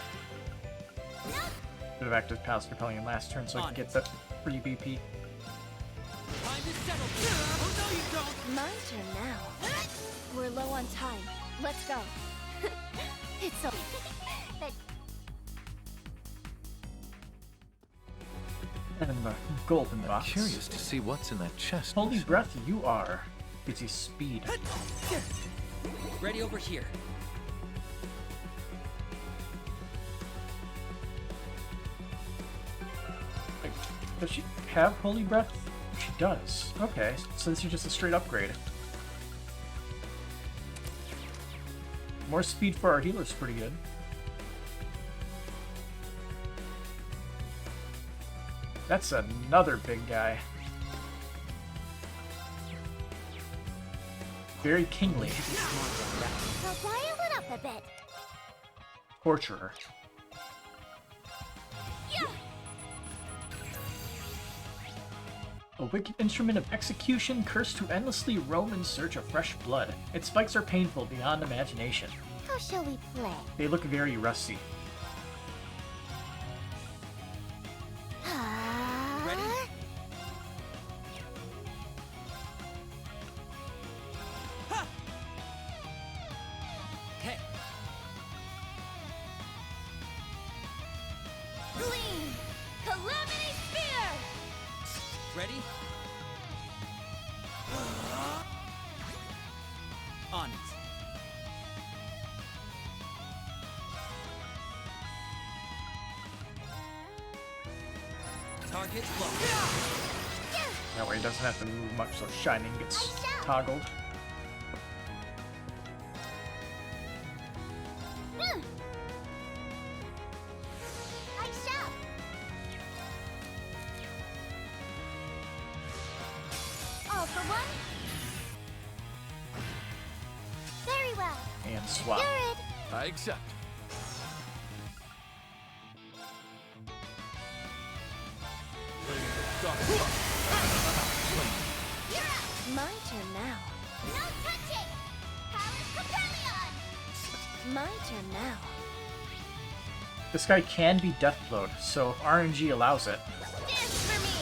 Should have acted past Capellion last turn so I On could get it. the free BP. Time to settle. Oh, no, you don't. My turn now. We're low on time. Let's go. It's so. And the golden I'm box. curious to see what's in that chest. Holy Lucy. breath, you are. Gives you speed. Ready over here. Wait, does she have holy breath? She does. Okay, so this is just a straight upgrade. More speed for our healer's pretty good. That's another big guy. Very kingly. So dial it up a bit. Torturer. A wicked instrument of execution cursed to endlessly roam in search of fresh blood. Its spikes are painful beyond imagination. How shall we play? They look very rusty. Ready? Ha! Hey. Gleam! Calamity Spear! Ready? On it. Target locked. That way he doesn't have to move much, so Shining gets toggled. I shall. All for one. Very well. And swap. Good. I accept. My turn now. No touching! Power Capellion! My turn now. This guy can be deathblowed, so if RNG allows it. Dance for me!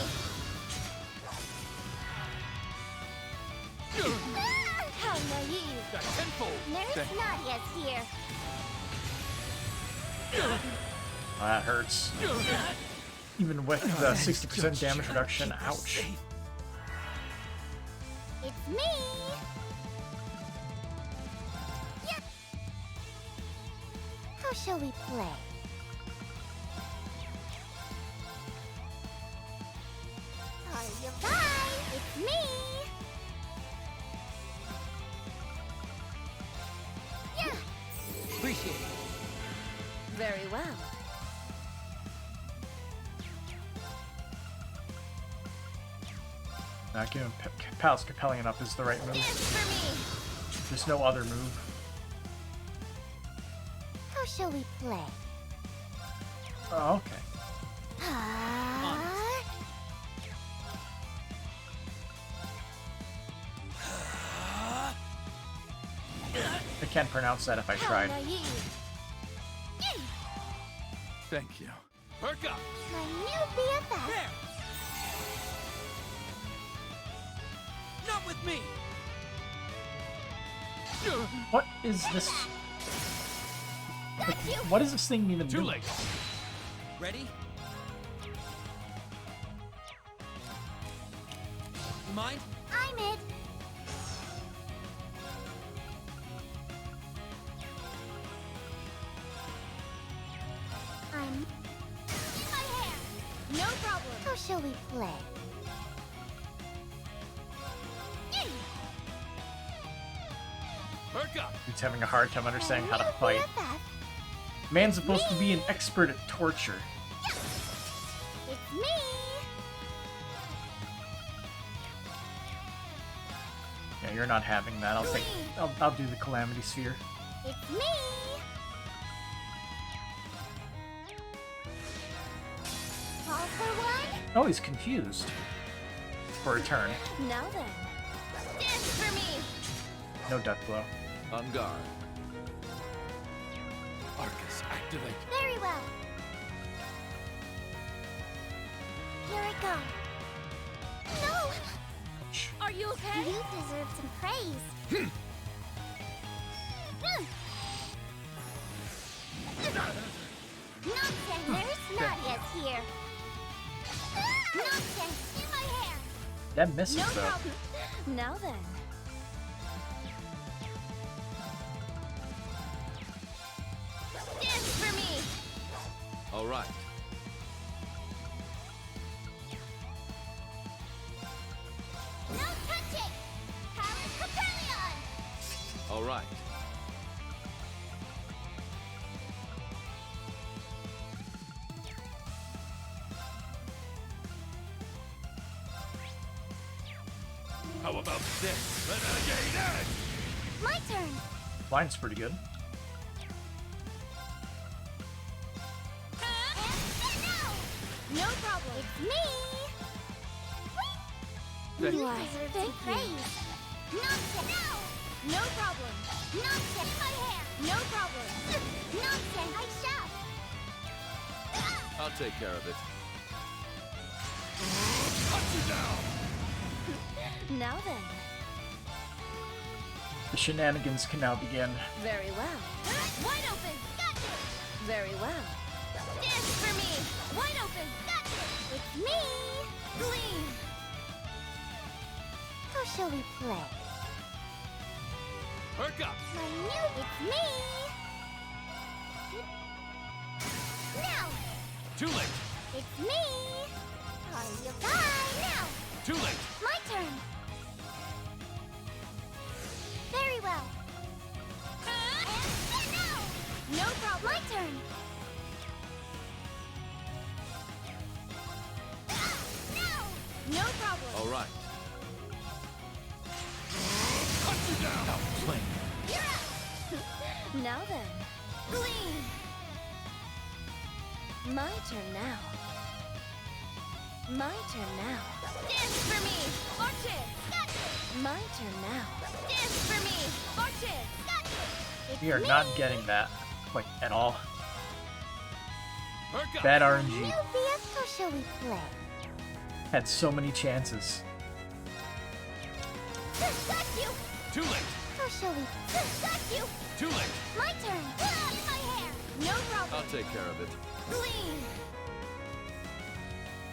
How naive. Got tenfold. Nurse Nadia's here. Oh, that hurts. Even with the 60% damage reduction, ouch. It's me. Yeah. How shall we play? Are you fine? It's me. Yeah. Appreciate it. Very well. Giving Palace Capellion up is the right move. There's no other move. How shall we play? Oh, okay. I can't pronounce that if I tried. Thank you. Perk up! My new BFF. There! Not with me! What is this? Like, what is this thing even Too doing? late. Ready? You mind? I'm it. I'm in my hair. No problem. How shall we play? Perk up! He's having a hard time understanding how to fight. Man's supposed to be an expert at torture. It's me. Yeah, you're not having that. I'll do the Calamity Sphere. It's me. All for one. Oh, he's confused. For a turn. Now then, dance for me. No death blow. On guard. Arcus, activate. Very well. Here I go. No! Are you okay? You deserve some praise. Nonsense! There's Nadia's here. Nonsense! In my hair! That misses No though. problem. Now then. Dance for me! All right. No touching! Power Capellion! All right. How about this? Renegade Edge! My turn! Line's pretty good. No problem. It's me! Thank You you. deserve some praise. Nonsense! No! No problem. Nonsense! My hair! No problem. Nonsense! I shall! I'll take care of it. Now then. The shenanigans can now begin. Very well. Wide open! Gotcha! Very well. Dance for me! Wide open! Gotcha! It's me! Gleam! How shall we play? Perk up! My new... It's me! Now! Too late! It's me! Are you bye now? Too late! My turn! Very well. And now! No problem. My turn. No problem. All right. Cut you down! Now play. You're up. Now then. Gleam. My turn now. My turn now. Dance for me. Arches. Gotcha. My turn now. Dance for me. Arches. Gotcha. It's We are me. not getting that, like, at all. Perk up! Bad New RNG. BF, how shall we play? Had so many chances. Got you. Too late! How shall we? Got you. Too late! My turn. My hair. No problem. I'll take care of it. Gleam.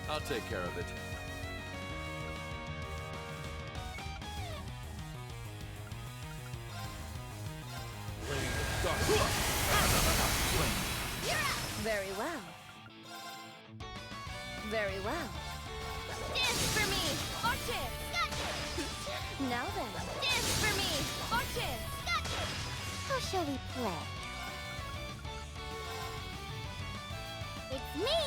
I'll take care of it. Very well. Very well. Dance for me. Arches. Gotcha. Now then. Dance for me. Arches. Gotcha. How shall we play? It's me.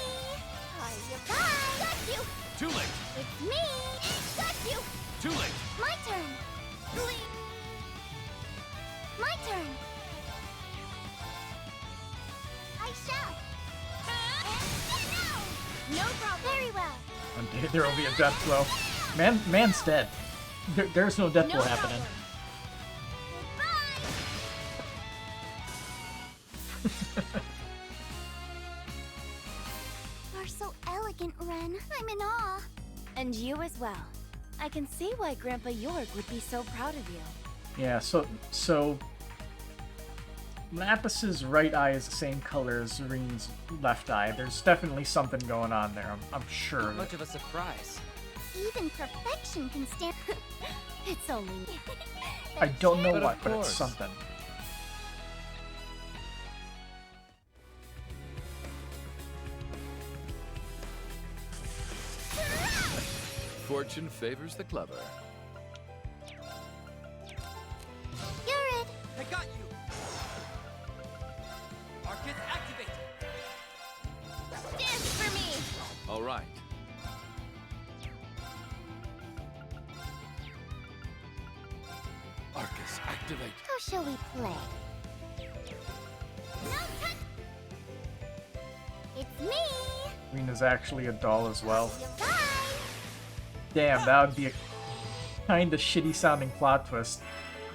Bye! Got you! Too late! It's me! Got you! Too late! My turn! My turn! I shall! No problem! Very well! There will be a death blow. Man's dead. There's no death blow happening. You're so elegant, Ren. I'm in awe. And you as well. I can see why Grandpa York would be so proud of you. Yeah, so Lapis's right eye is the same color as Zareen's left eye. There's definitely something going on there. I'm sure. Not much of a surprise. Even perfection can stand. It's only. I don't know But of what, but it's course. something. Fortune favors the clever. You're it. I got you! Arcus, activate! Dance for me! All right. Arcus, activate. How shall we play? No touch! It's me! Rena's actually a doll as well. Bye! Damn, that would be a kind of shitty sounding plot twist.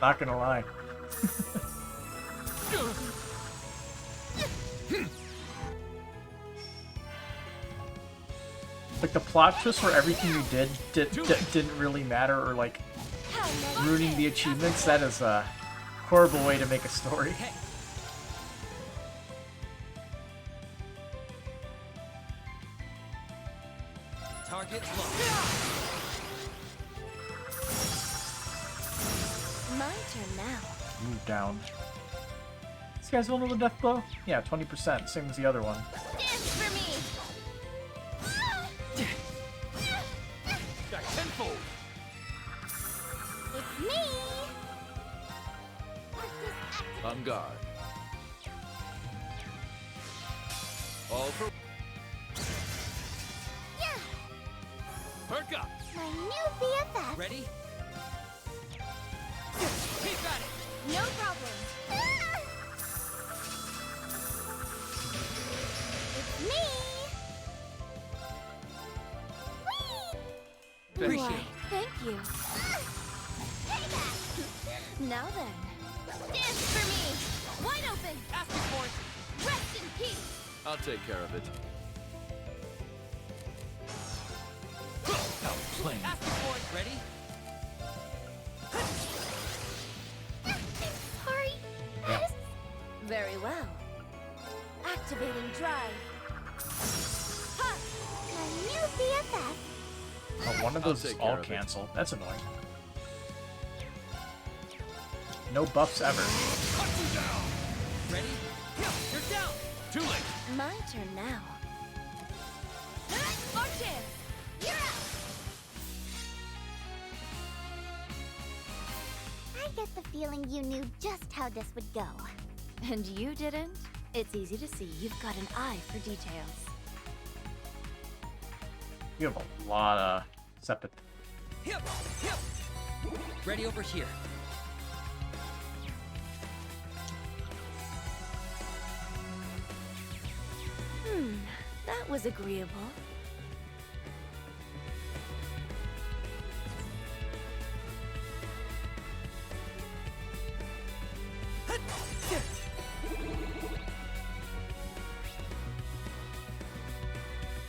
Not gonna lie. Like the plot twist where everything you didn't really matter, or like ruining the achievements. That is a horrible way to make a story. Target locked. My turn now. Move down. This guy's vulnerable to death blow? Yeah, 20%, same as the other one. Dance for me! Back tenfold! It's me! On guard. All for Yeah! Perk up! My new BFF! Ready? Keep at it! No problem! It's me! Appreciate Why, thank you. Payback! Now then. Dance for me! Wide open! Asking for it! Rest in peace! I'll take care of it. Outplaying. Asking for it! Ready? Sorry. Yeah. Very well. Activating drive. Ha! My new BFF! Oh, one of I'll those is take care all of it. cancel. That's annoying. No buffs ever. Cut you down! Ready? You're down! Too late! My turn now. Archie! You're out! I get the feeling you knew just how this would go. And you didn't? It's easy to see you've got an eye for details. You have a lot of sepet. Hip! Hip! Ready over here. That was agreeable.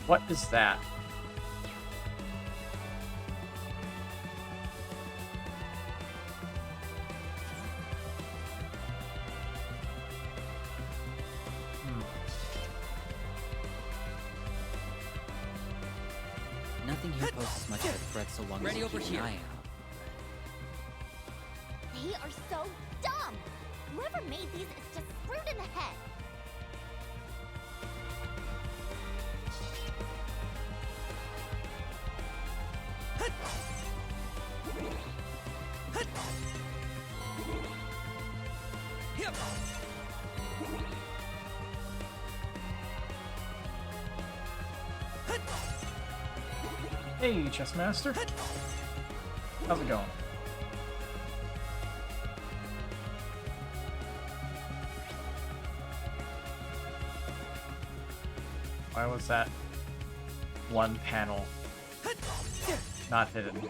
What is that? Nothing here poses much of a threat so long as you keep an eye out. They are so dumb! Whoever made these is just screwed in the head. Hip! Hey, Chess Master. How's it going? Why was that one panel not hidden?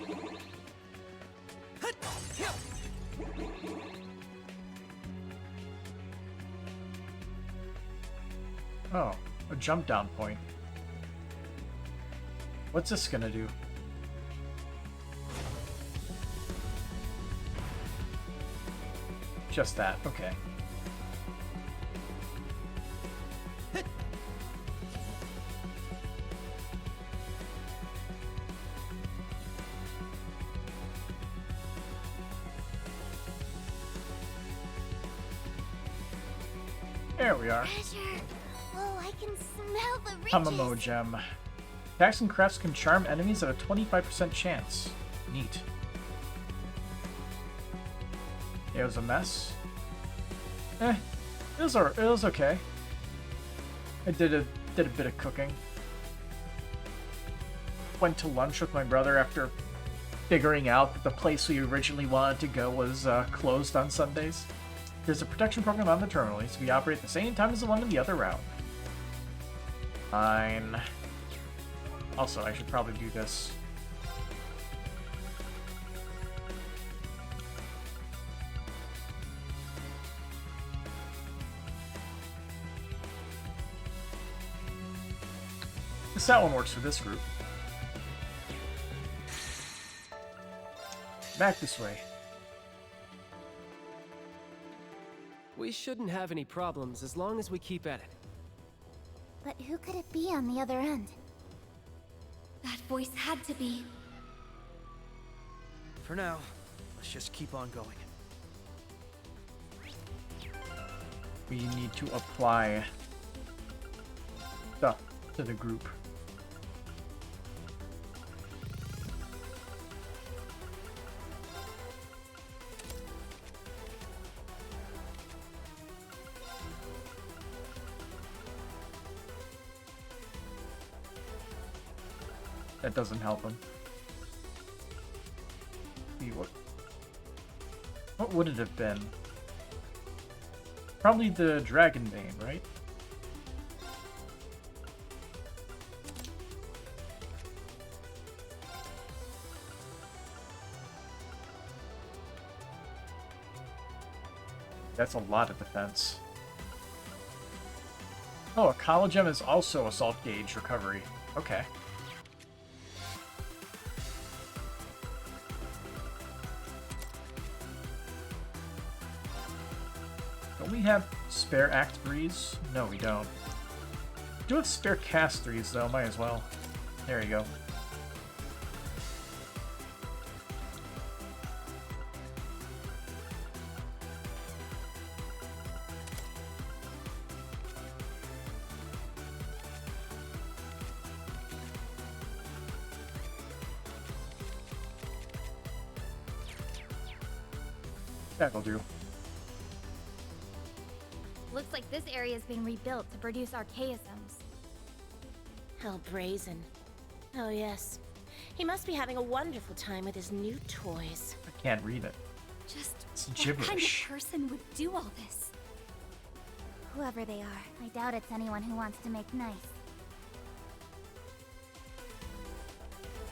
Oh, a jump down point. What's this gonna do? Just that, okay. There we are. Treasure. Oh, I can smell the riches. Hamamo gem. Attacks and crafts can charm enemies at a 25% chance. Neat. It was a mess. It was okay. I did a bit of cooking. Went to lunch with my brother after figuring out that the place we originally wanted to go was closed on Sundays. There's a protection program on the terminal, so we operate at the same time as the one in the other route. Fine. Also, I should probably do this. That one works for this group. Back this way. We shouldn't have any problems as long as we keep at it. But who could it be on the other end? That voice had to be. For now, let's just keep on going. We need to apply stuff to the group. That doesn't help him. See, what would it have been? Probably the Dragon Bane, right? That's a lot of defense. Oh, a College Gem is also Assault Gauge Recovery. Okay. Don't we have spare Act 3s? No, we don't. We do have spare Cast 3s, though. Might as well. There you go. That'll do. Looks like this area is being rebuilt to produce archaisms. How brazen. Oh yes. He must be having a wonderful time with his new toys. I can't read it. Just It's what gibberish. kind of person would do all this? Whoever they are, I doubt it's anyone who wants to make nice.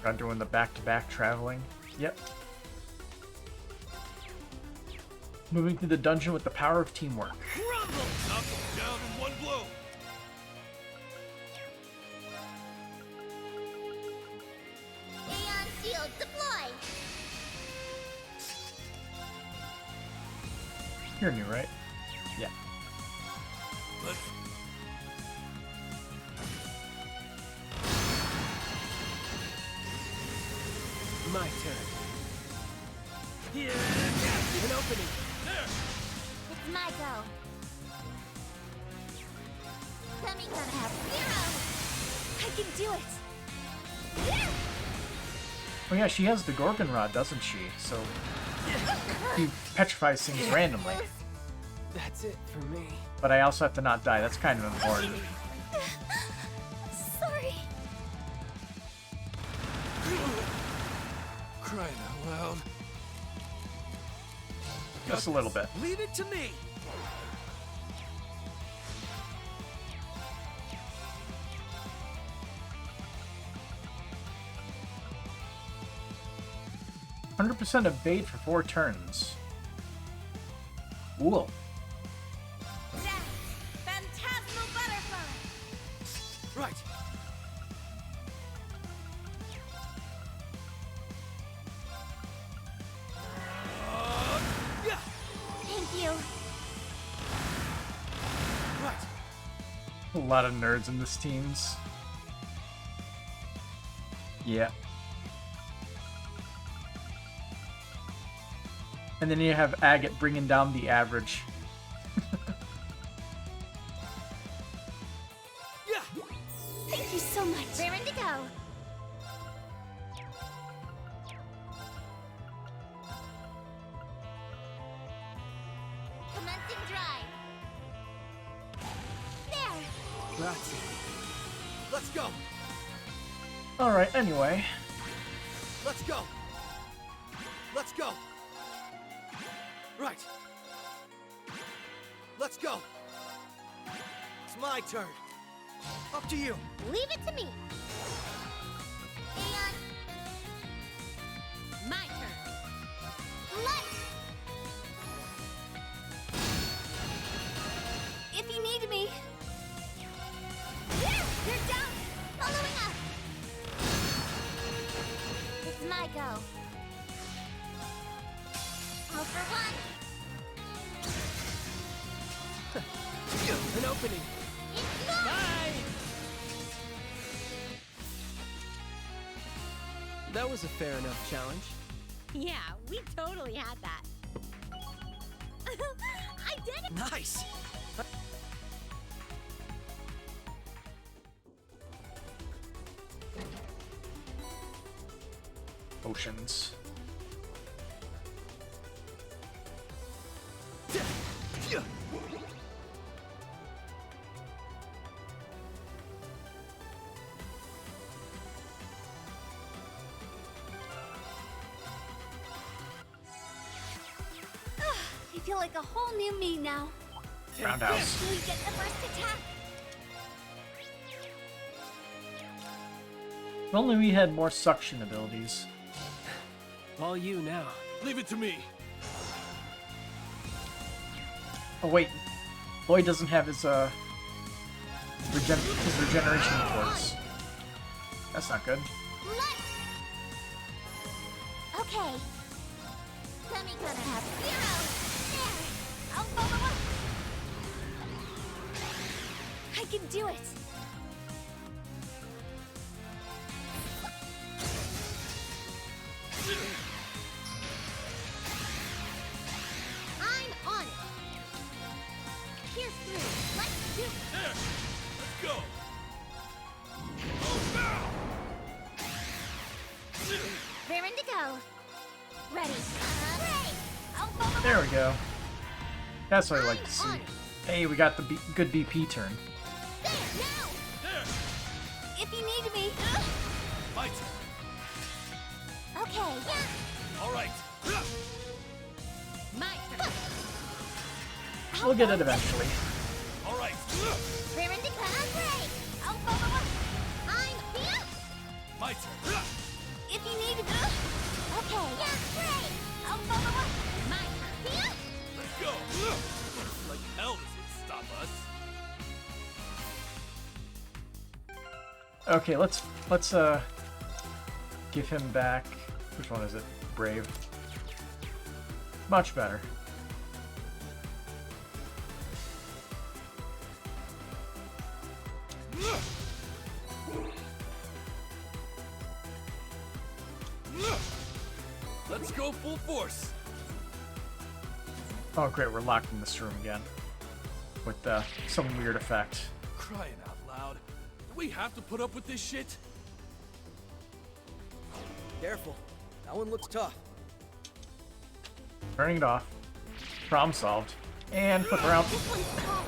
Not doing the back-to-back traveling. Yep. Moving through the dungeon with the power of teamwork. Crumble! Knock them down in one blow. Aeon shield deploy. You're new, right? Yeah. Let's... My turn. Yeah, an opening. There. It's my go. Tummy's gonna have zero. I can do it. Oh yeah, she has the Gorgon Rod, doesn't she? So he petrifies things randomly. That's it for me. But I also have to not die. That's kind of important. Sorry. Crying out loud. Just a little bit. Leave it to me! 100% evade for 4 turns. Cool. Phantasmal butterfly! Right. Thank you. A lot of nerds in this teams. Yeah. And then you have Agate bringing down the average. Thank you so much. Raring to go. Commencing drive. There. Grazie. Let's go. Alright, anyway. Let's go. Let's go. Right. Let's go. It's my turn. Up to you. Leave it to me. And my turn. Let's. If you need me. There, you're down. Following up. It's my go. All for one. An opening. Bye! That was a fair enough challenge. Yeah, we totally had that. I did it. Nice. Potions. I feel like a whole new me now. Roundhouse. We get the first attack. If only we had more suction abilities. All you now. Leave it to me. Oh wait, Lloyd doesn't have his regeneration toys. That's not good. Okay. Semi gonna have 0. There. I'll follow up. I can do it. I'm on it. Here's through. Let's do it. There. Let's go. Oh, now. Raring to go. Ready. Great. I'll follow There up. we go. That's what I like to see. On it. Hey, we got the good BP turn. There, now. There. If you need me. My turn. Okay. Yeah. All right. My turn. We'll get it eventually. All right. Raring to go. Great. I'll follow up. I'm here. My turn. If you need me. Okay. Yeah, great. I'll follow up. My turn. Here. Let's go. Like hell does it stop us. Okay, let's give him back. Which one is it? Brave. Much better. Let's go full force. Oh great, we're locked in this room again. With some weird effect. Crying out loud. Do we have to put up with this shit? Careful. That one looks tough. Turning it off. Problem solved. And flip around. This one's tall.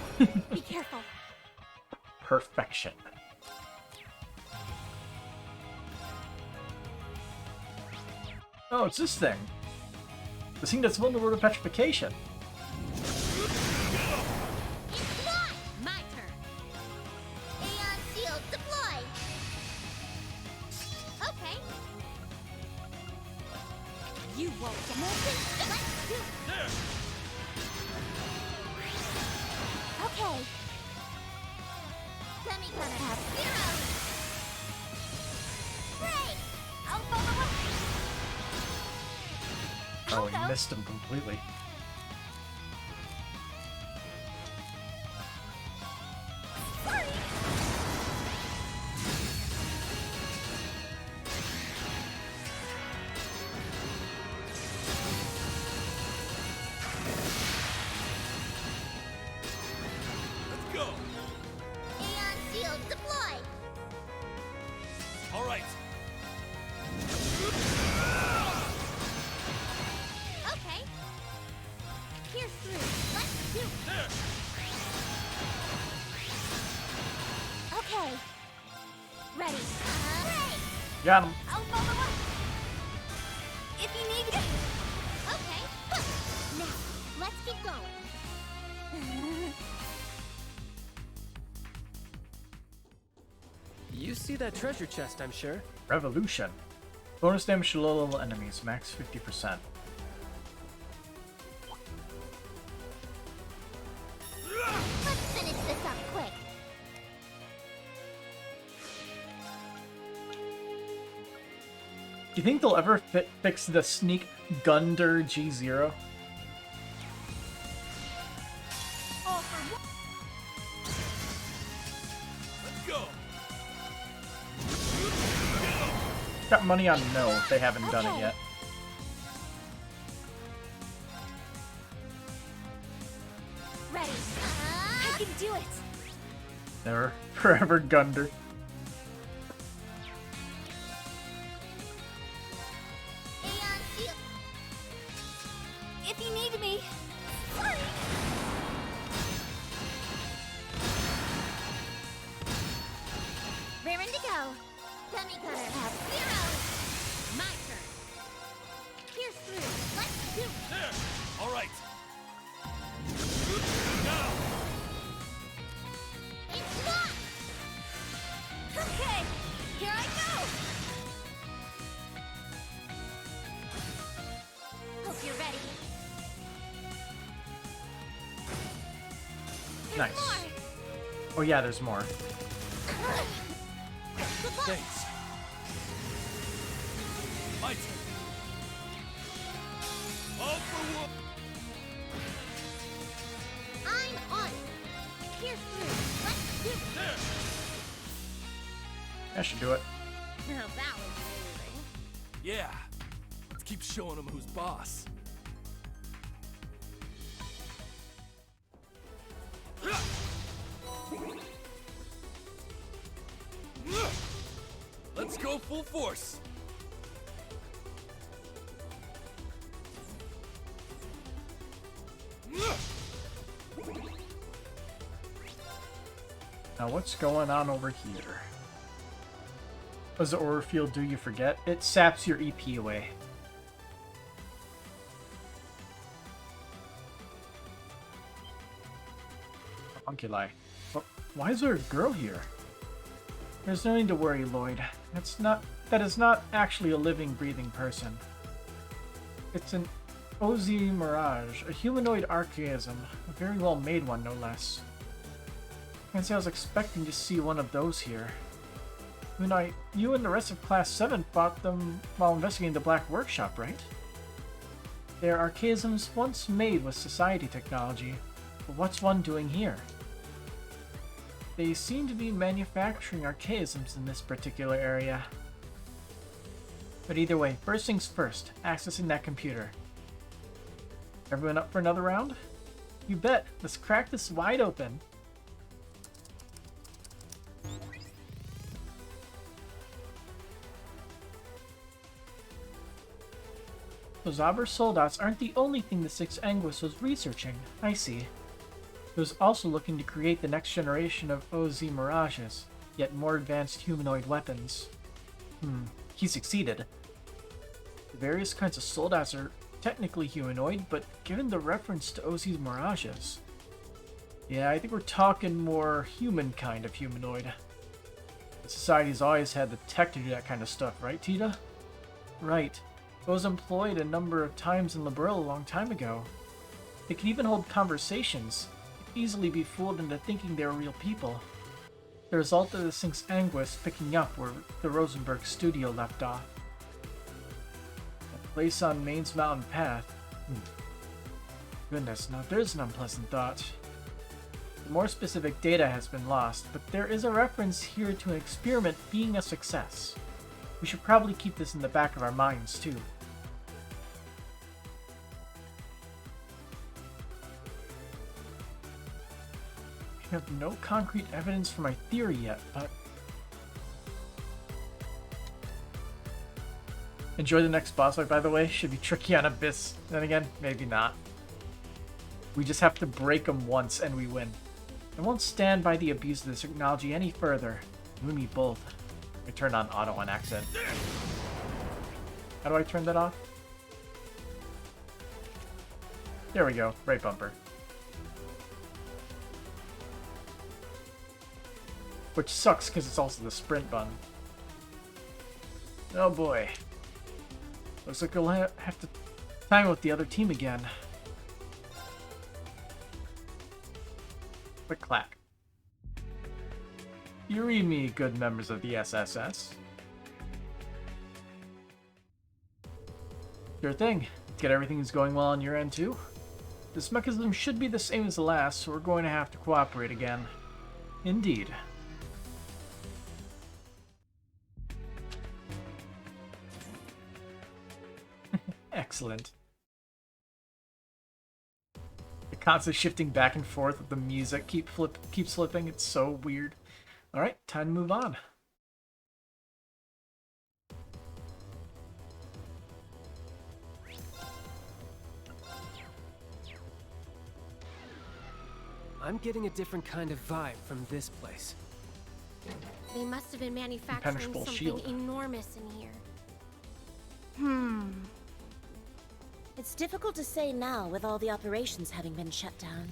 Be careful. Perfection. Oh, it's this thing. The thing that's vulnerable to petrification. It's not my turn. Aeon Shield deployed. Okay. You won't get moving. Let's do it. Okay. Demi gonna have zero. Great. I'll follow up. Oh, he missed him completely. Let's go. Aeon Shield deployed. All right. Okay. Pierce through. Let's do it. Okay. Ready. Great. Got him. I'll follow up. If you need it. Okay. Now, let's keep going. You see that treasure chest, I'm sure. Revolution. Bonus damage to low-level enemies, max 50%. Let's finish this up quick. Do you think they'll ever fix the sneak Gunder G0? Let's go. Got money on no if they haven't done it yet. Ready. I can do it. Never. Forever Gunder. Aeon Shield. If you need me. Sorry. Raring to go. Demi Cutter has zero. My turn. Pierce through. Let's do it. There. All right. It's locked. Okay. Here I go. Hope you're ready. Nice. Oh yeah, there's more. Thanks. My turn. All for one. I'm on it. Pierce through. Let's do it. There. That should do it. Now that was amazing. Yeah. Let's keep showing him who's boss. Let's go full force. Now what's going on over here? What does the aura field do you forget? It saps your EP away. Homunculi. Why is there a girl here? There's no need to worry, Lloyd. That is not actually a living, breathing person. It's an OZ Mirage, a humanoid archaism, a very well made one, no less. Can't say I was expecting to see one of those here. You and the rest of Class 7 fought them while investigating the Black Workshop, right? They are archaisms once made with society technology, but what's one doing here? They seem to be manufacturing archaisms in this particular area. But either way, first things first, accessing that computer. Everyone up for another round? You bet. Let's crack this wide open. Those Auber soldats aren't the only thing the Sixth Anguis was researching. I see. He was also looking to create the next generation of OZ Mirages, yet more advanced humanoid weapons. He succeeded. The various kinds of soldiers are technically humanoid, but given the reference to Ozzy's mirages... Yeah, I think we're talking more human kind of humanoid. The society's always had the tech to do that kind of stuff, right, Tita? Right. It was employed a number of times in Liberl a long time ago. They could even hold conversations. They could easily be fooled into thinking they were real people. The result of this thing's anguish picking up where the Rosenberg studio left off. A place on Maine's mountain path. Goodness, now there's an unpleasant thought. The more specific data has been lost, but there is a reference here to an experiment being a success. We should probably keep this in the back of our minds, too. I have no concrete evidence for my theory yet, but... Enjoy the next boss fight, by the way. Should be tricky on Abyss. Then again, maybe not. We just have to break them once and we win. I won't stand by the abuse of this technology any further. You and me both. I turned on auto on accident. How do I turn that off? There we go. Right bumper. Which sucks because it's also the sprint button. Oh boy. Looks like we'll have to time with the other team again. Quick clack. You read me, good members of the SSS. Sure thing. Let's get everything that's going well on your end too. This mechanism should be the same as the last, so we're going to have to cooperate again. Indeed. Excellent. The constant shifting back and forth with the music keeps flipping. It's so weird. Alright, time to move on. I'm getting a different kind of vibe from this place. They must have been manufacturing Impenetrable something shield. enormous in here. It's difficult to say now with all the operations having been shut down.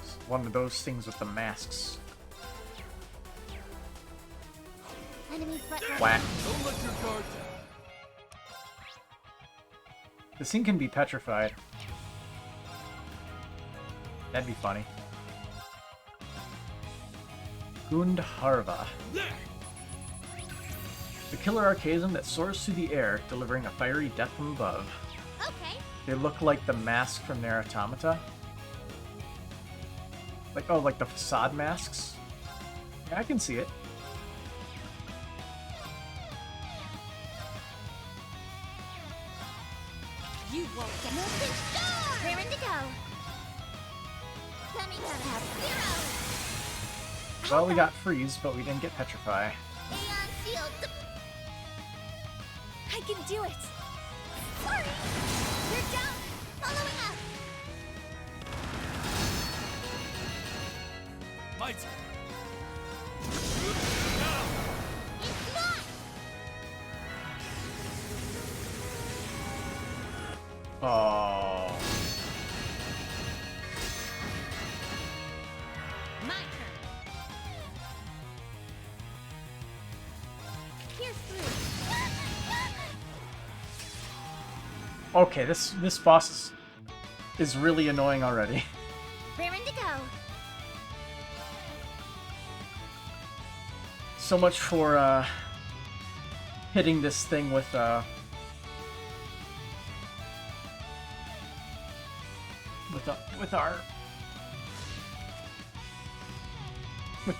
It's one of those things with the masks. Enemy threat. Whack. Don't let your guard down. This thing can be petrified. That'd be funny. Gundharva. The killer archaism that soars through the air, delivering a fiery death from above. Okay. They look like the mask from their automata. Like, oh, like the facade masks? Yeah, I can see it. You won't get open door! Raring to go. Let me come have zero. Well, we got freeze, but we didn't get petrify. Aeon shield. I can do it. Sorry. You're down. Following up. My turn. It's not. Oh. My turn. Here's through. Okay, this boss is really annoying already. Raring to go. So much for hitting this thing with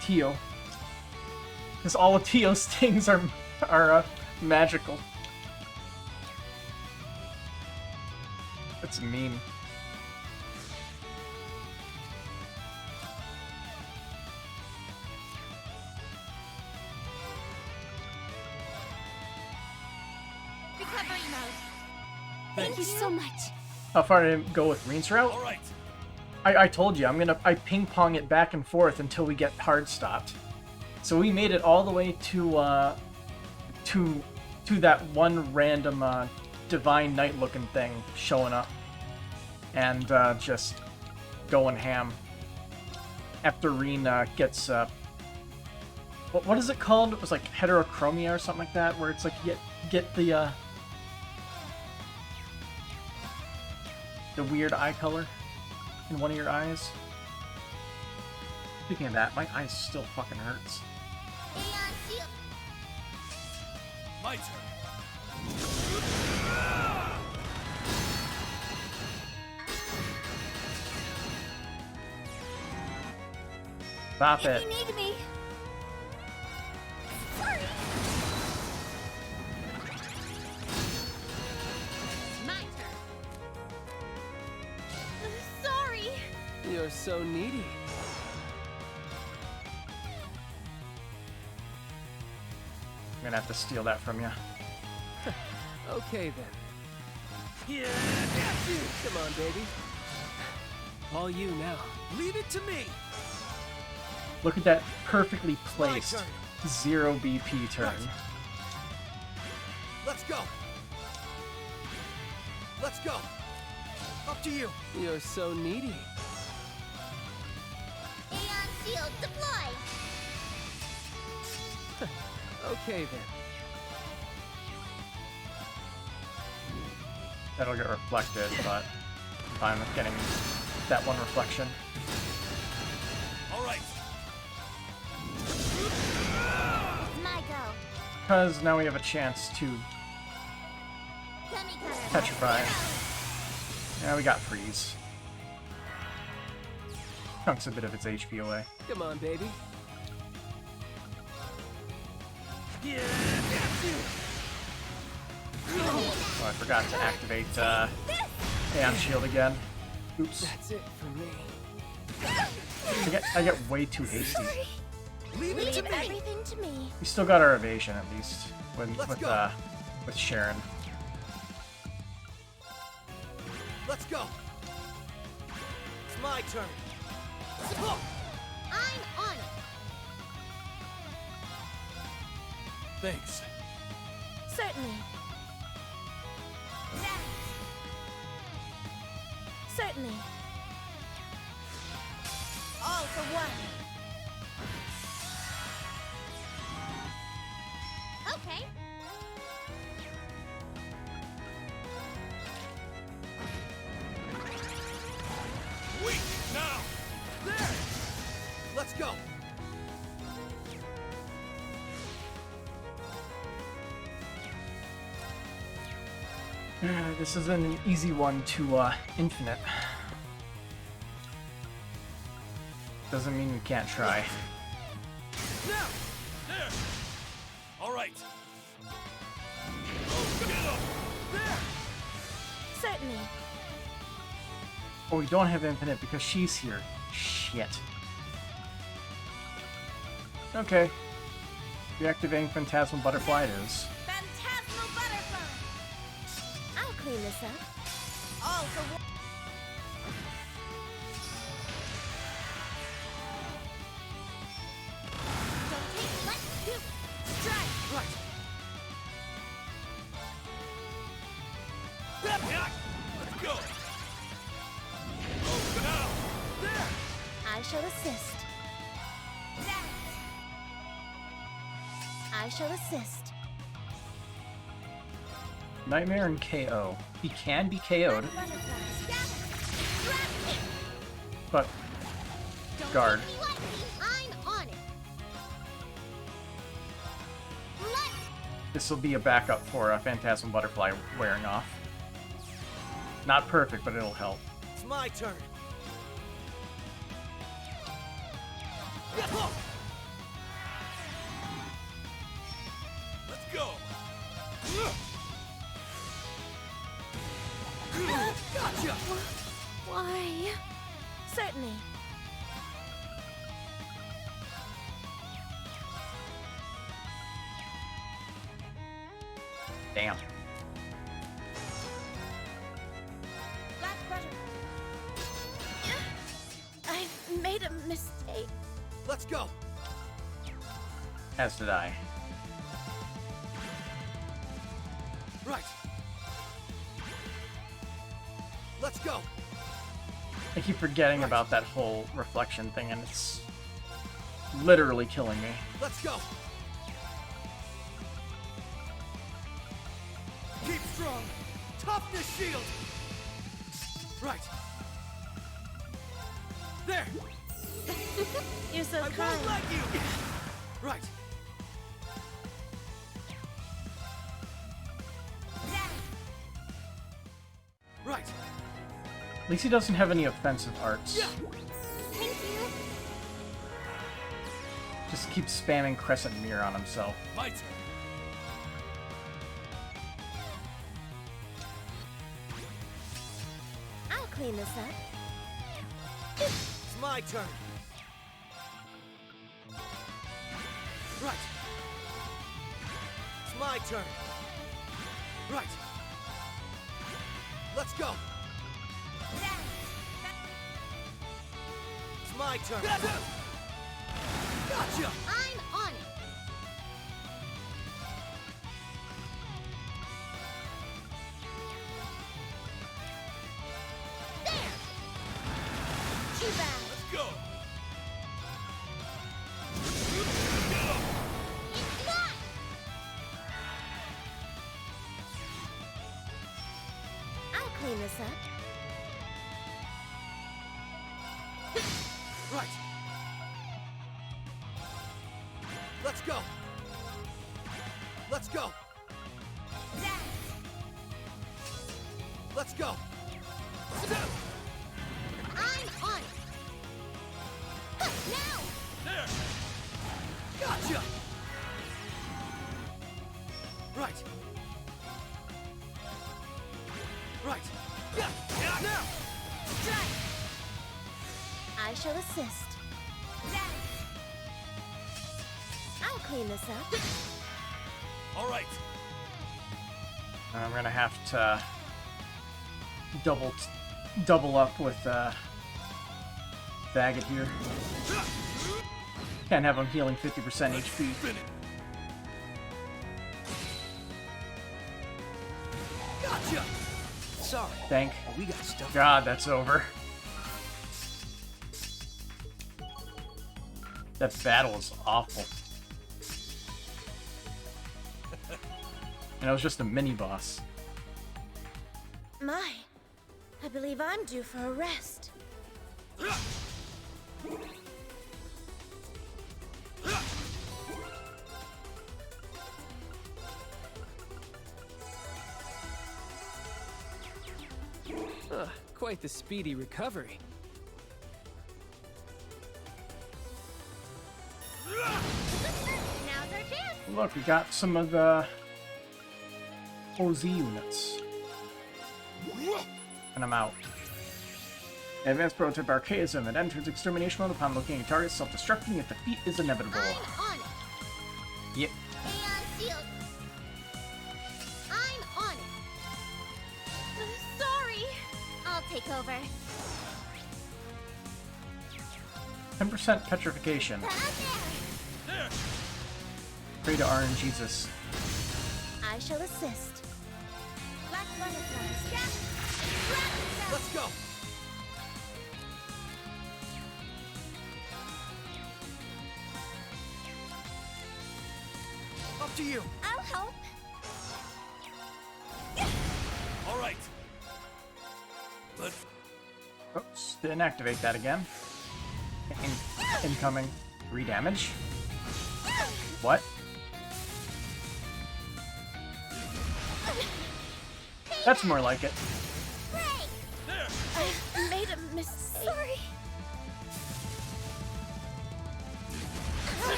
Tio, because all of Tio's things are magical. That's mean. Recovery mode. Thank you so much. How far did I go with Reen's route? All right. I told you, I ping pong it back and forth until we get hard stopped. So we made it all the way to to that one random Divine Knight looking thing showing up and just going ham. After Reen gets what is it called? It was like heterochromia or something like that, where it's like you get the weird eye color in one of your eyes. Speaking of that, my eyes still fucking hurts. My turn. Stop it. If you need me. Sorry. My turn. Sorry. You're so needy. I'm gonna have to steal that from you. Okay then. Yeah, got you. Come on, baby. All you now. Leave it to me. Look at that perfectly placed 0 BP turn. Let's go. Let's go. Up to you. You're so needy. Aeon Shield deploy. Okay then. That'll get reflected, but I'm getting that one reflection. All right. My go. Because now we have a chance to Gummy cutter. petrify. Yeah, we got freeze. Chunks a bit of its HP away. Come on, baby. Yeah, got you. Oh, I forgot to activate Aeon Shield again. Oops. That's it for me. I get way too hasty. Leave it to me. Everything to me. We still got our evasion at least Let's with go. with Sharon. Let's go. It's my turn. I'm on it. Thanks. Certainly. Certainly. All for one. Okay. Weak now. There. Let's go. This isn't an easy one to infinite. Doesn't mean we can't try. Now. There. All right. Oh, get up. There. Certainly. Oh, we don't have infinite because she's here. Shit. Okay. Reactivating Phantasmal Butterfly it is. Phantasmal butterfly. I'll clean this up. All for one. Don't take. Let's do. Strike. Right. Let's go. Oh, now. There. I shall assist. I shall assist. Nightmare and KO. He can be KO'd, but guard. I'm on it. This will be a backup for a Phantasmal Butterfly wearing off. Not perfect, but it'll help. It's my turn. Let's go. Gotcha. Why? Certainly. Damn. Black butter. I've made a mistake. Let's go. As did I. Right. Let's go. I keep forgetting about that whole reflection thing, and it's literally killing me. Let's go. Keep strong. Toughness shield. Right. There. You're so I kind. won't let you. Right. Right. At least he doesn't have any offensive arts. Thank you. Just keep spamming Crescent Mirror on himself. My turn. I'll clean this up. It's my turn. Right. It's my turn. Right. Let's go. It's my turn. Gotcha. I'm on it. There. Too bad. Let's go. It's mine. I'll clean this up. Right. Let's go. Let's go. Let's go. I'm on it. Huh, now. There. Gotcha. Right. Right. Yeah. Now. Strike. I shall assist. I'll clean this up. All right. I'm gonna have to double up with Daggett here. Can't have him healing 50% HP. Gotcha. Sorry. Thank We got stuff. God that's over. That battle is awful. And it was just a mini boss. My, I believe I'm due for a rest. Quite the speedy recovery. Now's our chance. Look, we got some of the OZ units. And I'm out. Advanced prototype archaism. It enters extermination mode upon locating a target, self-destructing if defeat is inevitable. I'm on it. Yep. Aeon shield. I'm on it. Sorry. I'll take over. 10% petrification. Pray to RNGesus. I shall assist. Black butterflies. Let's go. Up to you. I'll help. All right. Oops, didn't activate that again. Incoming. 3 damage. What? That's more like it. I made a mistake. Sorry.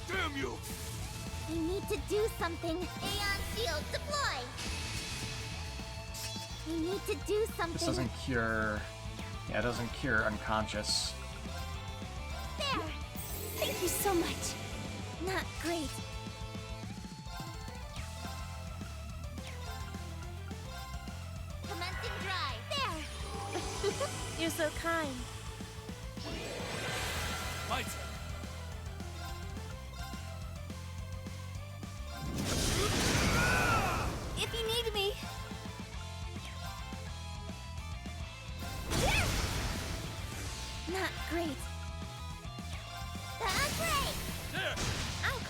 Damn you. We need to do something. Aeon shield deploy. We need to do something. This doesn't cure... Yeah, it doesn't cure unconscious. There. Thank you so much. Not great. Commencing drive. There. You're so kind. My turn. If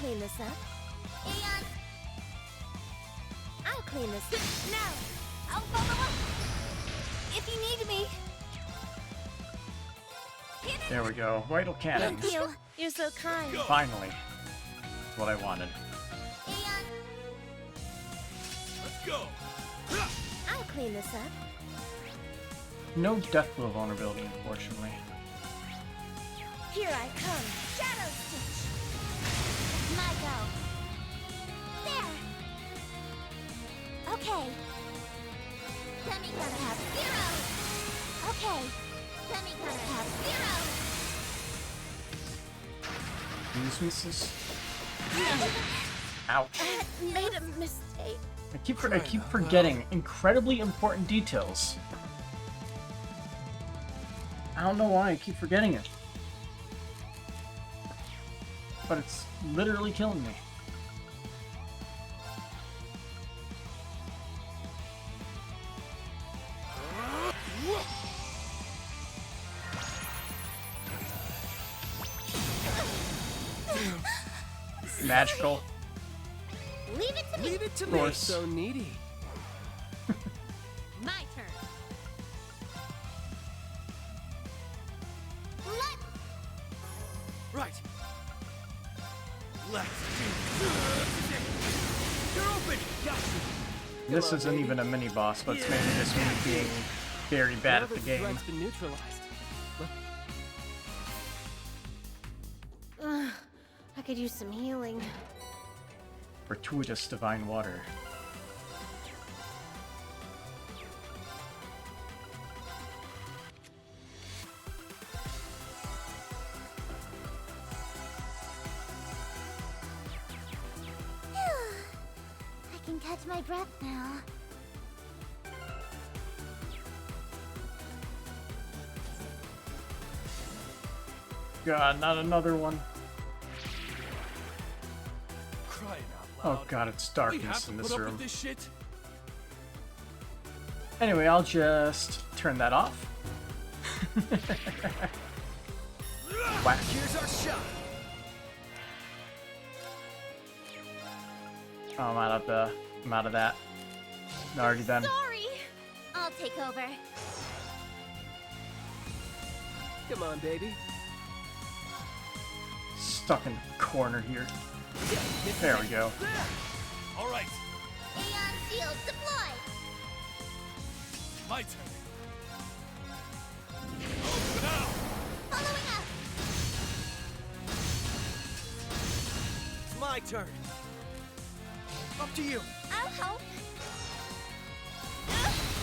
clean this up. Aeon. I'll clean this up. No! I'll follow up! If you need me! There we go. Vital cannons. Thank you. You're so kind. Finally. That's what I wanted. Aeon. Let's go! I'll clean this up. No death blow vulnerability, unfortunately. Here I come. Shadow Stitch. It's my go. There. Okay. Demi gonna have 0. Okay. Demi gonna have 0. These pieces. Ouch. I made a mistake. I keep forgetting incredibly important details. I don't know why I keep forgetting it. But it's literally killing me. Magical. Leave it to me. Leave it to Of me. course. So needy. My turn. Let. Right. Let's do this. You're open. Got you. This isn't even a mini boss, but it's mainly just me being very bad at the game. Threat's been neutralized. Ugh, I could use some healing. Fortuitous divine water. I can catch my breath now. God, not another one. Crying out loud. Oh god, it's We have darkness to in put this up room. with this shit. Anyway, I'll just turn that off. Whack. Here's our shot. Oh, I'm out of that. Already done. Sorry. I'll take over. Come on, baby. Stuck in the corner here. There we go. All right. Aeon Shield deployed. My turn. Oh, now. Following up. It's my turn. Up to you. I'll help.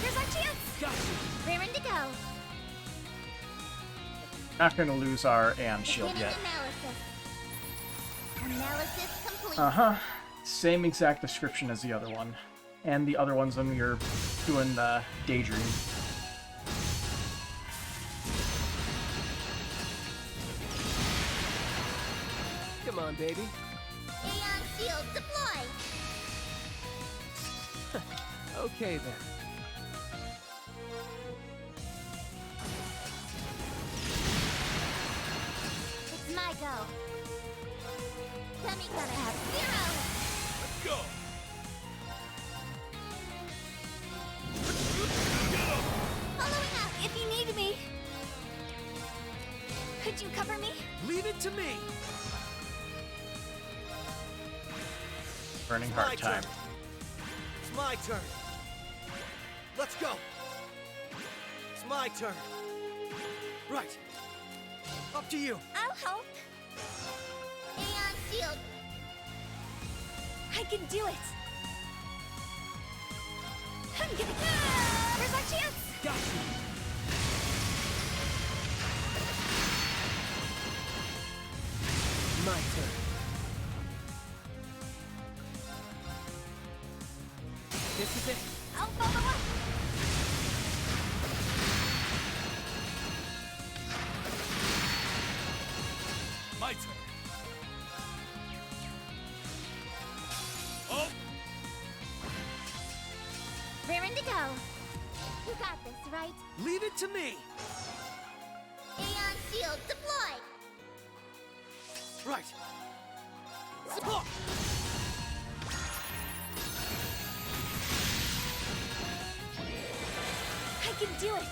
Here's our chance. Got you. Raring to go. Not gonna lose our Aeon shield Beginning yet. analysis. Analysis complete. Uh-huh. Same exact description as the other one. And the other ones when we were doing the Daydream. Come on, baby. Aeon Shield deployed. Okay then. It's my go. Demi gonna have 0. Let's go. Following up if you need me. Could you cover me? Leave it to me. Burning My heart time. turn. It's my turn. Let's go. It's my turn. Right. Up to you. I'll help. Aeon Shield. I can do it. I'm gonna. Here's our chance. Got you. My turn. This is it. I'll follow up. My turn. Oh, Raring to go. You got this, right? leave it to me. Aeon Shield deployed. Right. I can do it!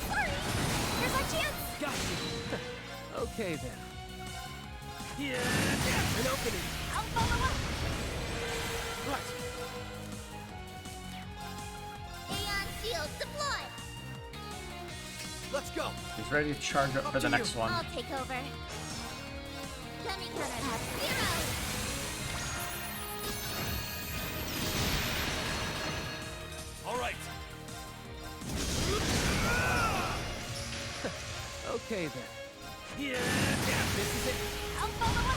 Sorry! Here's our chance! Got you! Okay then. Yeah, an opening! I'll follow up! Right! Aeon shield deploy! Let's go! He's ready to charge up for the next one. I'll take over. Dummy cutter has 0! All right. Okay then. Yeah, this is it. I'll follow up!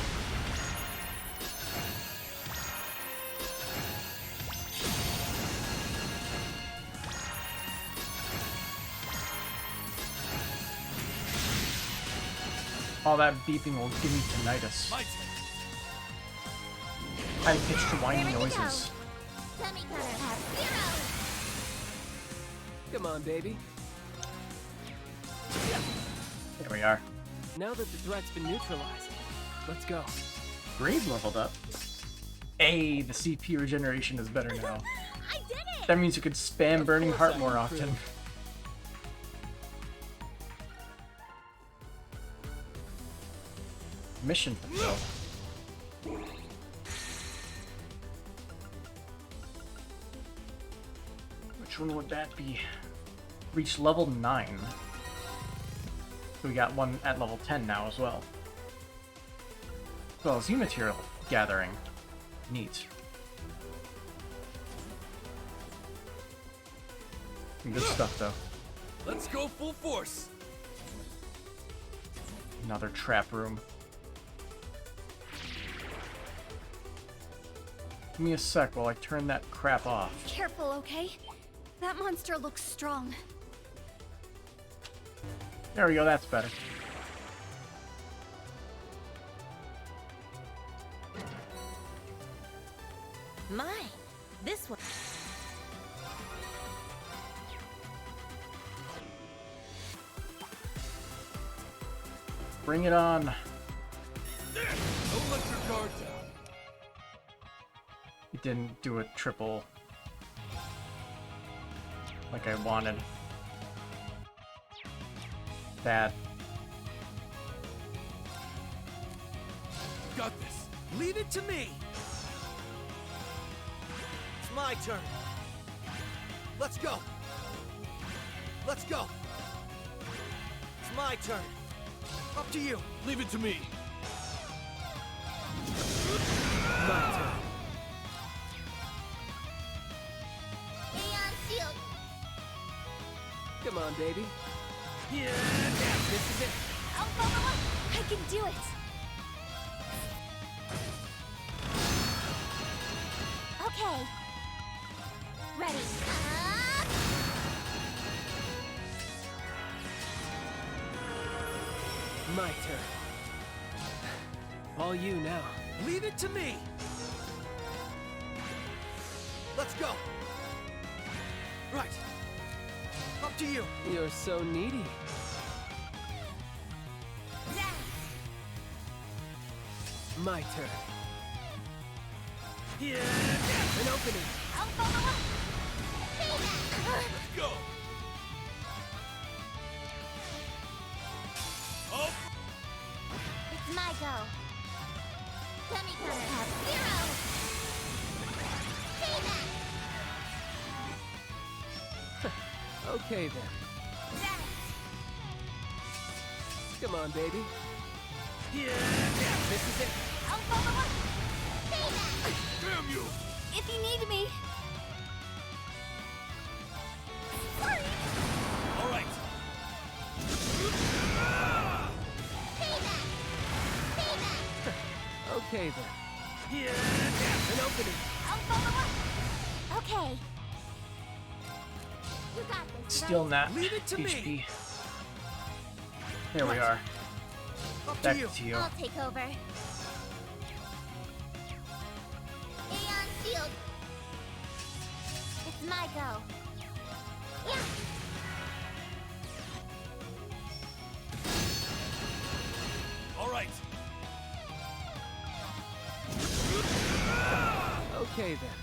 All that beeping will give me tinnitus. High-pitched whiny Ready to noises. go. Dummy cutter has 0! Come on, baby. There we are. Now that the threat's been neutralized, let's go. Grave leveled up. Hey, the CP regeneration is better now. I did it! That means you could spam Burning Heart more often. Mission fulfilled. Which one would that be? Reach level 9. So we got one at level 10 now as well. As well as material gathering. Neat. Some good stuff though. let's go full force. Another trap room. Give me a sec while I turn that crap off. Careful, okay? That monster looks strong. There we go, that's better. My, this one. Bring it on. Don't let your guard down. It didn't do a triple like I wanted. Bad. Got this. Leave it to me. It's my turn. Let's go. Let's go. It's my turn. Up to you. Leave it to me. My turn. Aeon shield. Come on, baby. Yeah, this is it. I'll follow up! I can do it! Okay. Ready. My turn. All you now. Leave it to me. Let's go. Right. Up to you. You're so needy. My turn. Yeah, an opening. I'll follow up! let's go. Oh, It's my go. Dummy cutter has 0! Payback! Okay then. Come on, baby. yeah, This is it. I'll follow up! Payback! damn you. If you need me! Sorry! All right. Payback! Payback! Okay then. Yeah, An opening. I'll follow up! Okay. You got this, Still right? not Leave it to me. HP. There we are. Up Back to you. to you. I'll take over. Aeon shield. It's my go. Yeah. all right. Okay then.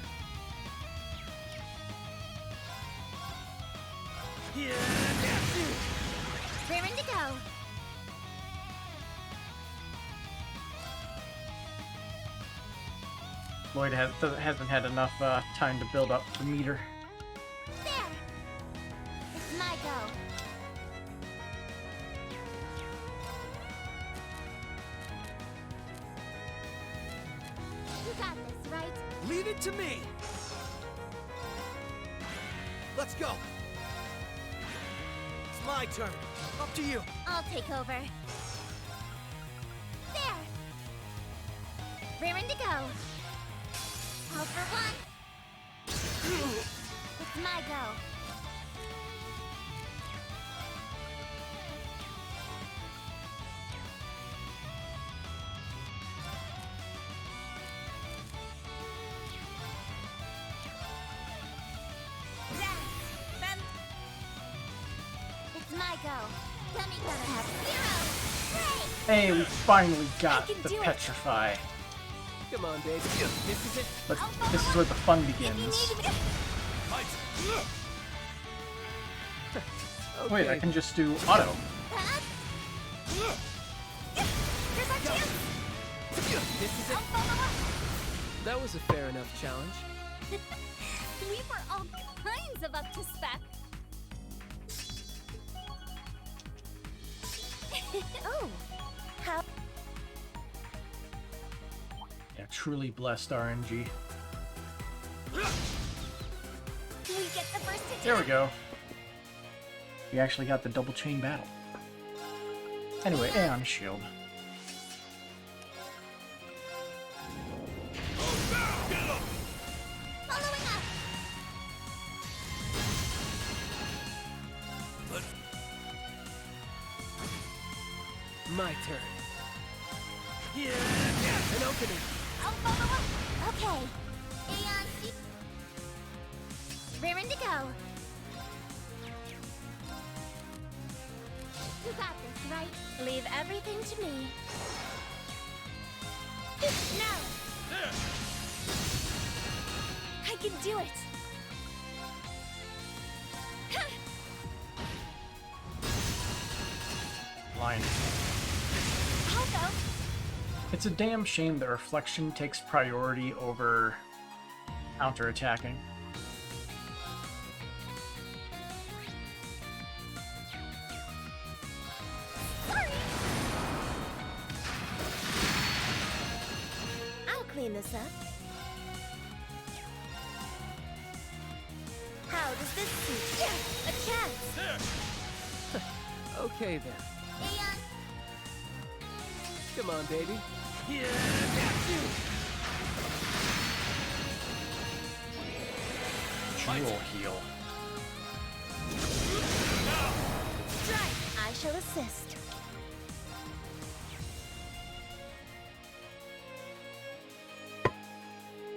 Raring to go. Lloyd hasn't had enough time to build up the meter. There. It's my go. You got this, right? Leave it to me. Let's go. It's my turn. Up to you. I'll take over. There. Raring to go. All for one. It's my go. It's my go. Dummy gonna have zero. Great. Hey, we finally got I can the do it. petrify. Come on, baby. This is it. This is where the fun begins. Wait, I can just do auto. Here's our chance. This is it. That was a fair enough challenge. We were all kinds of up to spec. Oh, how? Yeah, truly blessed RNG. We get the first attack. There we go. We actually got the double chain battle. Anyway, Aeon Shield. Following up. My turn. An opening. I'll follow up. Okay. Aeon Shield. Raring to go. You got this, right? Leave everything to me. No! I can do it! Line. I'll go. It's a damn shame that reflection takes priority over counterattacking. I'll clean this up. How does this suit you? A chance! Okay then. Aeon, Come on, baby. Jewel heal. strike! I shall assist.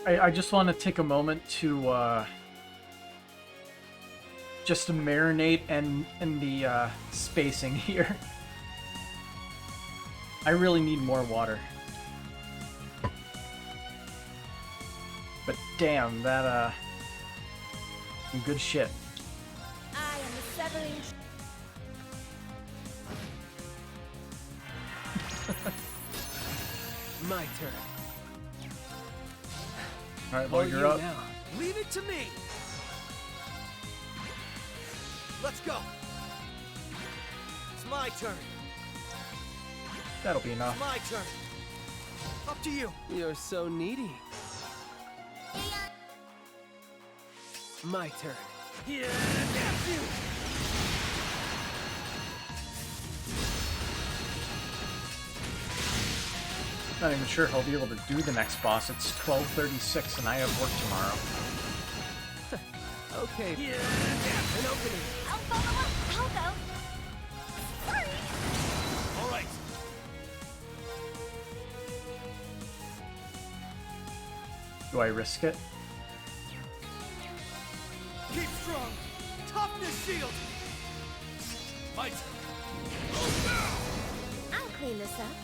I just want to take a moment to just to marinate in the spacing here. I really need more water. But damn, that some good shit. I am the severing. My turn. All right, All Lloyd, you you're up. now. Leave it to me. Let's go. It's my turn. That'll be enough. It's my turn. Up to you. You're so needy. My turn. Not even sure if I'll be able to do the next boss. It's 12:36 and I have work tomorrow. Okay. An opening. I'll follow up. I'll go. Sorry. All right. Do I risk it? Keep strong. Toughness shield. My turn. I'll clean this up.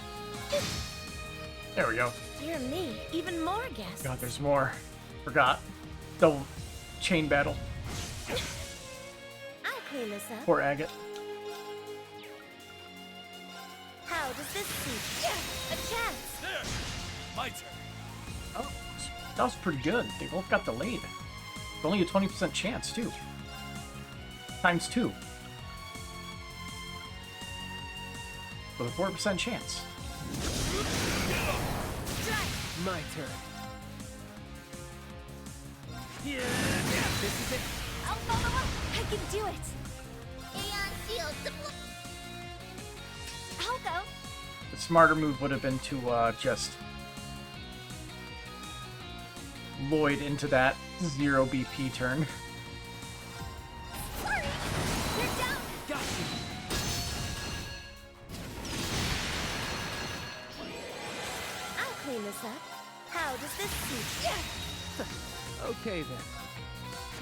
There we go. Dear me, even more guests. God, there's more. Forgot. Double chain battle. I'll clean this up. Poor Agate. How does this suit? A chance. There! My turn. Oh, that was pretty good. They both got delayed. Only a 20% chance, too. Times 2. With a 4% chance. My turn. Yeah, this is it. I'll follow up. I can do it. Aeon shield deploy. I'll go. The smarter move would have been to just Lloyd into that 0 BP turn. Sorry. You're down. Got you. I'll clean this up. How does this suit? Okay then.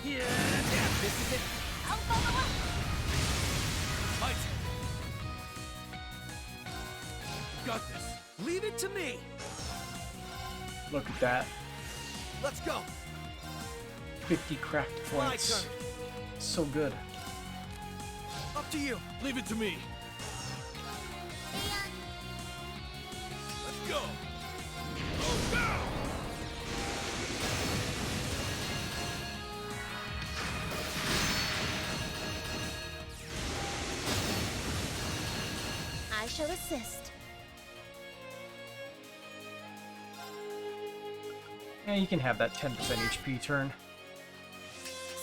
yeah. This is it. I'll follow up. My turn. Got this. Leave it to me. Look at that. Let's go. 50 cracked My points. turn. So good. Up to you. Leave it to me. Let's go. Oh, no! I shall assist. Yeah, you can have that 10% HP turn.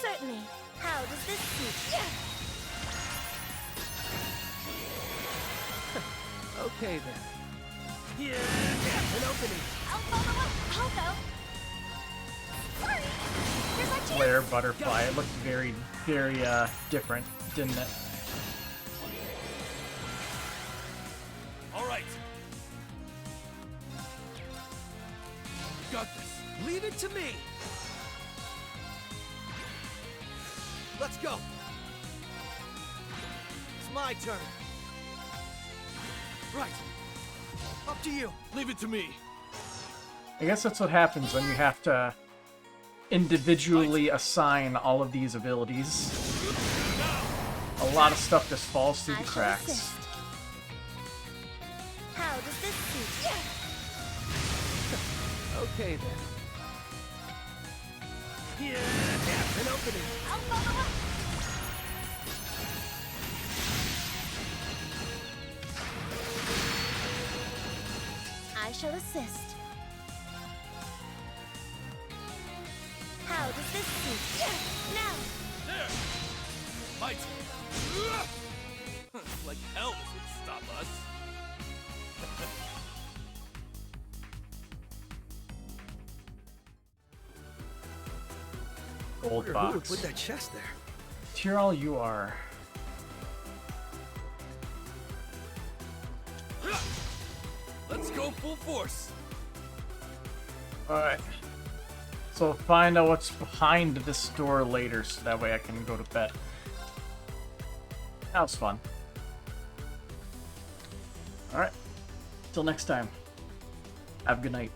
Certainly. How does this suit? Okay then. Yeah. An opening. I'll follow up. I'll go. Sorry. Here's our chance. Flare, butterfly. It looked very, very different, didn't it? All right. Got this. Leave it to me. Let's go. It's my turn. Right. Up to you. Leave it to me. I guess that's what happens when you have to individually assign all of these abilities. A lot of stuff just falls through the cracks. How does this suit? Okay then. Yeah. An opening. I'll follow up. I shall assist. How does this suit? Now. There. My turn. Like hell this would stop us. Gold Who would box. put that chest there? Tyrell, you are. Let's go full force. Alright. So find out what's behind this door later so that way I can go to bed. That was fun. Alright. Till next time. Have a good night.